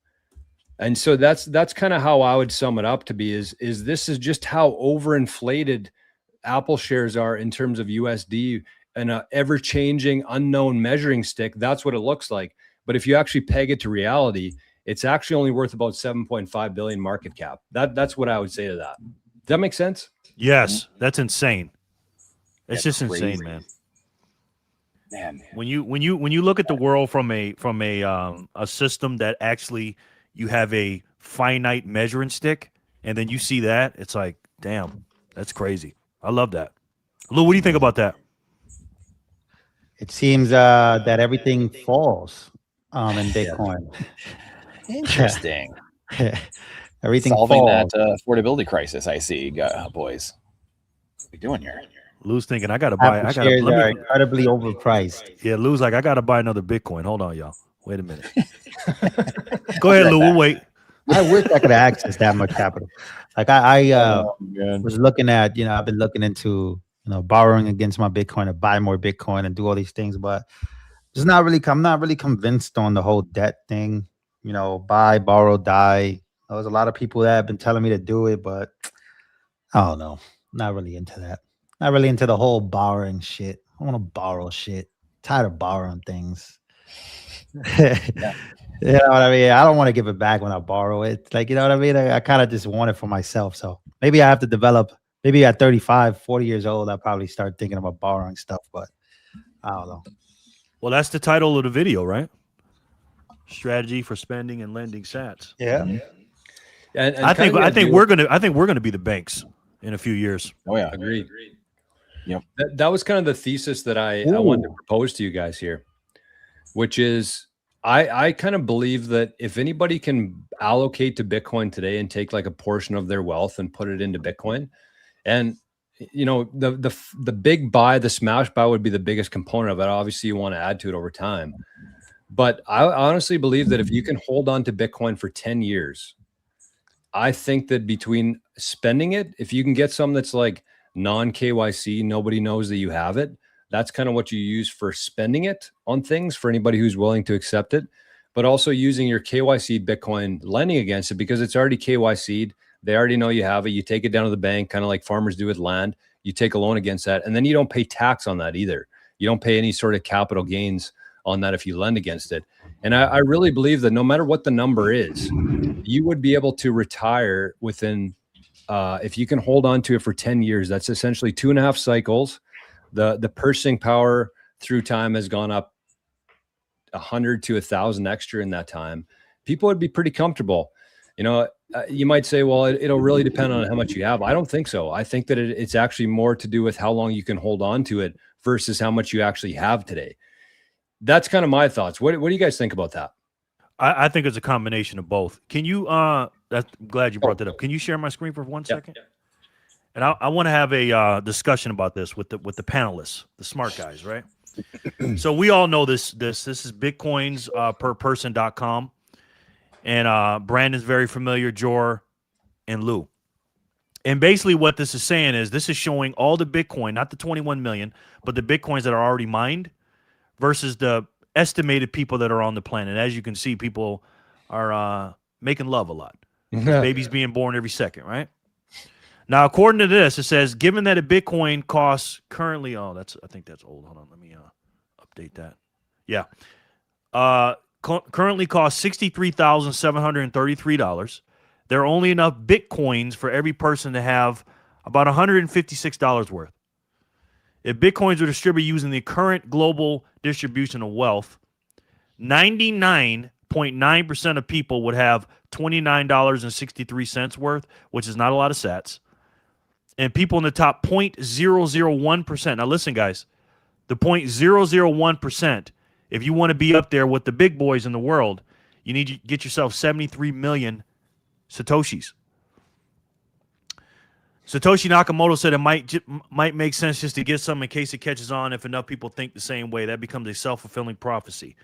And so that's kind of how I would sum it up to be is this is just how overinflated Apple shares are in terms of USD and a ever-changing unknown measuring stick. That's what it looks like. But if you actually peg it to reality, it's actually only worth about 7.5 billion market cap. That's what I would say to that. Does that make sense? Yes, that's insane. It's That's just crazy. insane, man. When you look at the world from a system that actually you have a finite measuring stick, and then you see that, it's like, damn, that's crazy. I love that. Lou, what do you think about that? It seems that everything falls in Bitcoin. Interesting. Everything Solving falls. that affordability crisis. I see, boys. What are we doing here? Lou's thinking I gotta buy. Apple shares are incredibly overpriced. Yeah, Lou's like I gotta buy another Bitcoin. Hold on, y'all. Wait a minute. Go ahead, Lou. We'll wait. I wish I could access that much capital. Like I was looking at, I've been looking into, borrowing against my Bitcoin to buy more Bitcoin and do all these things, but it's not really. I'm not really convinced on the whole debt thing. Buy, borrow, die. There's a lot of people that have been telling me to do it, but I don't know. Not really into that. Not really into the whole borrowing shit. I want to borrow shit. Tired of borrowing things. Yeah. You know what I mean? I don't want to give it back when I borrow it. Like, you know what I mean? I kind of just want it for myself. So maybe I have to develop, maybe at 35, 40 years old, I'll probably start thinking about borrowing stuff, but I don't know. Well, that's the title of the video, right? Strategy for spending and lending sats. Yeah. And I think we're gonna be the banks in a few years. Oh yeah, agreed. Yep. That was kind of the thesis that I wanted to propose to you guys here, which is I kind of believe that if anybody can allocate to Bitcoin today and take like a portion of their wealth and put it into Bitcoin, and you know, the big buy, the smash buy would be the biggest component of it. Obviously, you want to add to it over time. But I honestly believe that if you can hold on to Bitcoin for 10 years, I think that between spending it, if you can get some that's like non-KYC, nobody knows that you have it, that's kind of what you use for spending it on things for anybody who's willing to accept it, but also using your KYC Bitcoin lending against it because it's already KYC'd. They already know you have it. You take it down to the bank, kind of like farmers do with land. You take a loan against that, and then you don't pay tax on that either. You don't pay any sort of capital gains on that if you lend against it. And I really believe that no matter what the number is, you would be able to retire within, if you can hold on to it for 10 years, that's essentially 2.5 cycles. The purchasing power through time has gone up 100 to 1,000 extra in that time. People would be pretty comfortable. You know, you might say, well, it'll really depend on how much you have. I don't think so. I think that it's actually more to do with how long you can hold on to it versus how much you actually have today. That's kind of my thoughts. What do you guys think about that? I think it's a combination of both. Can you, I'm glad you brought that up. Can you share my screen for 1 second? Yeah. And I want to have a discussion about this with the panelists, the smart guys, right? So we all know this is Bitcoins perperson.com. And Brandon's very familiar, Jor and Lou. And basically what this is saying is this is showing all the Bitcoin, not the 21 million, but the Bitcoins that are already mined versus the estimated people that are on the planet. As you can see, people are making love a lot. Babies being born every second, right? Now, according to this, it says, given that a Bitcoin costs currently, I think that's old. Hold on, let me update that. Yeah. Currently costs $63,733. There are only enough Bitcoins for every person to have about $156 worth. If Bitcoins were distributed using the current global distribution of wealth, 99.9% of people would have $29.63 worth, which is not a lot of sats. And people in the top 0.001%. Now listen, guys, the 0.001%, if you want to be up there with the big boys in the world, you need to get yourself 73 million Satoshis. Satoshi Nakamoto said it might make sense just to get some in case it catches on if enough people think the same way. That becomes a self-fulfilling prophecy.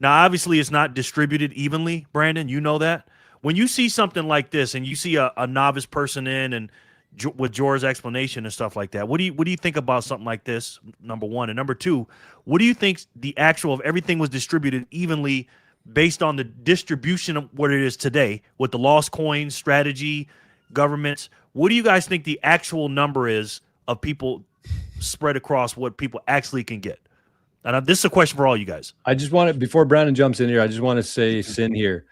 Now, obviously, it's not distributed evenly, Brandon. You know that. When you see something like this and you see a novice person in and with Jor's explanation and stuff like that, what do you think about something like this, number one? And number two, what do you think the actual of everything was distributed evenly based on the distribution of what it is today with the lost coins, strategy, governments? What do you guys think the actual number is of people spread across what people actually can get? And this is a question for all you guys. I just want to, before Brandon jumps in here, I just want to say Sin here.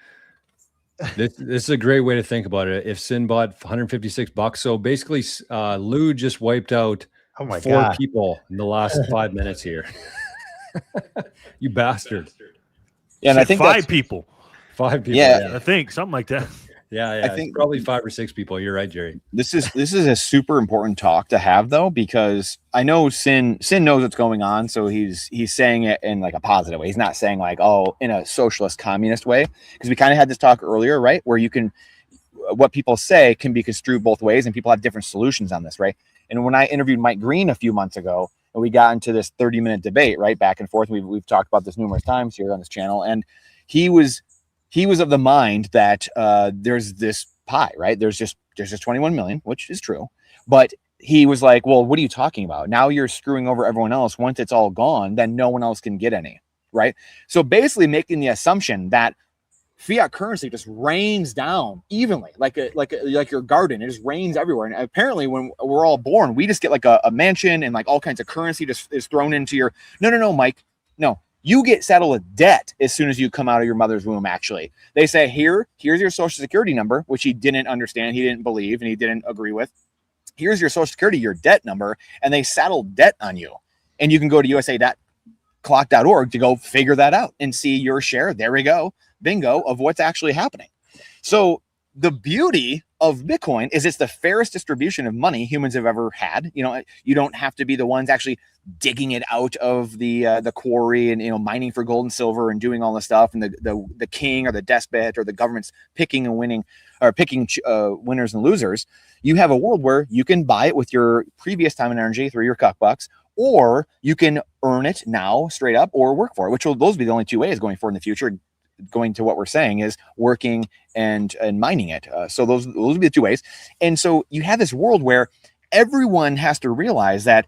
This is a great way to think about it. If Sin bought $156, so basically Lou just wiped out 4 people in the last 5 minutes here. You bastard. Yeah, and I think 5 people. 5 people. Yeah. I think something like that. Yeah, I think probably 5 or 6 people. You're right, Jerry. This is a super important talk to have, though, because I know Sin knows what's going on, so he's saying it in like a positive way. He's not saying like, oh, in a socialist communist way, because we kind of had this talk earlier, right, where you can, what people say can be construed both ways, and people have different solutions on this, right? And when I interviewed Mike Green a few months ago, and we got into this 30-minute debate, right, back and forth, we've talked about this numerous times here on this channel, and he was of the mind that there's this pie, right? There's just 21 million, which is true. But he was like, well, what are you talking about? Now you're screwing over everyone else. Once it's all gone, then no one else can get any, right? So basically making the assumption that fiat currency just rains down evenly, like your garden. It just rains everywhere. And apparently when we're all born, we just get like a mansion and like all kinds of currency just is thrown into your, no, Mike, no. You get saddled with debt as soon as you come out of your mother's womb, actually. They say, here's your social security number, which he didn't understand, he didn't believe, and he didn't agree with. Here's your social security, your debt number, and they saddle debt on you. And you can go to usa.clock.org to go figure that out and see your share. There we go. Bingo of what's actually happening. So the beauty of Bitcoin is it's the fairest distribution of money humans have ever had. You know, you don't have to be the ones actually digging it out of the quarry and, you know, mining for gold and silver and doing all this stuff. And the king or the despot or the government's picking and winning or picking winners and losers. You have a world where you can buy it with your previous time and energy through your cuck bucks, or you can earn it now straight up or work for it, which will those be the only two ways going forward in the future. Going to what we're saying is working and mining it. So those would be the two ways. And so you have this world where everyone has to realize that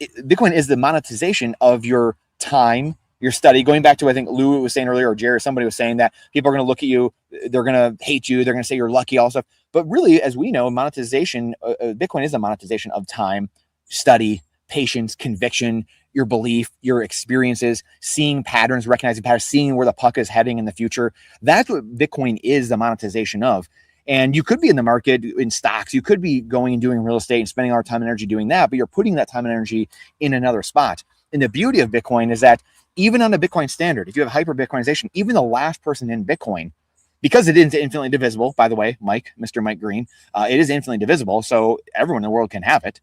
Bitcoin is the monetization of your time, your study. Going back to, I think Lou was saying earlier, or Jerry, somebody was saying that people are going to look at you, they're going to hate you, they're going to say you're lucky, all stuff. But really, as we know, monetization, Bitcoin is a monetization of time, study, patience, conviction, your belief, your experiences, seeing patterns, recognizing patterns, seeing where the puck is heading in the future. That's what Bitcoin is the monetization of. And you could be in the market in stocks. You could be going and doing real estate and spending our time and energy doing that, but you're putting that time and energy in another spot. And the beauty of Bitcoin is that even on the Bitcoin standard, if you have hyper Bitcoinization, even the last person in Bitcoin, because it is infinitely divisible, by the way, Mr. Mike Green, it is infinitely divisible. So everyone in the world can have it.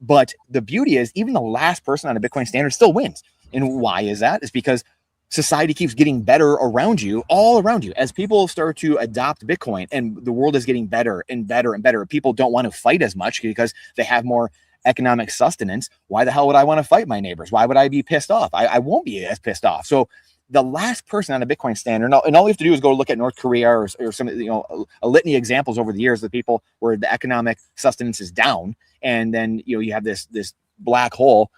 But the beauty is even the last person on a Bitcoin standard still wins. And why is that? It's because society keeps getting better around you, all around you. As people start to adopt Bitcoin and the world is getting better and better and better, people don't want to fight as much because they have more economic sustenance. Why the hell would I want to fight my neighbors? Why would I be pissed off? I won't be as pissed off. So the last person on a Bitcoin standard, and all you have to do is go look at North Korea or some, you know, a litany of examples over the years of people where the economic sustenance is down. And then, you know, you have this black hole,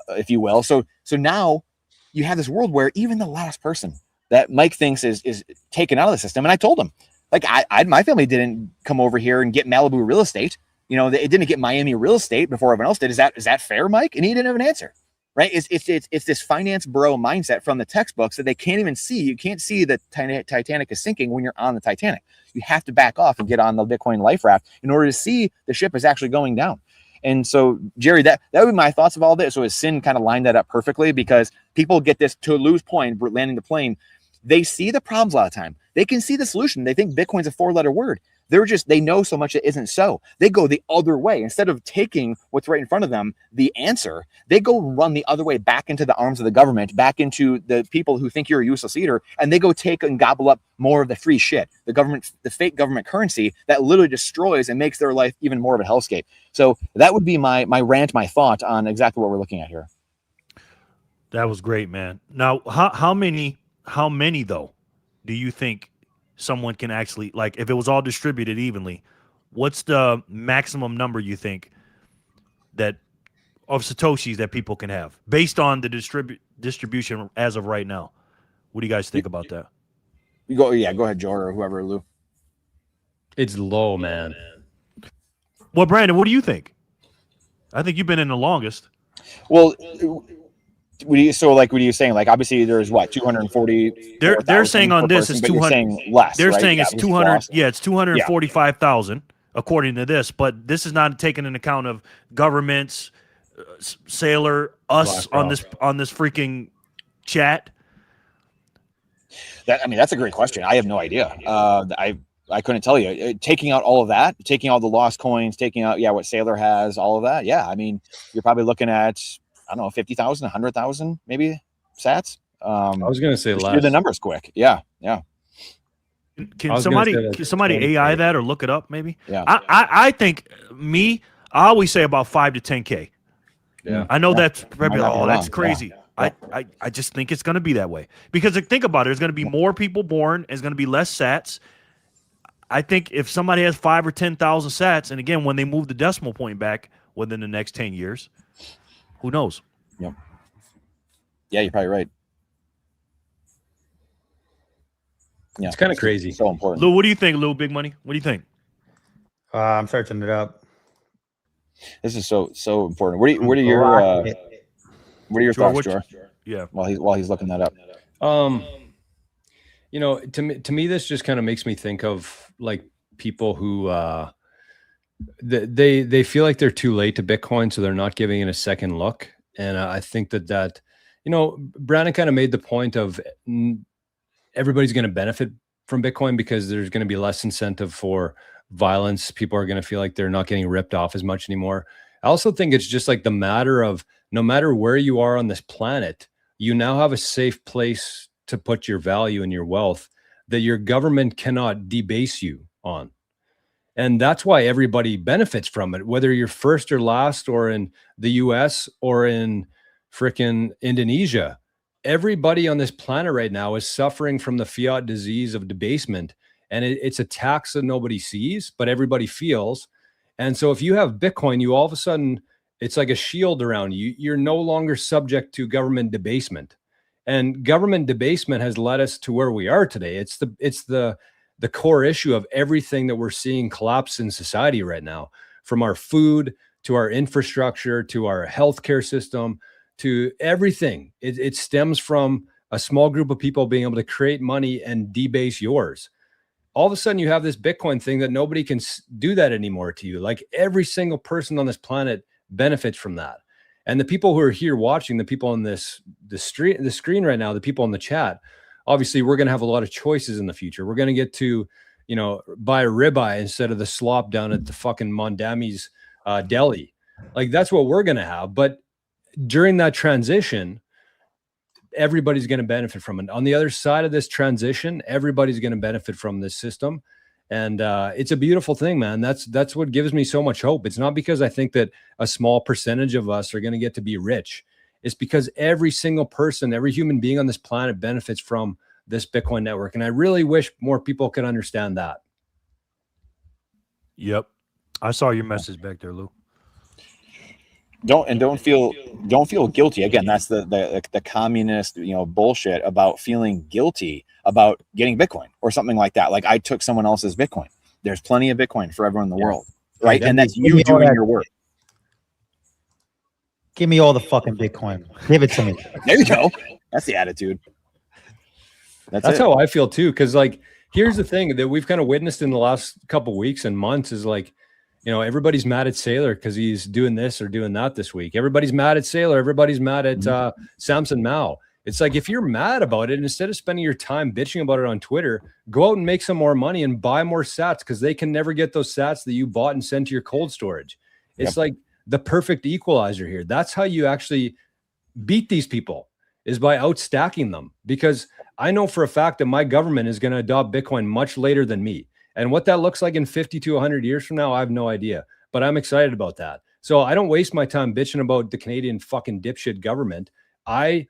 if you will. So now you have this world where even the last person that Mike thinks is taken out of the system. And I told him, like, my family didn't come over here and get Malibu real estate. You know, it didn't get Miami real estate before everyone else did. Is that fair, Mike? And he didn't have an answer. Right? It's this finance bro mindset from the textbooks that they can't even see. You can't see the Titanic is sinking when you're on the Titanic. You have to back off and get on the Bitcoin life raft in order to see the ship is actually going down. And so, Jerry, that would be my thoughts of all this. So his Sin kind of lined that up perfectly, because people get this to Lou's point, landing the plane. They see the problems a lot of time. They can see the solution. They think Bitcoin's a 4-letter word. They know so much it isn't so. They go the other way. Instead of taking what's right in front of them, the answer, they go run the other way back into the arms of the government, back into the people who think you're a useless leader, and they go take and gobble up more of the free shit, the fake government currency that literally destroys and makes their life even more of a hellscape. So that would be my rant, my thought on exactly what we're looking at here. That was great, man. Now, how many though do you think someone can actually, like, if it was all distributed evenly, what's the maximum number you think that of Satoshis that people can have based on the distribution as of right now? What do you guys think about that? Go ahead, Joe, or whoever, Lou. It's low, man. Well, Brandon, what do you think? I think you've been in the longest. Well, what are you saying? Like, obviously there's what, 240. They're saying on this person, it's 200 saying less. They're right? saying it's 200. Yeah, it's 245,000 according to this, but this is not taking into account of governments, Sailor, us on this freaking chat. That's a great question. I have no idea. I couldn't tell you. Taking out all of that, taking all the lost coins, taking out what Sailor has, all of that. Yeah, I mean, you're probably looking at, I don't know, 50,000, 100,000 maybe sats. I was going to say less. Do the numbers quick. Yeah. Can somebody AI that or look it up maybe? Yeah. I think I always say about 5 to 10K. Yeah. I know that's probably, that's wrong. crazy. Yeah. I just think it's going to be that way, because think about it. There's going to be more people born. There's going to be less sats. I think if somebody has 5 or 10,000 sats, and again, when they move the decimal point back within the next 10 years, who knows? Yep. Yeah, you're probably right. Yeah, it's kind of crazy. So important. Lou, what do you think, Lou? Big Money? What do you think? I'm searching it up. This is so important. What are your thoughts, George? Yeah. While he's looking that up. You know, to me, this just kind of makes me think of like people who they feel like they're too late to Bitcoin, so they're not giving it a second look. And I think that you know, Brandon kind of made the point of everybody's going to benefit from Bitcoin because there's going to be less incentive for violence. People are going to feel like they're not getting ripped off as much anymore. I also think it's just like the matter of no matter where you are on this planet, you now have a safe place to put your value and your wealth that your government cannot debase you on. And that's why everybody benefits from it, whether you're first or last or in the US or in frickin' Indonesia. Everybody on this planet right now is suffering from the fiat disease of debasement. And it's a tax that nobody sees, but everybody feels. And so if you have Bitcoin, you all of a sudden, it's like a shield around you. You're no longer subject to government debasement. And government debasement has led us to where we are today. It's the core issue of everything that we're seeing collapse in society right now, from our food to our infrastructure to our healthcare system to everything. It stems from a small group of people being able to create money and debase yours. All of a sudden you have this Bitcoin thing that nobody can do that anymore to you. Like every single person on this planet benefits from that. And the people who are here watching, the people on the screen right now, the people in the chat, obviously we're going to have a lot of choices in the future. We're going to get to, buy a ribeye instead of the slop down at the fucking Mondami's deli. Like that's what we're going to have. But during that transition, everybody's going to benefit from it. On the other side of this transition, everybody's going to benefit from this system. And it's a beautiful thing, man. That's what gives me so much hope. It's not because I think that a small percentage of us are going to get to be rich. It's because every single person, every human being on this planet benefits from this Bitcoin network. And I really wish more people could understand that. Yep. I saw your message back there, Lou. Don't feel guilty. Again, that's the communist, bullshit about feeling guilty about getting Bitcoin or something like that. Like I took someone else's Bitcoin. There's plenty of Bitcoin for everyone in the world, right? And that's you doing your work. Give me all the fucking Bitcoin. Give it to me. There you go. That's the attitude. That's how I feel too. Cause like, here's the thing that we've kind of witnessed in the last couple of weeks and months is like, everybody's mad at Saylor because he's doing this or doing that this week. Everybody's mad at Saylor. Everybody's mad at Samson Mao. It's like, if you're mad about it, instead of spending your time bitching about it on Twitter, go out and make some more money and buy more sats because they can never get those sats that you bought and sent to your cold storage. It's like the perfect equalizer here. That's how you actually beat these people, is by outstacking them. Because I know for a fact that my government is going to adopt Bitcoin much later than me. And what that looks like in 50 to 100 years from now, I have no idea. But I'm excited about that. So I don't waste my time bitching about the Canadian fucking dipshit government. I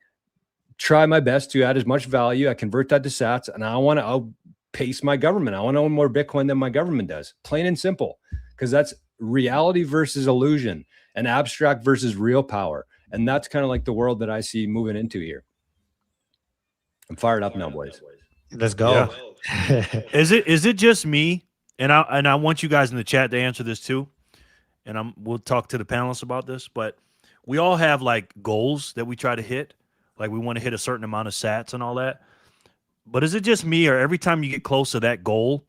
try my best to add as much value. I convert that to sats, and I want to outpace my government. I want to own more Bitcoin than my government does. Plain and simple. Because that's reality versus illusion and abstract versus real power. And that's kind of like the world that I see moving into here. I'm fired up now, boys. Let's go. Yeah. Is it just me? And I want you guys in the chat to answer this too. And we'll talk to the panelists about this, but we all have like goals that we try to hit. Like we want to hit a certain amount of sats and all that. But is it just me, or every time you get close to that goal,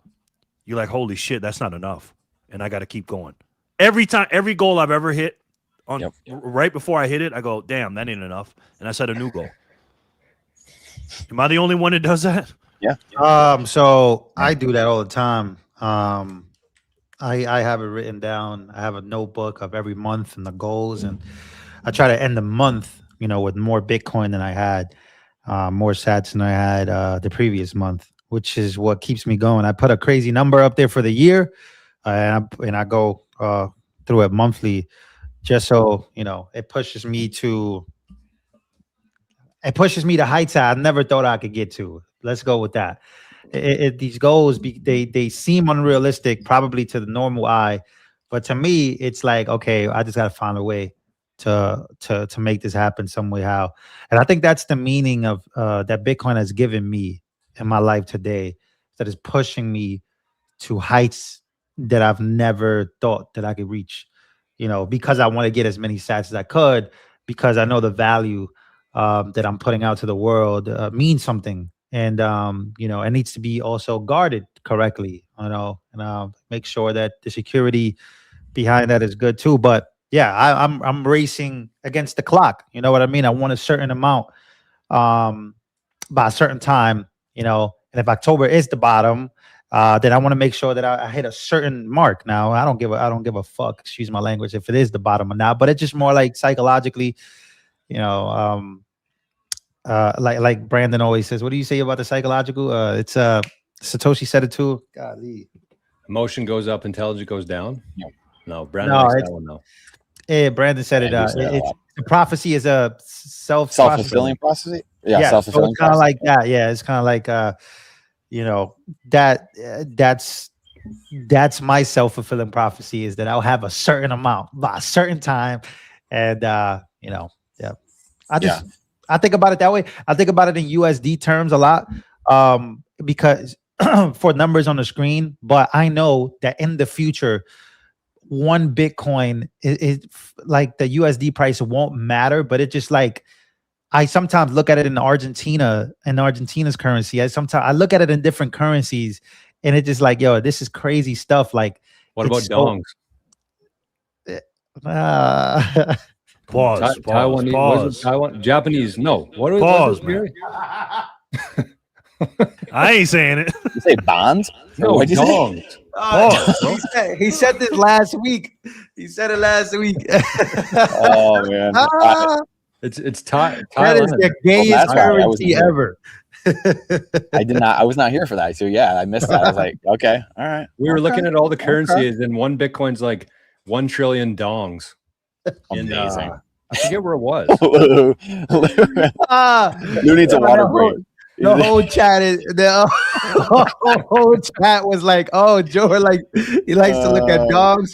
you're like, holy shit, that's not enough. And I got to keep going. Every time, every goal I've ever hit right before I hit it, I go, damn, that ain't enough. And I set a new goal. Am I the only one that does that? Yeah. So I do that all the time. I have it written down. I have a notebook of every month and the goals, and I try to end the month, with more Bitcoin than I had, more sats than I had the previous month, which is what keeps me going. I put a crazy number up there for the year, and I go through it monthly, just so it pushes me to heights that I never thought I could get to. Let's go with that. These goals, they seem unrealistic probably to the normal eye, but to me, it's like, okay, I just got to find a way to make this happen some way, how. And I think that's the meaning of that Bitcoin has given me in my life today, that is pushing me to heights that I've never thought that I could reach, because I want to get as many sats as I could, because I know the value that I'm putting out to the world means something. And, it needs to be also guarded correctly, and make sure that the security behind that is good too. But yeah, I'm racing against the clock. You know what I mean? I want a certain amount by a certain time, and if October is the bottom, then I want to make sure that I hit a certain mark. Now I don't give a fuck, excuse my language, if it is the bottom or not, but it's just more like psychologically, you know, like Brandon always says, what do you say about the psychological? It's Satoshi said it too. Golly. Emotion goes up, intelligence goes down. No, Brandon No, likes that one though. Yeah, Brandon said Yeah, it's the prophecy is a self-fulfilling prophecy. Yeah, so self-fulfilling. it's kind of like that. Yeah, it's kind of like you know, that's my self-fulfilling prophecy, is that I'll have a certain amount by a certain time, and you know, yeah. I think about it that way. I think about it in USD terms a lot, because for numbers on the screen, but I know that in the future, one Bitcoin is like the USD price won't matter, but it just like, I sometimes look at it in Argentina's currency. I look at it in different currencies, and it's just like, yo, this is crazy stuff. Like, what about dongs? Pause. Taiwan, Japanese. No. What was Pause, this, Gary? I ain't saying it. You say bonds? No, What'd you say? dongs. He said this last week. He said it last week. Oh man, It's That is Thailand. the gayest that's why I currency ever. I did not. I was not here for that. So yeah, I missed that. I was like, okay, all right. We were looking at all the currencies, and one Bitcoin's like 1 trillion dongs. Amazing. I forget where it was. Lou needs a water break. The whole chat was like, "Oh, Joe, like he likes to look at dogs."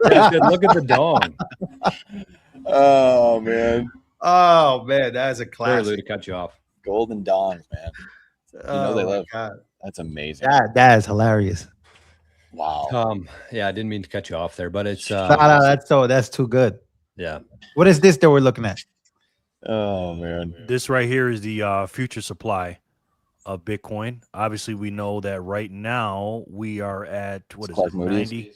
Yeah, look at the dong. Oh man. Oh man, that's a Sorry, classic. Lou, to cut you off. Golden dongs, man. You know they live. God. That's amazing. That is hilarious. Wow. Yeah, I didn't mean to cut you off there, but it's No, that's too good. yeah. What is this that we're looking at? Oh man. This right here is the future supply of Bitcoin. Obviously, we know that right now we are at Clark Moody's. 90?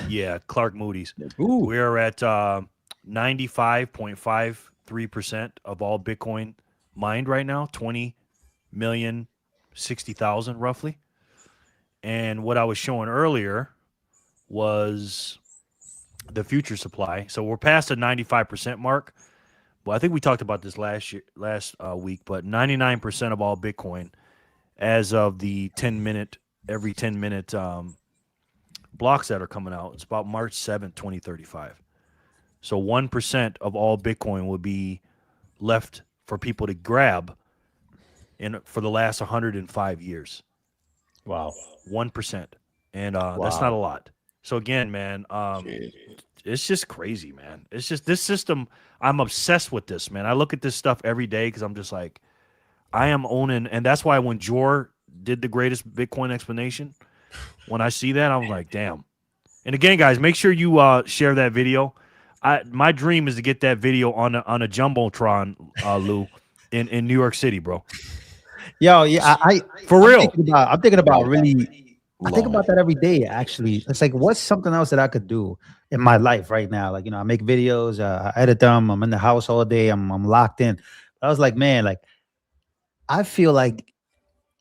Yeah, Clark Moody's. Ooh. We are at 95.53% of all Bitcoin mined right now, 20,060,000 roughly. And what I was showing earlier was the future supply. So we're past the 95% mark. Well, I think we talked about this last week, but 99% of all Bitcoin as of the every 10 minute blocks that are coming out. It's about March 7th, 2035. So 1% of all Bitcoin would be left for people to grab for the last 105 years. Wow. 1%. And that's not a lot. So again, man, it's just crazy, man. It's just this system. I'm obsessed with this, man. I look at this stuff every day because I'm just like, I am owning. And that's why when Jor did the greatest Bitcoin explanation, when I see that, I'm like, damn. And again, guys, make sure you share that video. My dream is to get that video on a Jumbotron, Lou, in New York City, bro. Yo, yeah, For real. I'm thinking about really. I think about that every day, actually. It's like, what's something else that I could do in my life right now? Like, I make videos, I edit them, I'm in the house all day, I'm locked in. I was like, man, like, I feel like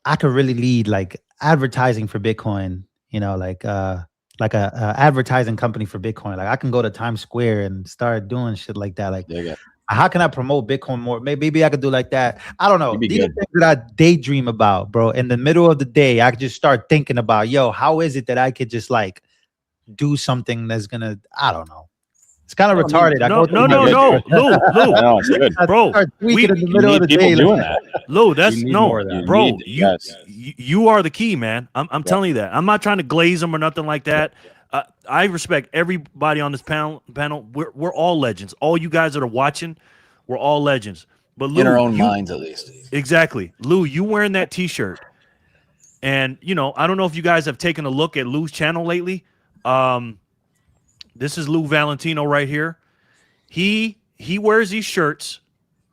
I could really lead like advertising for Bitcoin, like a advertising company for Bitcoin. Like, I can go to Times Square and start doing shit like that. Like, how can I promote Bitcoin more? Maybe I could do like that. I don't know. These are things that I daydream about, bro. In the middle of the day, I could just start thinking about, yo, how is it that I could just like do something that's gonna, I don't know. It's kind of retarded. No, Lou. No, it's good, bro. In the middle of the day, doing that. Lou, that's bro. You are the key, man. I'm telling you that. I'm not trying to glaze them or nothing like that. I respect everybody on this panel. We're all legends. All you guys that are watching, we're all legends. But Lou, in our own minds, at least. Exactly. Lou, you wearing that T-shirt, and I don't know if you guys have taken a look at Lou's channel lately. This is Lou Valentino right here. He wears these shirts,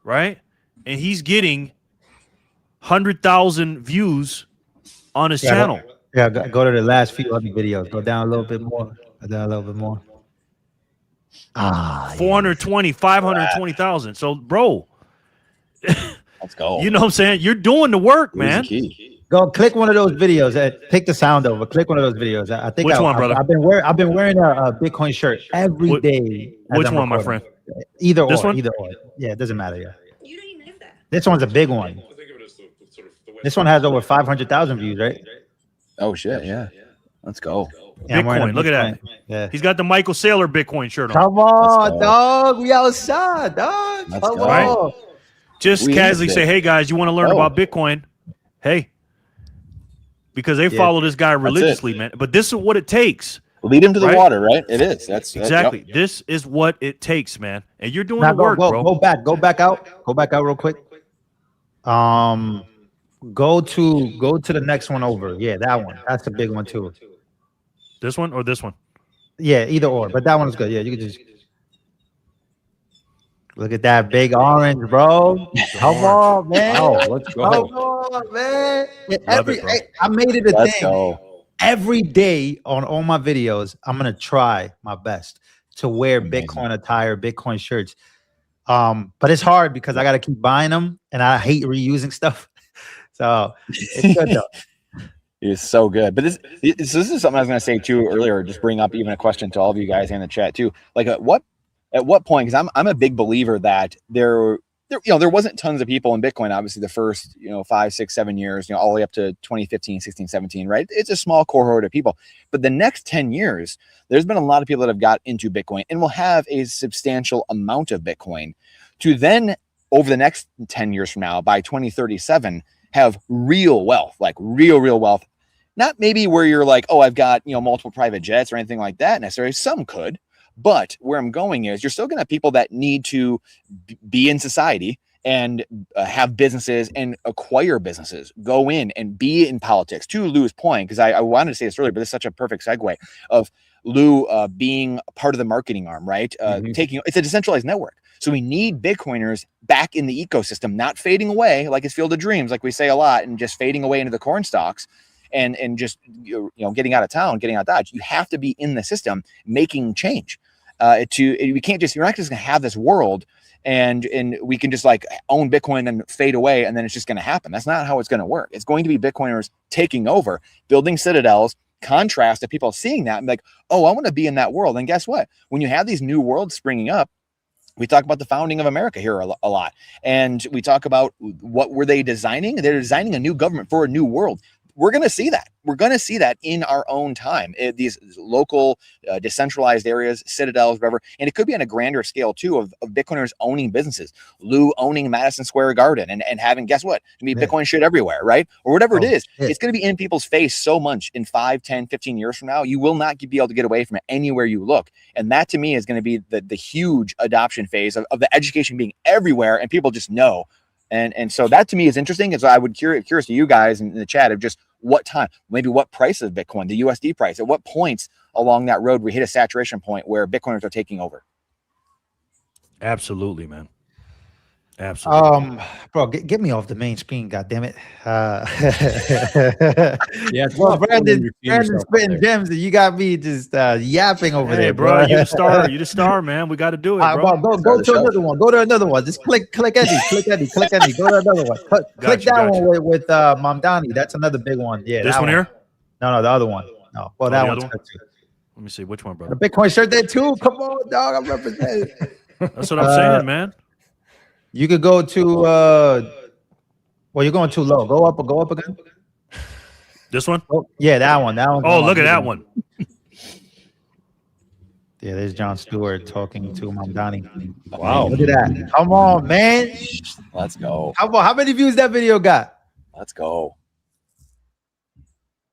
right? And he's getting 100,000 views on his channel. Yeah, go to the last few other videos. Go down a little bit more. 420, 520,000. So, bro, let's go. You know what I'm saying? You're doing the work, man. Go click one of those videos. Take the sound over. Click one of those videos. I think Which one, brother? I've been wearing a Bitcoin shirt every day. Which one, my friend? Either This or. one? Either or. Yeah, it doesn't matter. Yeah. You don't even know that. This one's a big one. This one has over 500,000 views, right? Oh shit! Yeah. Let's go. Yeah, I'm wearing a Bitcoin. Look at that. Yeah. He's got the Michael Saylor Bitcoin shirt on. Come on, go. dog. We outside, dog. Let's Come go. on. Just We casually need say, it. hey guys, you want to learn about Bitcoin? Hey, because they follow this guy religiously, man. But this is what it takes. Lead him to the Right? water, right? It is. That's Exactly. yep. This is what it takes, man. And you're doing Now the work, bro. go back out. Go back out real quick. Go to the next one over. Yeah, that one. That's a big one too. This one or this one? Yeah, either or. But that one's good. Yeah, you can just look at that big orange, bro. Come on, man. Oh, let's go. Come on, man. Love it, bro. I made it a Let's thing. go. Every day on all my videos, I'm gonna try my best to wear Bitcoin attire, Bitcoin shirts. But it's hard because I gotta keep buying them, and I hate reusing stuff. So it's good though. It's so good. But this is something I was going to say too earlier. Just bring up even a question to all of you guys in the chat too. Like at what point? Because I'm a big believer that there wasn't tons of people in Bitcoin. Obviously, the first 5, 6, 7 years, all the way up to 2015, 16, 17. Right? It's a small cohort of people. But the next 10 years, there's been a lot of people that have got into Bitcoin and will have a substantial amount of Bitcoin to then over the next 10 years from now, by 2037. Have real wealth, like real wealth. Not maybe where you're like, oh, I've got, multiple private jets or anything like that necessarily. Some could, but where I'm going is you're still going to have people that need to be in society and have businesses and acquire businesses, go in and be in politics. To Lou's point, because I wanted to say this earlier, but it's such a perfect segue of Lou being part of the marketing arm, right? It's a decentralized network. So we need Bitcoiners back in the ecosystem, not fading away like it's Field of Dreams, like we say a lot, and just fading away into the corn stalks and just getting out of town, getting out of Dodge. You have to be in the system making change. We can't just, you're not just gonna have this world and we can just like own Bitcoin and fade away and then it's just gonna happen. That's not how it's gonna work. It's going to be Bitcoiners taking over, building citadels, contrast to people seeing that and like, oh, I want to be in that world. And guess what? When you have these new worlds springing up, we talk about the founding of America here a lot. And we talk about what were they designing? They're designing a new government for a new world. We're going to see that. We're going to see that in our own time. These local decentralized areas, citadels, whatever. And it could be on a grander scale, too, of Bitcoiners owning businesses. Lou owning Madison Square Garden and having, guess what? I mean, Bitcoin shit everywhere, right? Or whatever it is. It's going to be in people's face so much in 5, 10, 15 years from now. You will not be able to get away from it anywhere you look. And that, to me, is going to be the huge adoption phase of the education being everywhere and people just know. And so that to me is interesting. And so I would curious to you guys in the chat of just what time, maybe what price of Bitcoin, the USD price, at what points along that road we hit a saturation point where Bitcoiners are taking over. Absolutely, man. Absolutely. Bro, get me off the main screen, god damn it. Yeah, it's well, not fun when Brandon you're seeing yourself up spitting there. gems, and you got me just yapping over Hey, there, bro, you the star. You the star, man. We got to do it, bro. Go to another one. Go to another one. Just click Eddie. Click Eddie. Click Eddie. Go to another one. Click that one with Mamdani. That's another big one. Yeah. This one here? No, the other one. No. Well, that one's good too. Let me see which one, bro. The Bitcoin shirt there too. Come on, dog. I'm representing. That's what I'm saying, man. You could go to well, you're going too low. Go up again. This one? Oh, yeah, that one. Oh, look at that one. Yeah, there's John Stewart talking to Mamdani. Wow. Look at that. Come on, man. Let's go. How many views that video got? Let's go.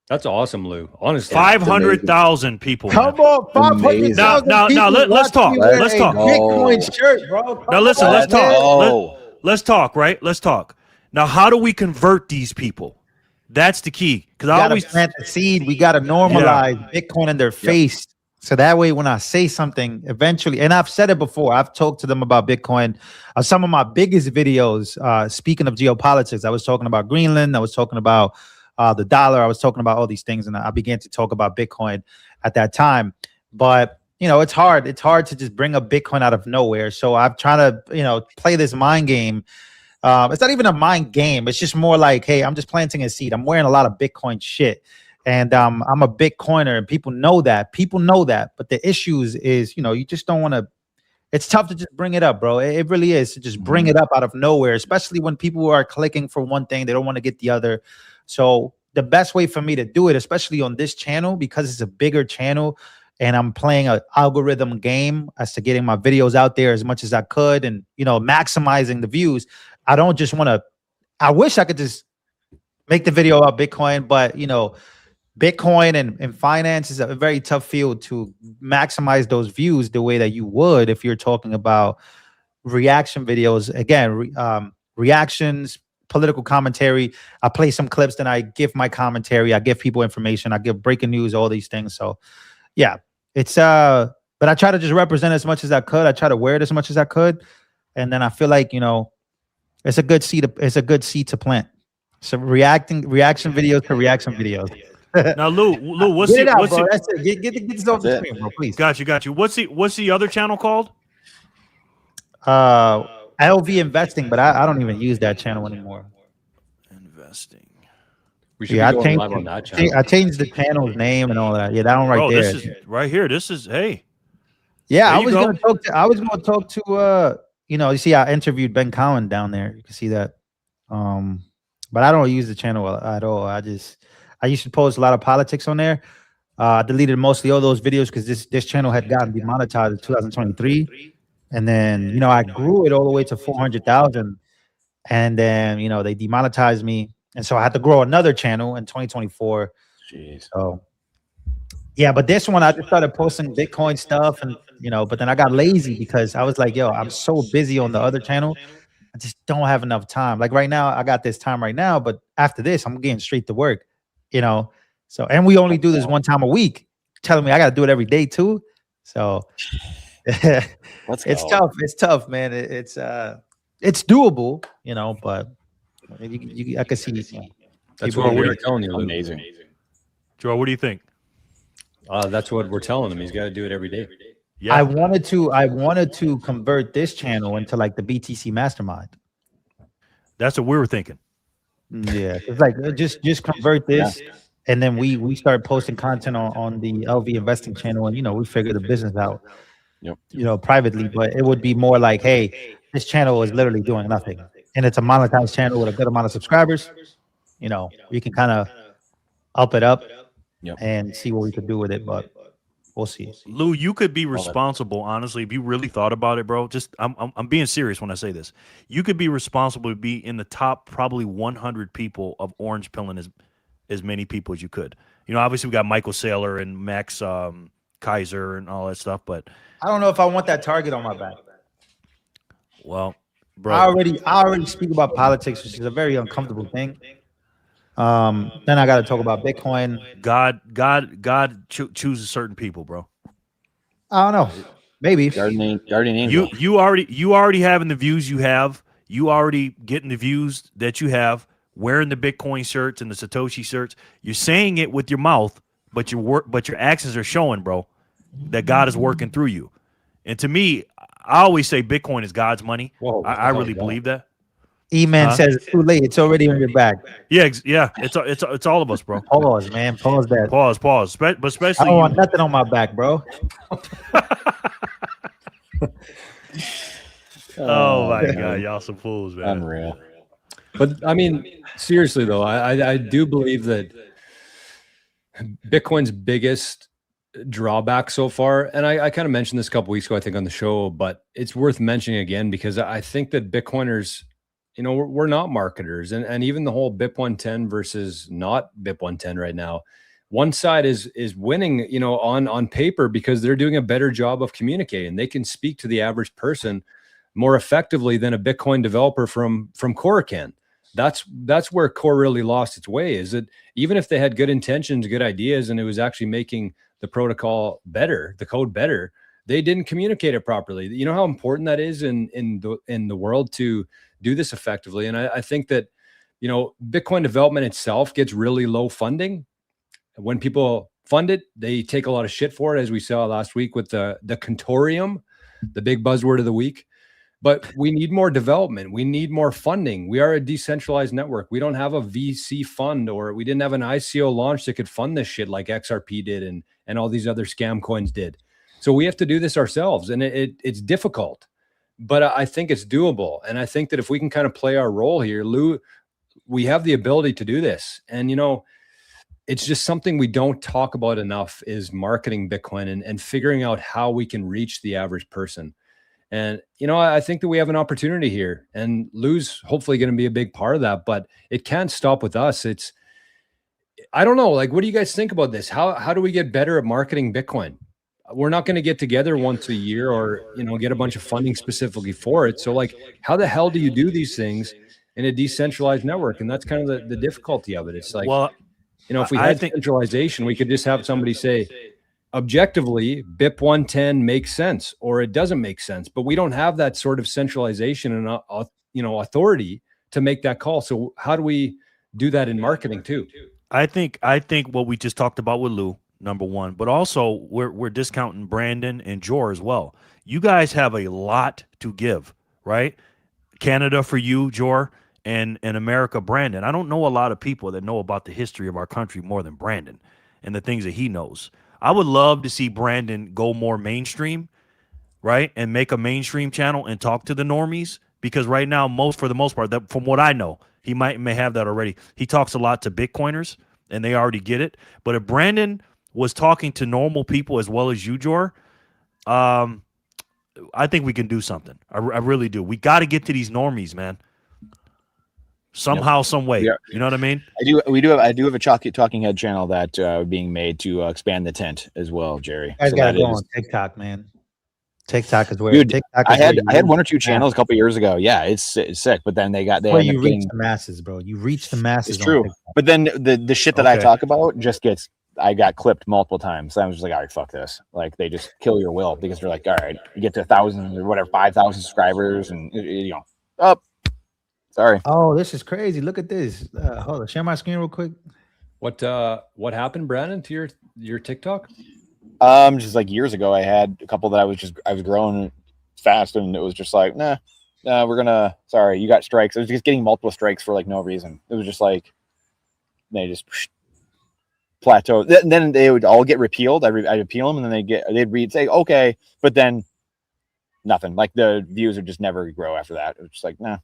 That's awesome, Lou. Honestly, 500,000 people. Come on, 500,000 Now, let's talk. Let's talk. Bitcoin shirt, bro. Now listen, let's talk. Oh. Let's talk, right? Let's talk. Now, how do we convert these people? That's the key. Because I always plant the seed. We gotta normalize Bitcoin in their face. So that way, when I say something, eventually, and I've said it before, I've talked to them about Bitcoin. Some of my biggest videos, speaking of geopolitics, I was talking about Greenland. I was talking about the dollar. I was talking about all these things, and I began to talk about Bitcoin at that time. But it's hard. It's hard to just bring up Bitcoin out of nowhere. So I'm trying to, play this mind game It's not even a mind game. It's just more like, hey, I'm just planting a seed. I'm wearing a lot of Bitcoin shit. And I'm a Bitcoiner, and people know that. People know that. But the issues is, you just don't want to. It's tough to just bring it up, bro. It really is to just bring it up out of nowhere, especially when people are clicking for one thing, they don't want to get the other. So the best way for me to do it, especially on this channel, because it's a bigger channel and I'm playing an algorithm game as to getting my videos out there as much as I could and, maximizing the views. I don't just want to, I wish I could just make the video about Bitcoin, but, Bitcoin and finance is a very tough field to maximize those views the way that you would if you're talking about reaction videos. Again, reactions, political commentary. I play some clips, then I give my commentary. I give people information. I give breaking news, all these things. So yeah, it's but I try to just represent as much as I could. I try to wear it as much as I could. And then I feel like, it's a good seed. It's a good seed to plant. So reaction videos to reaction videos. Now, Lou, what's get the, it out, what's bro. the, That's it. Get this off the screen, bro, please. got you. What's the other channel called? LV Investing, but I don't even use that channel anymore. Investing. We should be going live on that channel. I changed the channel's name and all that. Yeah, that one right there. This is right here. This is Yeah, I was gonna talk to you see I interviewed Ben Cowan down there. You can see that. But I don't use the channel at all. I used to post a lot of politics on there. I deleted mostly all those videos because this channel had gotten demonetized in 2023. And then, I grew it all the way to 400,000. And then, they demonetized me. And so I had to grow another channel in 2024. Jeez. So yeah, but this one I just started posting Bitcoin stuff and but then I got lazy because I was like, yo, I'm so busy on the other channel. I just don't have enough time. Like right now, I got this time right now, but after this, I'm getting straight to work, So, and we only do this one time a week, telling me I got to do it every day too. So it's tough. It's tough, man. It's doable, but I can see. That's what we're telling you. Amazing. Joe, what do you think? That's what we're telling him. He's got to do it every day. Yeah. I wanted to convert this channel into like the BTC Mastermind. That's what we were thinking. Yeah, it's like just convert this, and then we start posting content on the LV Investing channel, and we figure the business out, privately. But it would be more like, hey, this channel is literally doing nothing, and it's a monetized channel with a good amount of subscribers. We can kind of up it up and see what we could do with it, but we'll see. Lou, you could be responsible, honestly, if you really thought about it, bro. Just I'm being serious when I say this. You could be responsible to be in the top probably 100 people of orange pilling as many people as you could. Obviously we got Michael Saylor and Max Kaiser and all that stuff, but I don't know if I want that target on my back. Well, bro, I already speak about politics, which is a very uncomfortable thing. Then I got to talk about Bitcoin. God chooses certain people, bro. I don't know. Maybe. Guardian angel. You already having the views you have. You already getting the views that you have. Wearing the Bitcoin shirts and the Satoshi shirts. You're saying it with your mouth, but your actions are showing, bro, that God is working through you. And to me, I always say Bitcoin is God's money. Whoa, I really believe that. E-Man says it's too late. It's already on your back. Yeah. It's all of us, bro. Pause, man. Pause that. Pause. But especially I don't want nothing on my back, bro. Oh my God, y'all some fools, man. Unreal. But I mean, seriously though, I do believe that Bitcoin's biggest drawback so far, and I kind of mentioned this a couple weeks ago, I think, on the show, but it's worth mentioning again because I think that Bitcoiners, we're not marketers, and even the whole BIP 110 versus not BIP 110 right now, one side is winning, on paper because they're doing a better job of communicating. They can speak to the average person more effectively than a Bitcoin developer from Core can. That's where Core really lost its way, is that even if they had good intentions, good ideas, and it was actually making the protocol better, the code better, they didn't communicate it properly. You know how important that is in the world to do this effectively. And I think that, Bitcoin development itself gets really low funding. When people fund it, they take a lot of shit for it, as we saw last week with the Contorium, the big buzzword of the week. but we need more development. We need more funding. We are a decentralized network. We don't have a VC fund, or we didn't have an ICO launch that could fund this shit like XRP did and all these other scam coins did. So we have to do this ourselves, and it's difficult, but I think it's doable. And I think that if we can kind of play our role here, Lou, we have the ability to do this. And, you know, it's just something we don't talk about enough is marketing Bitcoin and figuring out how we can reach the average person. And, you know, I think that we have an opportunity here, and Lou's hopefully going to be a big part of that, but it can't stop with us. I don't know, like, what do you guys think about this? How do we get better at marketing Bitcoin? We're not going to get together once a year or, you know, get a bunch of funding specifically for it. So like, how the hell do you do these things in a decentralized network? And that's kind of the difficulty of it. It's like, well, you know, if we had centralization, we could just have somebody say, objectively, BIP 110 makes sense or it doesn't make sense, but we don't have that sort of centralization and, you know, authority to make that call. So how do we do that in marketing too? I think what we just talked about with Lou, number one, but also we're discounting Brandon and Jor as well. You guys have a lot to give, right? Canada for you, Jor, and America, Brandon. I don't know a lot of people that know about the history of our country more than Brandon and the things that he knows. I would love to see Brandon go more mainstream, right? And make a mainstream channel and talk to the normies, because right now, for the most part, that from what I know, he may have that already. He talks a lot to Bitcoiners and they already get it. But if Brandon was talking to normal people as well as you, Jor, I think we can do something. I really do. We got to get to these normies, man. Somehow, some way. You know what I mean? I do have a talking head channel that being made to expand the tent as well, Jerry. I gotta go on TikTok, man. TikTok is where, dude, TikTok I had one or two channels a couple years ago. Yeah, it's sick. But then they you reach the masses, bro. You reach the masses. It's true. But then the shit that I talk about just I got clipped multiple times. So I was just like, all right, fuck this. Like, they just kill your will because they're like, all right, you get to 1,000 or whatever, 5,000 subscribers, and you know, up. Sorry. Oh, this is crazy. Look at this. Hold on, share my screen real quick. What happened, Brandon, to your TikTok? Just like years ago, I had a couple that I was growing fast, and it was just like, nah, sorry, you got strikes. I was just getting multiple strikes for like no reason. It was just like they just plateau. Then they would all get repealed. I'd appeal them, and then they'd say okay, but then nothing. Like the views would just never grow after that. It was just like, nah,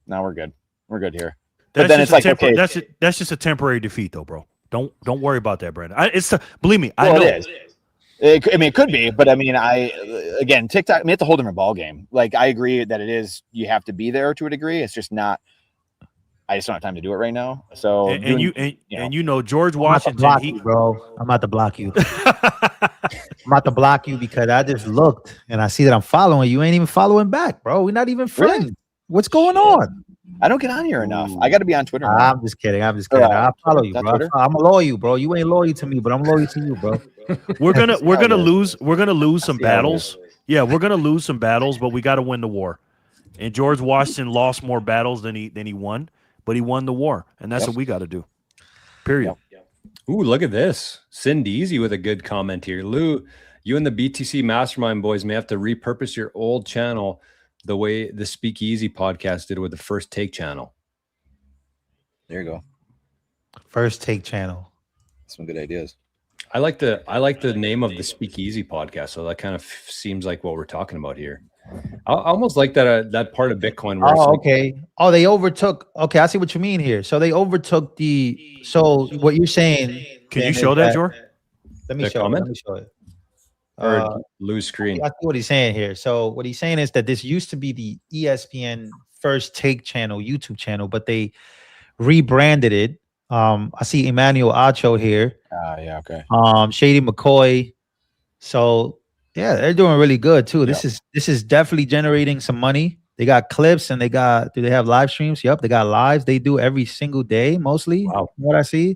we're good. We're good here. But then it's like, okay, that's just a temporary defeat, though, bro. Don't worry about that, Brandon. Believe me, I know it is. It could be, but I mean, again, TikTok, it's a whole different ball game. Like, I agree that it is. You have to be there to a degree. It's just not. I just don't have time to do it right now. So, you know, George Washington, I'm about to block you. I'm about to block you because I just looked and I see that I'm following you. Ain't even following back, bro. We're not even friends. Really? What's going on? I don't get on here enough. I got to be on Twitter. I'm just kidding. I'll follow you, bro. I'm loyal, bro. You ain't loyal to me, but I'm loyal to you, bro. We're gonna lose some battles. Yeah, we're gonna lose some battles, but we got to win the war. And George Washington lost more battles than he won, but he won the war, and that's what we got to do. Period. Ooh, look at this. Cindy Easy with a good comment here. Lou, you and the BTC Mastermind boys may have to repurpose your old channel the way the Speakeasy podcast did with the First Take channel. There you go. First Take channel. Some good ideas. I like the name of the Speakeasy podcast, so that kind of seems like what we're talking about here. I almost like that part of Bitcoin. Where okay. Oh, they overtook. Okay, I see what you mean here. So they overtook the. So what you're saying? Can you show that, George? Let me show it. Or lose screen. I see what he's saying here. So what he's saying is that this used to be the ESPN First Take channel, YouTube channel, but they rebranded it. I see Emmanuel Acho here. Yeah, okay. Shady McCoy. So yeah, they're doing really good too. This is definitely generating some money. They got clips and do they have live streams? Yep, they got lives. They do every single day, mostly. Wow. From what I see.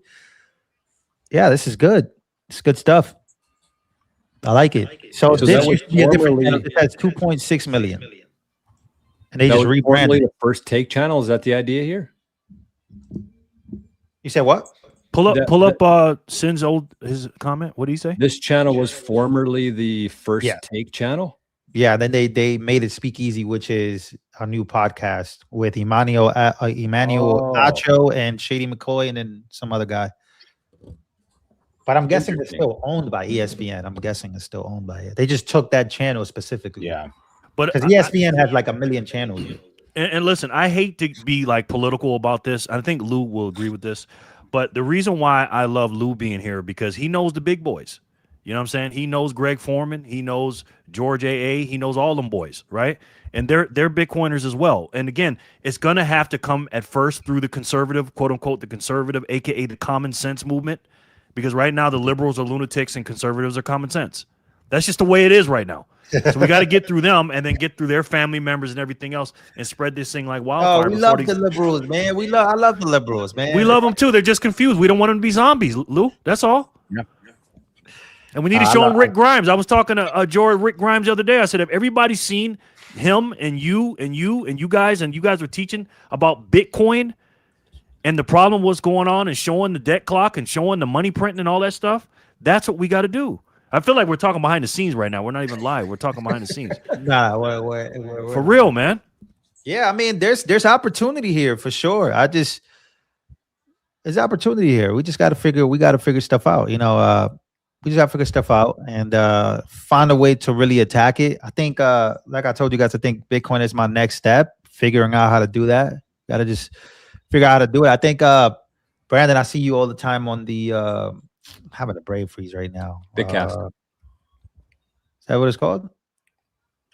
Yeah, this is good. It's good stuff. I like it. So this used to be a different channel. It has 2.6 million. And they just rebranded the First Take channel. Is that the idea here? You said what? Pull up Sin's his comment. What did he say? This channel was formerly the First Take channel. Yeah, then they made it Speakeasy, which is a new podcast with Emmanuel Acho and Shady McCoy and then some other guy. But I'm guessing it's still owned by ESPN. I'm guessing it's still owned by it. They just took that channel specifically. Yeah. But because ESPN has like 1 million channels. And listen, I hate to be like political about this. I think Lou will agree with this. But the reason why I love Lou being here because he knows the big boys. You know what I'm saying? He knows Greg Foreman. He knows George A.A. He knows all them boys, right? And they're Bitcoiners as well. And again, it's going to have to come at first through the conservative, quote unquote, the conservative, a.k.a. the common sense movement. Because right now the liberals are lunatics and conservatives are common sense. That's just the way it is right now. So we got to get through them and then get through their family members and everything else and spread this thing like wildfire. Oh, we love the liberals, man. I love the liberals, man. We love them too. They're just confused. We don't want them to be zombies, Lou. That's all. Yeah. And we need to show them Rick Grimes. I was talking to Rick Grimes the other day. I said, have everybody seen him and you guys were teaching about Bitcoin and the problem what's going on and showing the debt clock and showing the money printing and all that stuff? That's what we got to do. I feel like we're talking behind the scenes right now. We're not even live. We're talking behind the scenes. Nah, we're for real, man. Yeah, I mean, there's opportunity here for sure. There's opportunity here. We just got to figure stuff out. You know, we just got to figure stuff out and find a way to really attack it. I think, like I told you guys, I think Bitcoin is my next step. Figuring out how to do that. Got to just figure out how to do it. I think, Brandon, I see you all the time on the. I'm having a brain freeze right now. Bitcast. Is that what it's called?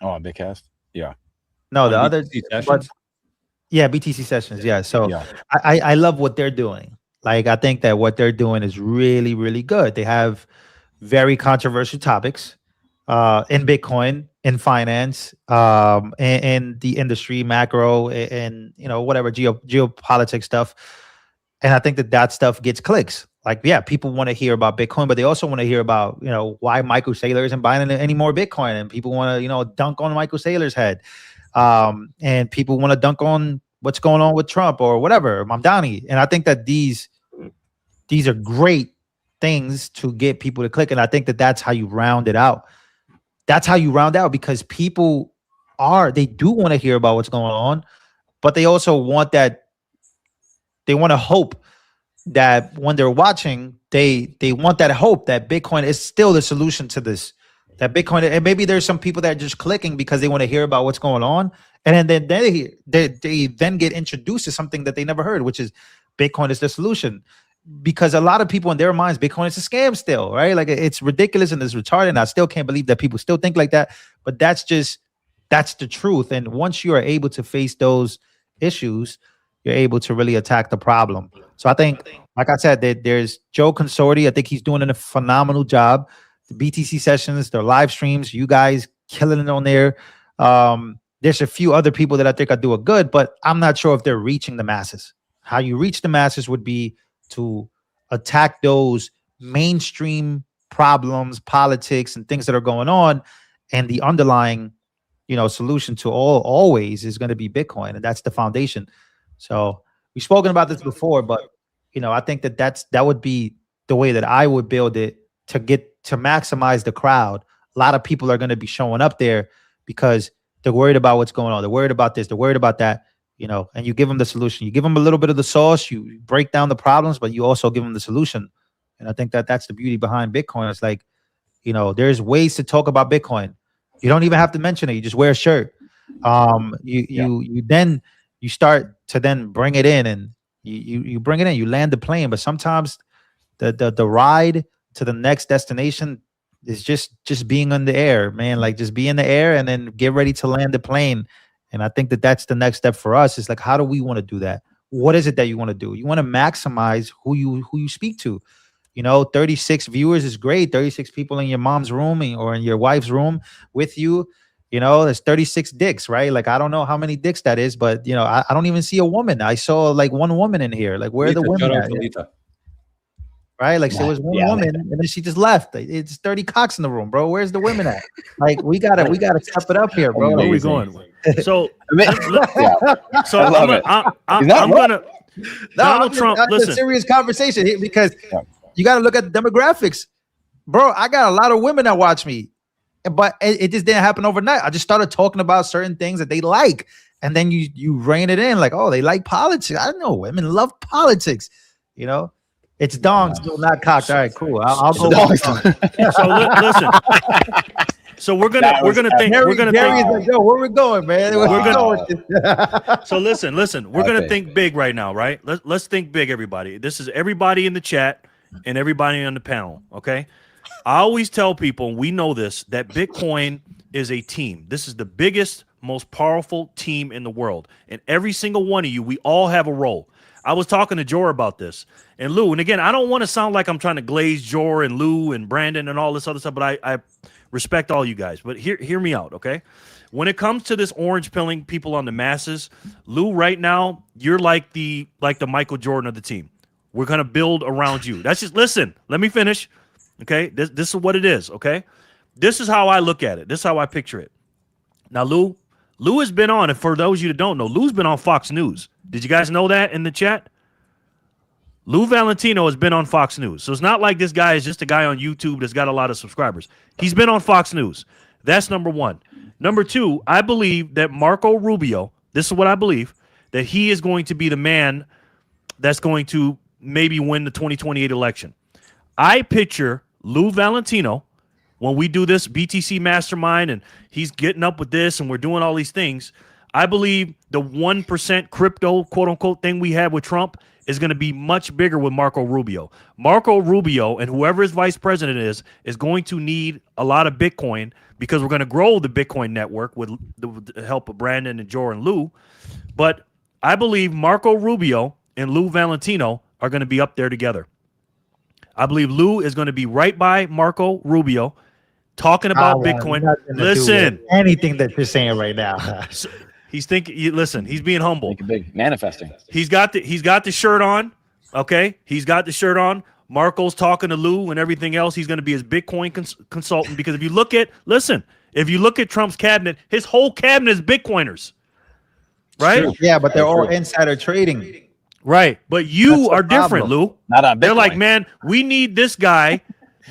Oh, Bitcast. Yeah. No, the BTC other sessions? yeah, BTC sessions. Yeah. So Yeah. I love what they're doing. Like I think that what they're doing is really, really good. They have very controversial topics in Bitcoin, in finance, in the industry, macro, and you know, whatever geopolitics stuff. And I think that stuff gets clicks. Like, yeah, people want to hear about Bitcoin, but they also want to hear about, you know, why Michael Saylor isn't buying any more Bitcoin. And people want to, you know, dunk on Michael Saylor's head. And people want to dunk on what's going on with Trump or whatever, Mamdani. And I think that these are great things to get people to click. And I think that that's how you round it out. That's how you round out because people they do want to hear about what's going on, but they also want that. They want to hope that when they're watching, they want that hope that Bitcoin is still the solution to this. That Bitcoin, and maybe there's some people that are just clicking because they want to hear about what's going on, and then they then get introduced to something that they never heard, which is Bitcoin is the solution. Because a lot of people in their minds, Bitcoin is a scam still, right? Like it's ridiculous and it's retarded. And I still can't believe that people still think like that. But that's the truth. And once you are able to face those issues, you're able to really attack the problem. So I think, like I said, there's Joe Consorti. I think he's doing a phenomenal job. The BTC sessions, their live streams, you guys killing it on there. There's a few other people that I think are doing good, but I'm not sure if they're reaching the masses. How you reach the masses would be to attack those mainstream problems, politics, and things that are going on. And the underlying, you know, solution to always is going to be Bitcoin. And that's the foundation. So we've spoken about this before, but you know, I think that would be the way that I would build it to maximize the crowd. A lot of people are going to be showing up there because they're worried about what's going on. They're worried about this. They're worried about that. You know, and you give them the solution. You give them a little bit of the sauce. You break down the problems, but you also give them the solution. And I think that that's the beauty behind Bitcoin. It's like, you know, there's ways to talk about Bitcoin. You don't even have to mention it. You just wear a shirt. You start to then bring it in, and you bring it in. You land the plane, but sometimes the ride to the next destination is just being in the air, man. Like just be in the air and then get ready to land the plane. And I think that that's the next step for us. Is like, how do we want to do that? What is it that you want to do? You want to maximize who you speak to. You know, 36 viewers is great. 36 people in your mom's room or in your wife's room with you. You know, there's 36 dicks, right? Like, I don't know how many dicks that is, but, you know, I don't even see a woman. I saw like one woman in here. Like, where are the women at? Right? Like, so there was one woman and then she just left. It's 30 cocks in the room, bro. Where's the women at? Like, we gotta step it up here, bro. Where are we going? So, So I'm gonna Donald Trump. Listen, a serious conversation here because you got to look at the demographics, bro. I got a lot of women that watch me, but it just didn't happen overnight. I just started talking about certain things that they like, and then you rein it in, like, oh, they like politics. I don't know, women love politics, you know. It's dongs, still not cocked. All right, cool. I'll go. Listen. So we're gonna think. Like, yo, where we going, man? Wow. So listen. We're gonna think big right now, right? Let's think big, everybody. This is everybody in the chat and everybody on the panel. Okay. I always tell people, we know this, that Bitcoin is a team. This is the biggest, most powerful team in the world, and every single one of you, we all have a role. I was talking to Jor about this and Lou, and again, I don't want to sound like I'm trying to glaze Jor and Lou and Brandon and all this other stuff, but I respect all you guys. But hear me out, okay? When it comes to this orange pilling people on the masses, Lou, right now, you're like the Michael Jordan of the team. We're gonna build around you. That's just listen. Let me finish, okay? This is what it is, okay? This is how I look at it. This is how I picture it. Now, Lou has been on, and for those of you that don't know, Lou's been on Fox News. Did you guys know that in the chat? Lou Valentino has been on Fox News. So it's not like this guy is just a guy on YouTube that's got a lot of subscribers. He's been on Fox News. That's number one. Number two, I believe that Marco Rubio, this is what I believe, that he is going to be the man that's going to maybe win the 2028 election. I picture Lou Valentino when we do this BTC mastermind and he's getting up with this and we're doing all these things. I believe the 1% crypto, quote unquote, thing we had with Trump is going to be much bigger with Marco Rubio. Marco Rubio and whoever his vice president is going to need a lot of Bitcoin because we're going to grow the Bitcoin network with the help of Brandon and Jor and Lou. But I believe Marco Rubio and Lou Valentino are going to be up there together. I believe Lou is going to be right by Marco Rubio talking about Bitcoin. Listen, anything that you're saying right now. He's thinking. Listen, he's being humble. Big manifesting. He's got the shirt on. Okay, he's got the shirt on. Marco's talking to Lou and everything else. He's going to be his Bitcoin consultant because if you look at Trump's cabinet, his whole cabinet is Bitcoiners, right? True. Yeah, but they're all insider trading. Right, but you are different, Lou. Not on Bitcoin. They're like, man, we need this guy,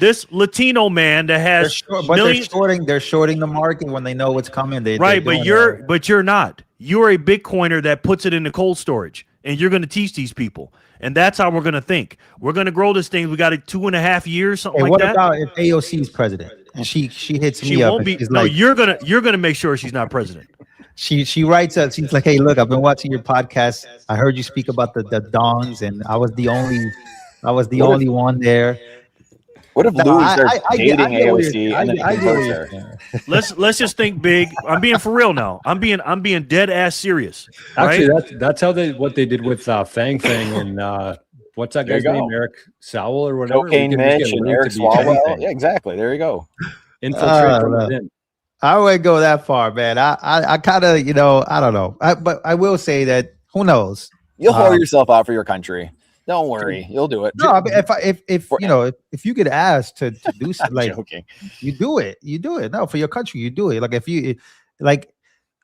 this Latino man that has they're shorting the market when they know what's coming. But you're not. You're a Bitcoiner that puts it into cold storage, and you're going to teach these people, and that's how we're going to think. We're going to grow this thing. We got it 2.5 years, something like that. What about if AOC is president and she hits me up? Won't be. No, like, you're gonna make sure she's not president. She writes us. She's like, hey, look, I've been watching your podcast. I heard you speak about the dongs, and I was the only one there. What if Lou starts dating AOC and then he converts her? Let's just think big. I'm being for real now. I'm being dead ass serious. Actually, right? that's how what they did with Fang and what's that guy's name? Eric Sowell or whatever. Cocaine Mitch and Eric Swalwell. Yeah, exactly. There you go. Infiltrate from within. I wouldn't go that far, man. I kind of, I don't know. But I will say that who knows? You'll whore yourself out for your country. Don't worry, you'll do it. No, I mean, if you get asked to do something, like you do it. No, for your country, you do it. Like if you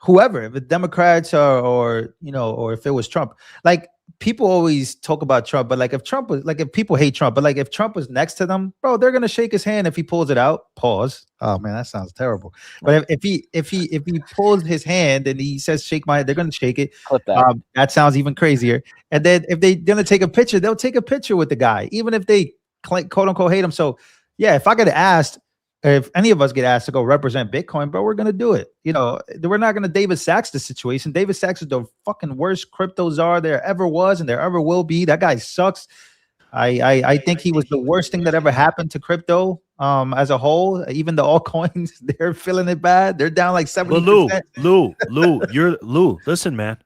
whoever, if the Democrats or if it was Trump, like people always talk about Trump, but like if people hate Trump, but like if Trump was next to them, bro, they're gonna shake his hand if he pulls it out. Pause. Oh man, that sounds terrible. But if he pulls his hand and he says shake my hand, they're gonna shake it. Clip that. That sounds even crazier. And then if they're gonna take a picture, they'll take a picture with the guy, even if they quote unquote hate him. So yeah, if I get asked, if any of us get asked to go represent Bitcoin, bro, we're gonna do it. We're not gonna David Sachs the situation. David Sachs is the fucking worst crypto czar there ever was and there ever will be. That guy sucks. I think he was the worst thing that ever happened to crypto as a whole. Even the altcoins, they're feeling it bad. They're down like 70%. Lou, listen, man.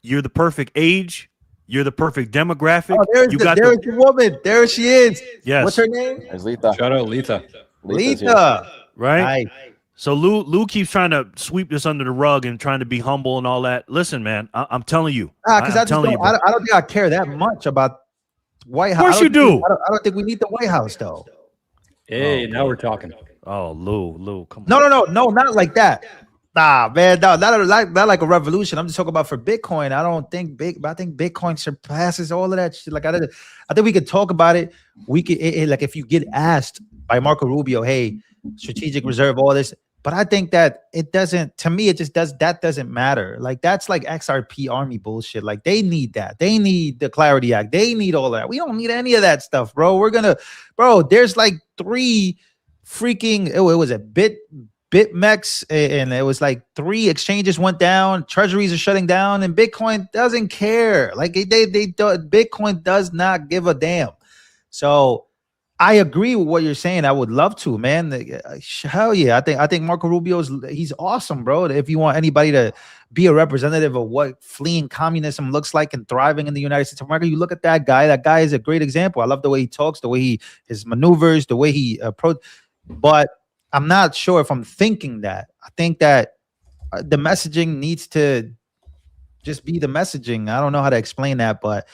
You're the perfect age. You're the perfect demographic. There's the woman. There she is. Yes. What's her name? There's Letha. Shout out Letha. Letha. Right? So Lou keeps trying to sweep this under the rug and trying to be humble and all that. Listen, man, I'm telling you. Because I don't think I care that much about White House. Of course you do. I don't think we need the White House, though. Hey, now we're talking. Oh, Lou, come on. No, not like that. Nah, man, no, not like a revolution. I'm just talking about for Bitcoin. I think Bitcoin surpasses all of that shit. Like I think we could talk about it. We could like if you get asked by Marco Rubio, hey, strategic reserve, all this, But I think that it doesn't, to me, it just doesn't matter. Like that's like XRP army bullshit. Like they need that. They need the Clarity Act. They need all that. We don't need any of that stuff, bro. There's like 3 freaking, it was a BitMEX, and it was like 3 exchanges went down, treasuries are shutting down, and Bitcoin doesn't care. Like Bitcoin does not give a damn. So I agree with what you're saying. I would love to, man. Hell yeah. I think Marco Rubio's, he's awesome, bro. If you want anybody to be a representative of what fleeing communism looks like and thriving in the United States of America, you look at that guy. That guy is a great example. I love the way he talks, the way his maneuvers, the way he approach. But I'm not sure if I'm thinking that. I think that the messaging needs to just be the messaging. I don't know how to explain that, but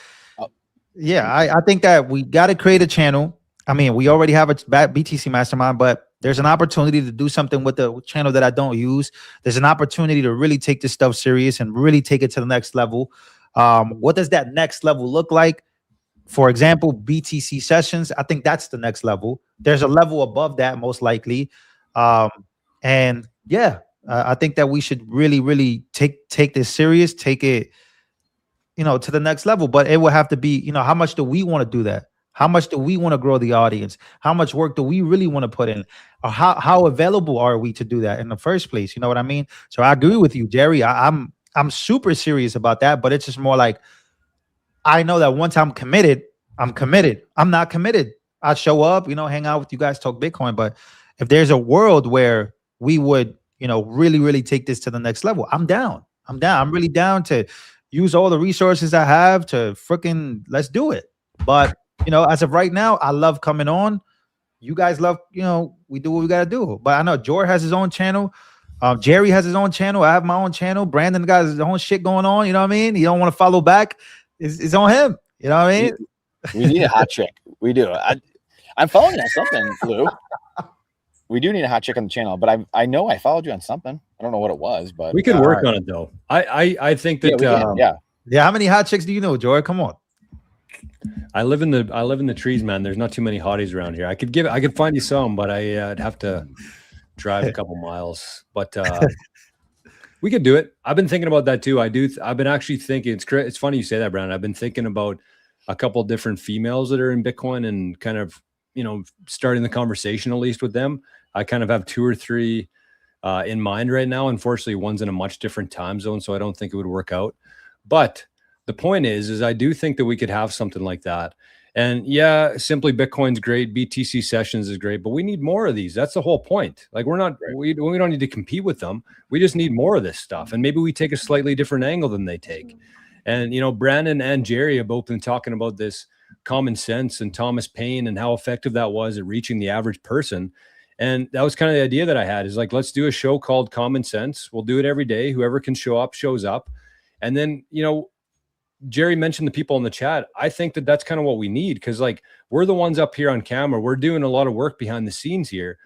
yeah, I think that we got to create a channel. I mean, we already have a BTC mastermind, but there's an opportunity to do something with the channel that I don't use. There's an opportunity to really take this stuff serious and really take it to the next level. What does that next level look like? For example, BTC sessions. I think that's the next level. There's a level above that, most likely. And yeah, I think that we should really, really take this serious, take it, to the next level. But it will have to be, how much do we want to do that? How much do we want to grow the audience? How much work do we really want to put in? Or how available are we to do that in the first place? You know what I mean? So I agree with you, Jerry. I'm super serious about that, but it's just more like, I know that once I'm committed, I'm committed. I'm not committed. I show up, hang out with you guys, talk Bitcoin. But if there's a world where we would, really, really take this to the next level, I'm down. I'm really down to use all the resources I have to freaking, let's do it. But as of right now, I love coming on. You guys love, we do what we gotta do. But I know George has his own channel. Jerry has his own channel. I have my own channel. Brandon got his own shit going on. You know what I mean? He don't want to follow back. It's on him. You know what I mean? We need a hot chick. We do. I'm following you on something, Lou. We do need a hot chick on the channel, but I know I followed you on something. I don't know what it was, but we could work on it though. I think that yeah. How many hot chicks do you know, George? Come on. I live in the trees, man. There's not too many hotties around here. I could find you some, but I'd have to drive a couple miles. But we could do it. I've been thinking about that too. I've been actually thinking. It's funny you say that, Brandon. I've been thinking about a couple different females that are in Bitcoin and kind of starting the conversation at least with them. I kind of have 2 or 3 in mind right now. Unfortunately, one's in a much different time zone, so I don't think it would work out. But the point is I do think that we could have something like that. And yeah, Simply Bitcoin's great. BTC Sessions is great, but we need more of these. That's the whole point. Like we don't need to compete with them. We just need more of this stuff. And maybe we take a slightly different angle than they take. And, Brandon and Jerry have both been talking about this common sense and Thomas Paine and how effective that was at reaching the average person. And that was kind of the idea that I had is like, let's do a show called Common Sense. We'll do it every day. Whoever can show up, shows up. And then, Jerry mentioned the people in the chat. I think that that's kind of what we need because like we're the ones up here on camera. We're doing a lot of work behind the scenes here,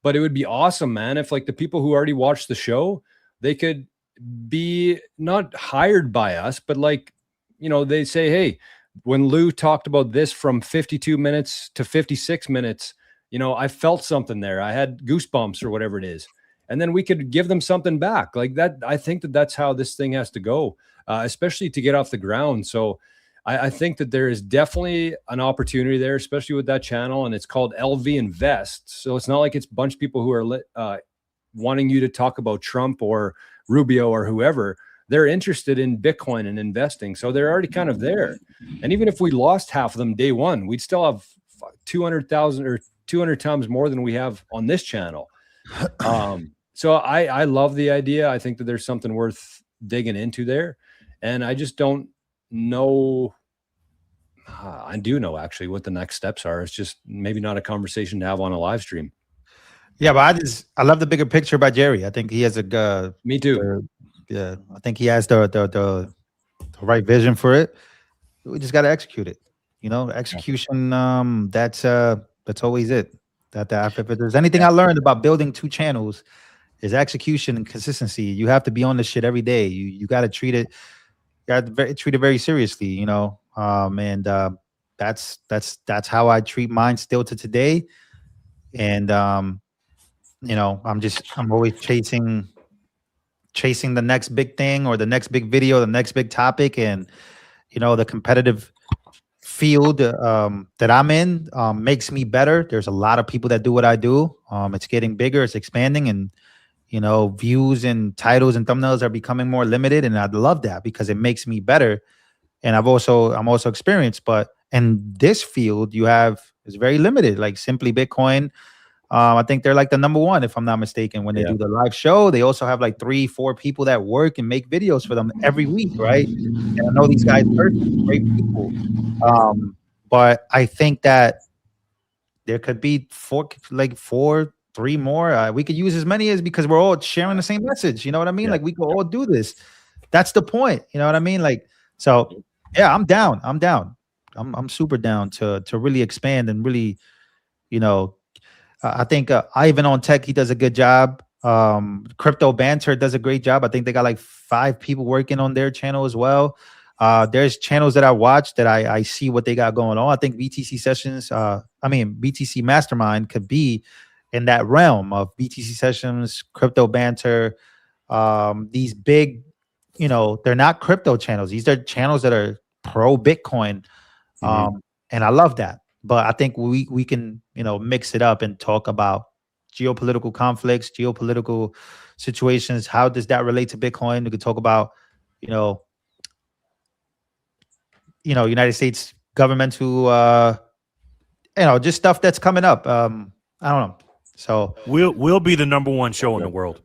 but it would be awesome, man, if like the people who already watched the show, they could be not hired by us, but like, they say, hey, when Lou talked about this from 52 minutes to 56 minutes, I felt something there. I had goosebumps or whatever it is. And then we could give them something back like that. I think that that's how this thing has to go. Especially to get off the ground. So I think that there is definitely an opportunity there, especially with that channel. And it's called LV Invest. So it's not like it's a bunch of people who are wanting you to talk about Trump or Rubio or whoever. They're interested in Bitcoin and investing. So they're already kind of there. And even if we lost half of them day one, we'd still have 200,000 or 200 times more than we have on this channel. So I love the idea. I think that there's something worth digging into there. And I just don't know. I do know actually what the next steps are. It's just maybe not a conversation to have on a live stream. Yeah, but I love the bigger picture by Jerry. I think he has me too. I think he has the right vision for it. We just got to execute it. Execution. That's always it. If there's anything I learned about building 2 channels, is execution and consistency. You have to be on this shit every day. You got to treat it. Treat it very seriously, and that's how I treat mine still to today. And you know, I'm always chasing the next big thing or the next big video, the next big topic. And, you know, the competitive field that I'm in makes me better. There's a lot of people that do what I do. It's getting bigger, it's expanding, and, you know, views and titles and thumbnails are becoming more limited. And I love that because it makes me better. And I'm also experienced, but in this field, it's very limited. Like Simply Bitcoin, I think they're like the number one, if I'm not mistaken. When they do the live show, they also have like 3-4 people that work and make videos for them every week, right? And I know these guys personally, great people. But I think that there could be 3 more. We could use as many as, because we're all sharing the same message. You know what I mean? Like we could all do this. That's the point. You know what I mean? Like, so yeah, I'm down. I'm super down to really expand and really, you know, I think Ivan on Tech, he does a good job. Crypto Banter does a great job. I think they got like 5 people working on their channel as well. There's channels that I watch that I see what they got going on. I think BTC Sessions, BTC Mastermind could be in that realm of BTC Sessions, Crypto Banter, these big, you know, they're not crypto channels. These are channels that are pro Bitcoin. And I love that. But I think we can, you know, mix it up and talk about geopolitical conflicts, geopolitical situations. How does that relate to Bitcoin? We could talk about, you know, United States government who, just stuff that's coming up. I don't know. So we'll be the number one show in the world.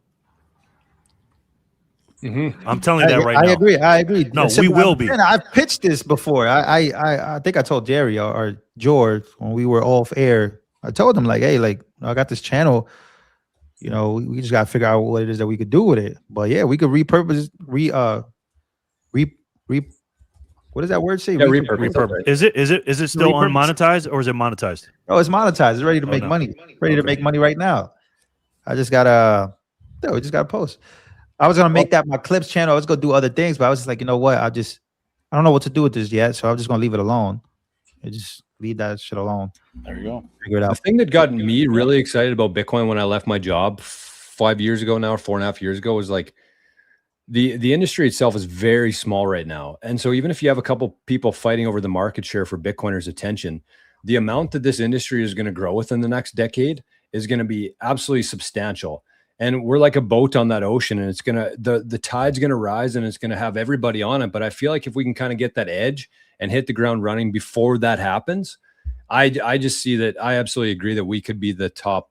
I'm telling you that right now. I agree. No, we will be. I've pitched this before. I think I told Jerry or George when we were off air. I told him like, hey, like I got this channel. You know, we just got to figure out what it is that we could do with it. But yeah, we could repurpose. What does that word say? Yeah, repurpose. Is it still unmonetized or is it monetized? Oh, it's monetized. It's ready to make money. Ready to make money right now. We just gotta post. I was gonna make that my clips channel. I was gonna do other things, but I was just like, you know what? I don't know what to do with this yet, so I'm just gonna leave it alone. Just leave that shit alone. There you go. Figure it out. The thing that got me really excited about Bitcoin when I left my job 5 years ago now, or 4.5 years ago, was like the industry itself is very small right now. And so even if you have a couple people fighting over the market share for Bitcoiners' attention, the amount that this industry is going to grow within the next decade is going to be absolutely substantial. And we're like a boat on that ocean, and it's gonna the tide's gonna rise, and it's gonna have everybody on it. But I feel like if we can kind of get that edge and hit the ground running before that happens, I just see that. I absolutely agree that we could be the top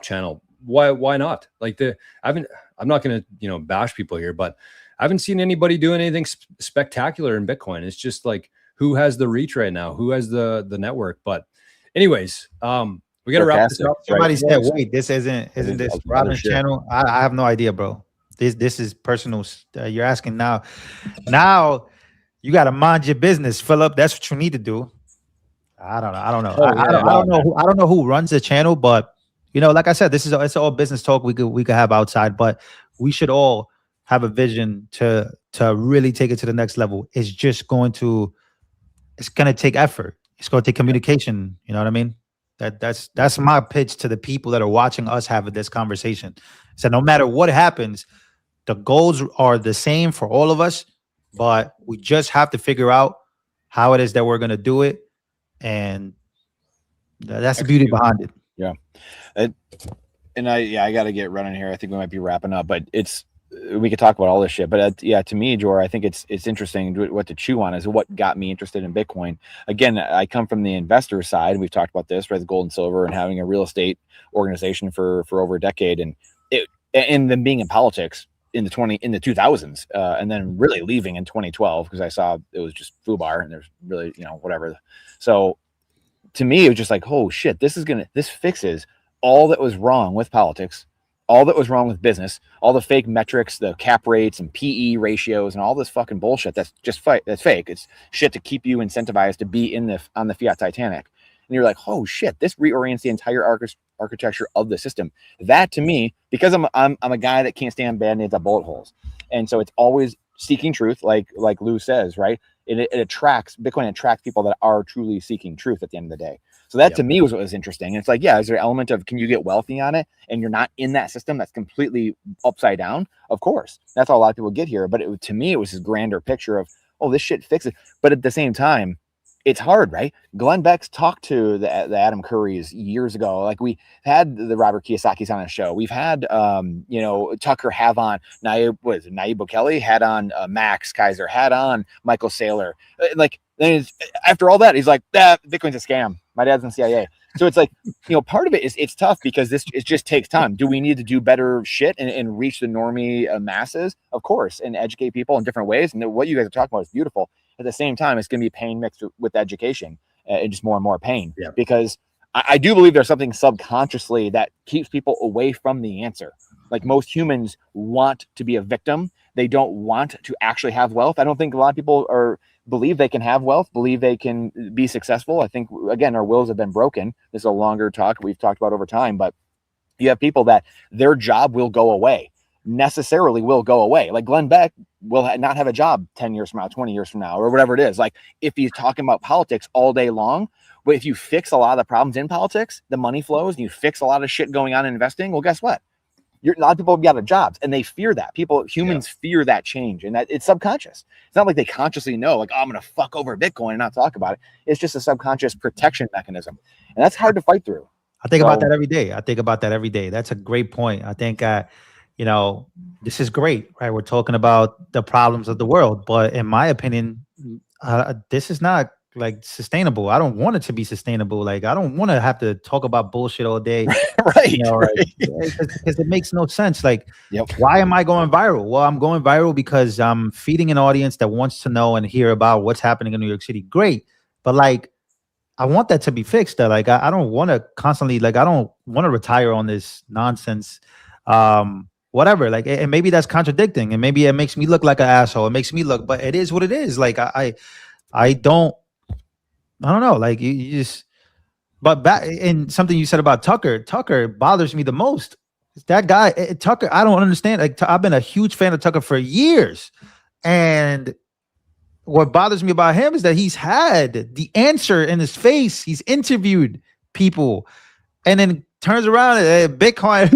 channel. Why not? Like I'm not gonna bash people here, but I haven't seen anybody doing anything spectacular in Bitcoin. It's just like who has the reach right now, who has the network. But anyways, we got to wrap this up. Somebody said, "Wait, this isn't this Robin's channel?" I have no idea, bro. This is personal. You're asking now. Now you got to mind your business, Philip. That's what you need to do. I don't know. I don't know who runs the channel, but like I said, it's all business talk. We could have outside, but we should all have a vision to really take it to the next level. It's going to take effort. It's going to take communication. You know what I mean? That's my pitch to the people that are watching us have this conversation. So no matter what happens, the goals are the same for all of us, but we just have to figure out how it is that we're going to do it. And that's the beauty behind it. Yeah. I got to get running here. I think we might be wrapping up, but we could talk about all this shit, but to me, Jor, I think it's interesting what to chew on is what got me interested in Bitcoin. Again, I come from the investor side. We've talked about this, right? The gold and silver and having a real estate organization for over a decade, and then being in politics in the 2000s, and then really leaving in 2012 because I saw it was just FUBAR and there's really whatever. So to me, it was just like, oh shit, this fixes all that was wrong with politics. All that was wrong with business, all the fake metrics, the cap rates and PE ratios and all this fucking bullshit that's fake. It's shit to keep you incentivized to be on the fiat Titanic. And you're like, oh shit, this reorients the entire architecture of the system. That to me, because I'm a guy that can't stand band-aids at bullet holes. And so it's always seeking truth, like Lou says, right? Bitcoin attracts people that are truly seeking truth at the end of the day. So that to me was what was interesting. It's like, yeah, is there an element of, can you get wealthy on it and you're not in that system that's completely upside down? Of course, that's how a lot of people get here. But to me, it was this grander picture of, oh, this shit fixes. But at the same time, it's hard, right? Glenn Beck's talked to the Adam Currys years ago. Like, we had the Robert Kiyosaki's on a show. We've had, Tucker have on Nayib Bukele, had on Max Kaiser, had on Michael Saylor. Like, then after all that, he's like, Bitcoin's a scam. My dad's in the CIA. So it's like, part of it is it's tough because it just takes time. Do we need to do better shit and reach the normie masses? Of course, and educate people in different ways. And what you guys are talking about is beautiful. At the same time, it's going to be pain mixed with education, and just more and more pain. Yeah. Because I do believe there's something subconsciously that keeps people away from the answer. Like, most humans want to be a victim. They don't want to actually have wealth. I don't think a lot of people believe they can have wealth, believe they can be successful. I think, again, our wills have been broken. This is a longer talk we've talked about over time, but you have people that their job will go away. Necessarily will go away. Like, Glenn Beck will not have a job 10 years from now, 20 years from now, or whatever it is. Like, if he's talking about politics all day long, but if you fix a lot of the problems in politics, the money flows, and you fix a lot of shit going on in investing, well, guess what? A lot of people will be out of jobs, and they fear that. Humans fear that change, and that it's subconscious. It's not like they consciously know, like, oh, I'm going to fuck over Bitcoin and not talk about it. It's just a subconscious protection mechanism, and that's hard to fight through. I think about that every day. That's a great point. I think, this is great, right? We're talking about the problems of the world, but in my opinion, this is not like sustainable. I don't want it to be sustainable. Like, I don't want to have to talk about bullshit all day. Right. Because it makes no sense. Like, why am I going viral? Well, I'm going viral because I'm feeding an audience that wants to know and hear about what's happening in New York City. Great. But like, I want that to be fixed. Like, I don't want to constantly, like, I don't want to retire on this nonsense. Whatever. Like, and maybe that's contradicting, and maybe it makes me look like an asshole. It makes me look, but it is what it is. Like, I don't know. Like, you just, but back in something you said about Tucker bothers me the most. That guy, Tucker, I don't understand. Like, I've been a huge fan of Tucker for years. And what bothers me about him is that he's had the answer in his face. He's interviewed people and then turns around and Bitcoin,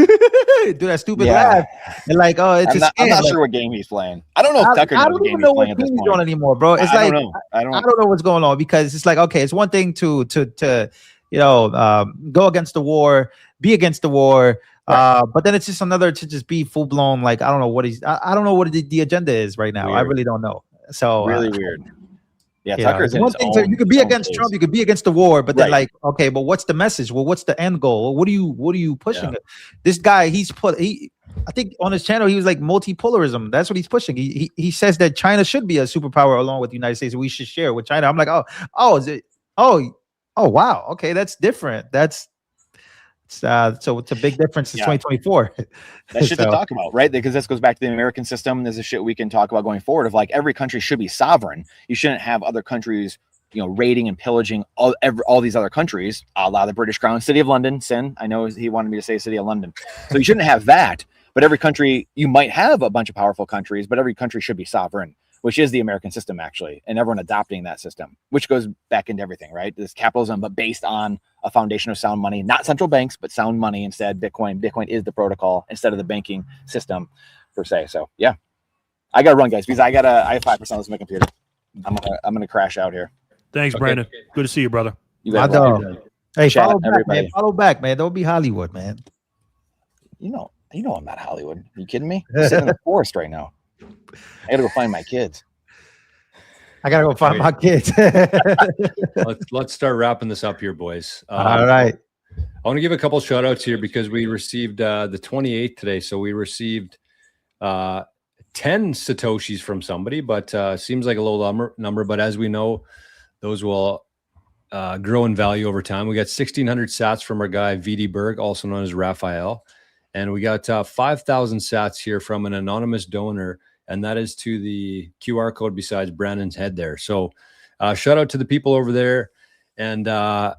do that stupid laugh. And like, oh, it's I'm not sure what game he's playing. I don't know if Tucker knows what game he's playing at this point anymore, bro. It's I don't know what's going on, because it's like, okay, it's one thing to go against the war, be against the war. Right. But then it's just another to just be full blown. Like, I don't know what I don't know what the agenda is right now. Weird. I really don't know. So really weird. Yeah, Tucker's one thing. You could be against Trump, you could be against the war, but then like, okay, but what's the message? Well, what's the end goal? What are you pushing? Yeah. This guy, I think on his channel he was like multipolarism. That's what he's pushing. He says that China should be a superpower along with the United States. We should share with China. I'm like, wow, okay, that's different. So it's a big difference since 2024. That's shit to talk about, right? Because this goes back to the American system. There's a shit we can talk about going forward of like, every country should be sovereign. You shouldn't have other countries, raiding and pillaging all these other countries, a la the British Crown, City of London, Sin. I know he wanted me to say City of London. So you shouldn't have that. But every country, you might have a bunch of powerful countries, but every country should be sovereign, which is the American system, actually, and everyone adopting that system, which goes back into everything, right? This capitalism, but based on a foundation of sound money, not central banks, but sound money instead. Bitcoin is the protocol instead of the banking system per se. So yeah, I gotta run, guys, because I have 5% of my computer. I'm gonna crash out here. Thanks, Brandon. Good to see you, brother. You guys, hey, follow back, man. Don't be Hollywood, man. You know I'm not Hollywood. Are you kidding me? I'm sitting in the forest right now. I gotta go find my kids. I gotta go find my kids. Let's start wrapping this up here, boys. All right. I want to give a couple shout outs here because we received the 28th today. So we received 10 Satoshis from somebody, but seems like a low number. But as we know, those will grow in value over time. We got 1,600 sats from our guy, VD Berg, also known as Raphael. And we got 5,000 sats here from an anonymous donor, and that is to the QR code besides Brandon's head there. So shout out to the people over there. And I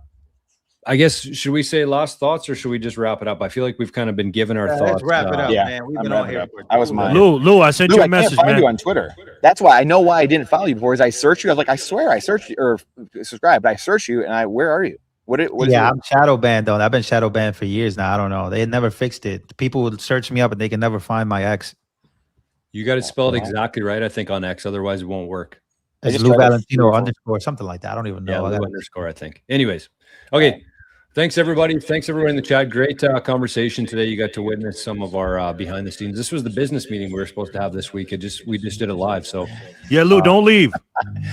guess, should we say last thoughts or should we just wrap it up? I feel like we've kind of been given our thoughts. Let's wrap it up, man. We've been on here. I was mine. Lou, I sent you a message, man. I can't find you on Twitter. That's why I know why I didn't follow you before. Is I searched you. I was like, I swear I searched you or subscribed. I searched you, and where are you? Yeah, I'm shadow banned though. I've been shadow banned for years now. I don't know. They had never fixed it. People would search me up and they can never find my ex. You got it spelled exactly right, I think, on X. Otherwise, it won't work. It's Lou Valentino _ something like that. I don't even know. Yeah, Lou _ I think. Anyways, okay. Thanks, everybody. Thanks, everyone in the chat. Great conversation today. You got to witness some of our behind the scenes. This was the business meeting we were supposed to have this week. We just did it live. So yeah, Lou, don't leave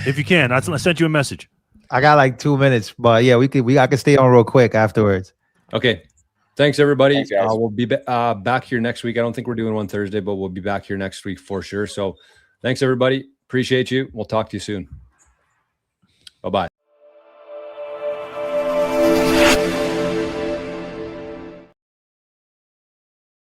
if you can. I sent you a message. I got like 2 minutes, but yeah, I could stay on real quick afterwards. Okay. Thanks, everybody. Thanks, we'll be back here next week. I don't think we're doing one Thursday, but we'll be back here next week for sure. So thanks, everybody. Appreciate you. We'll talk to you soon. Bye-bye.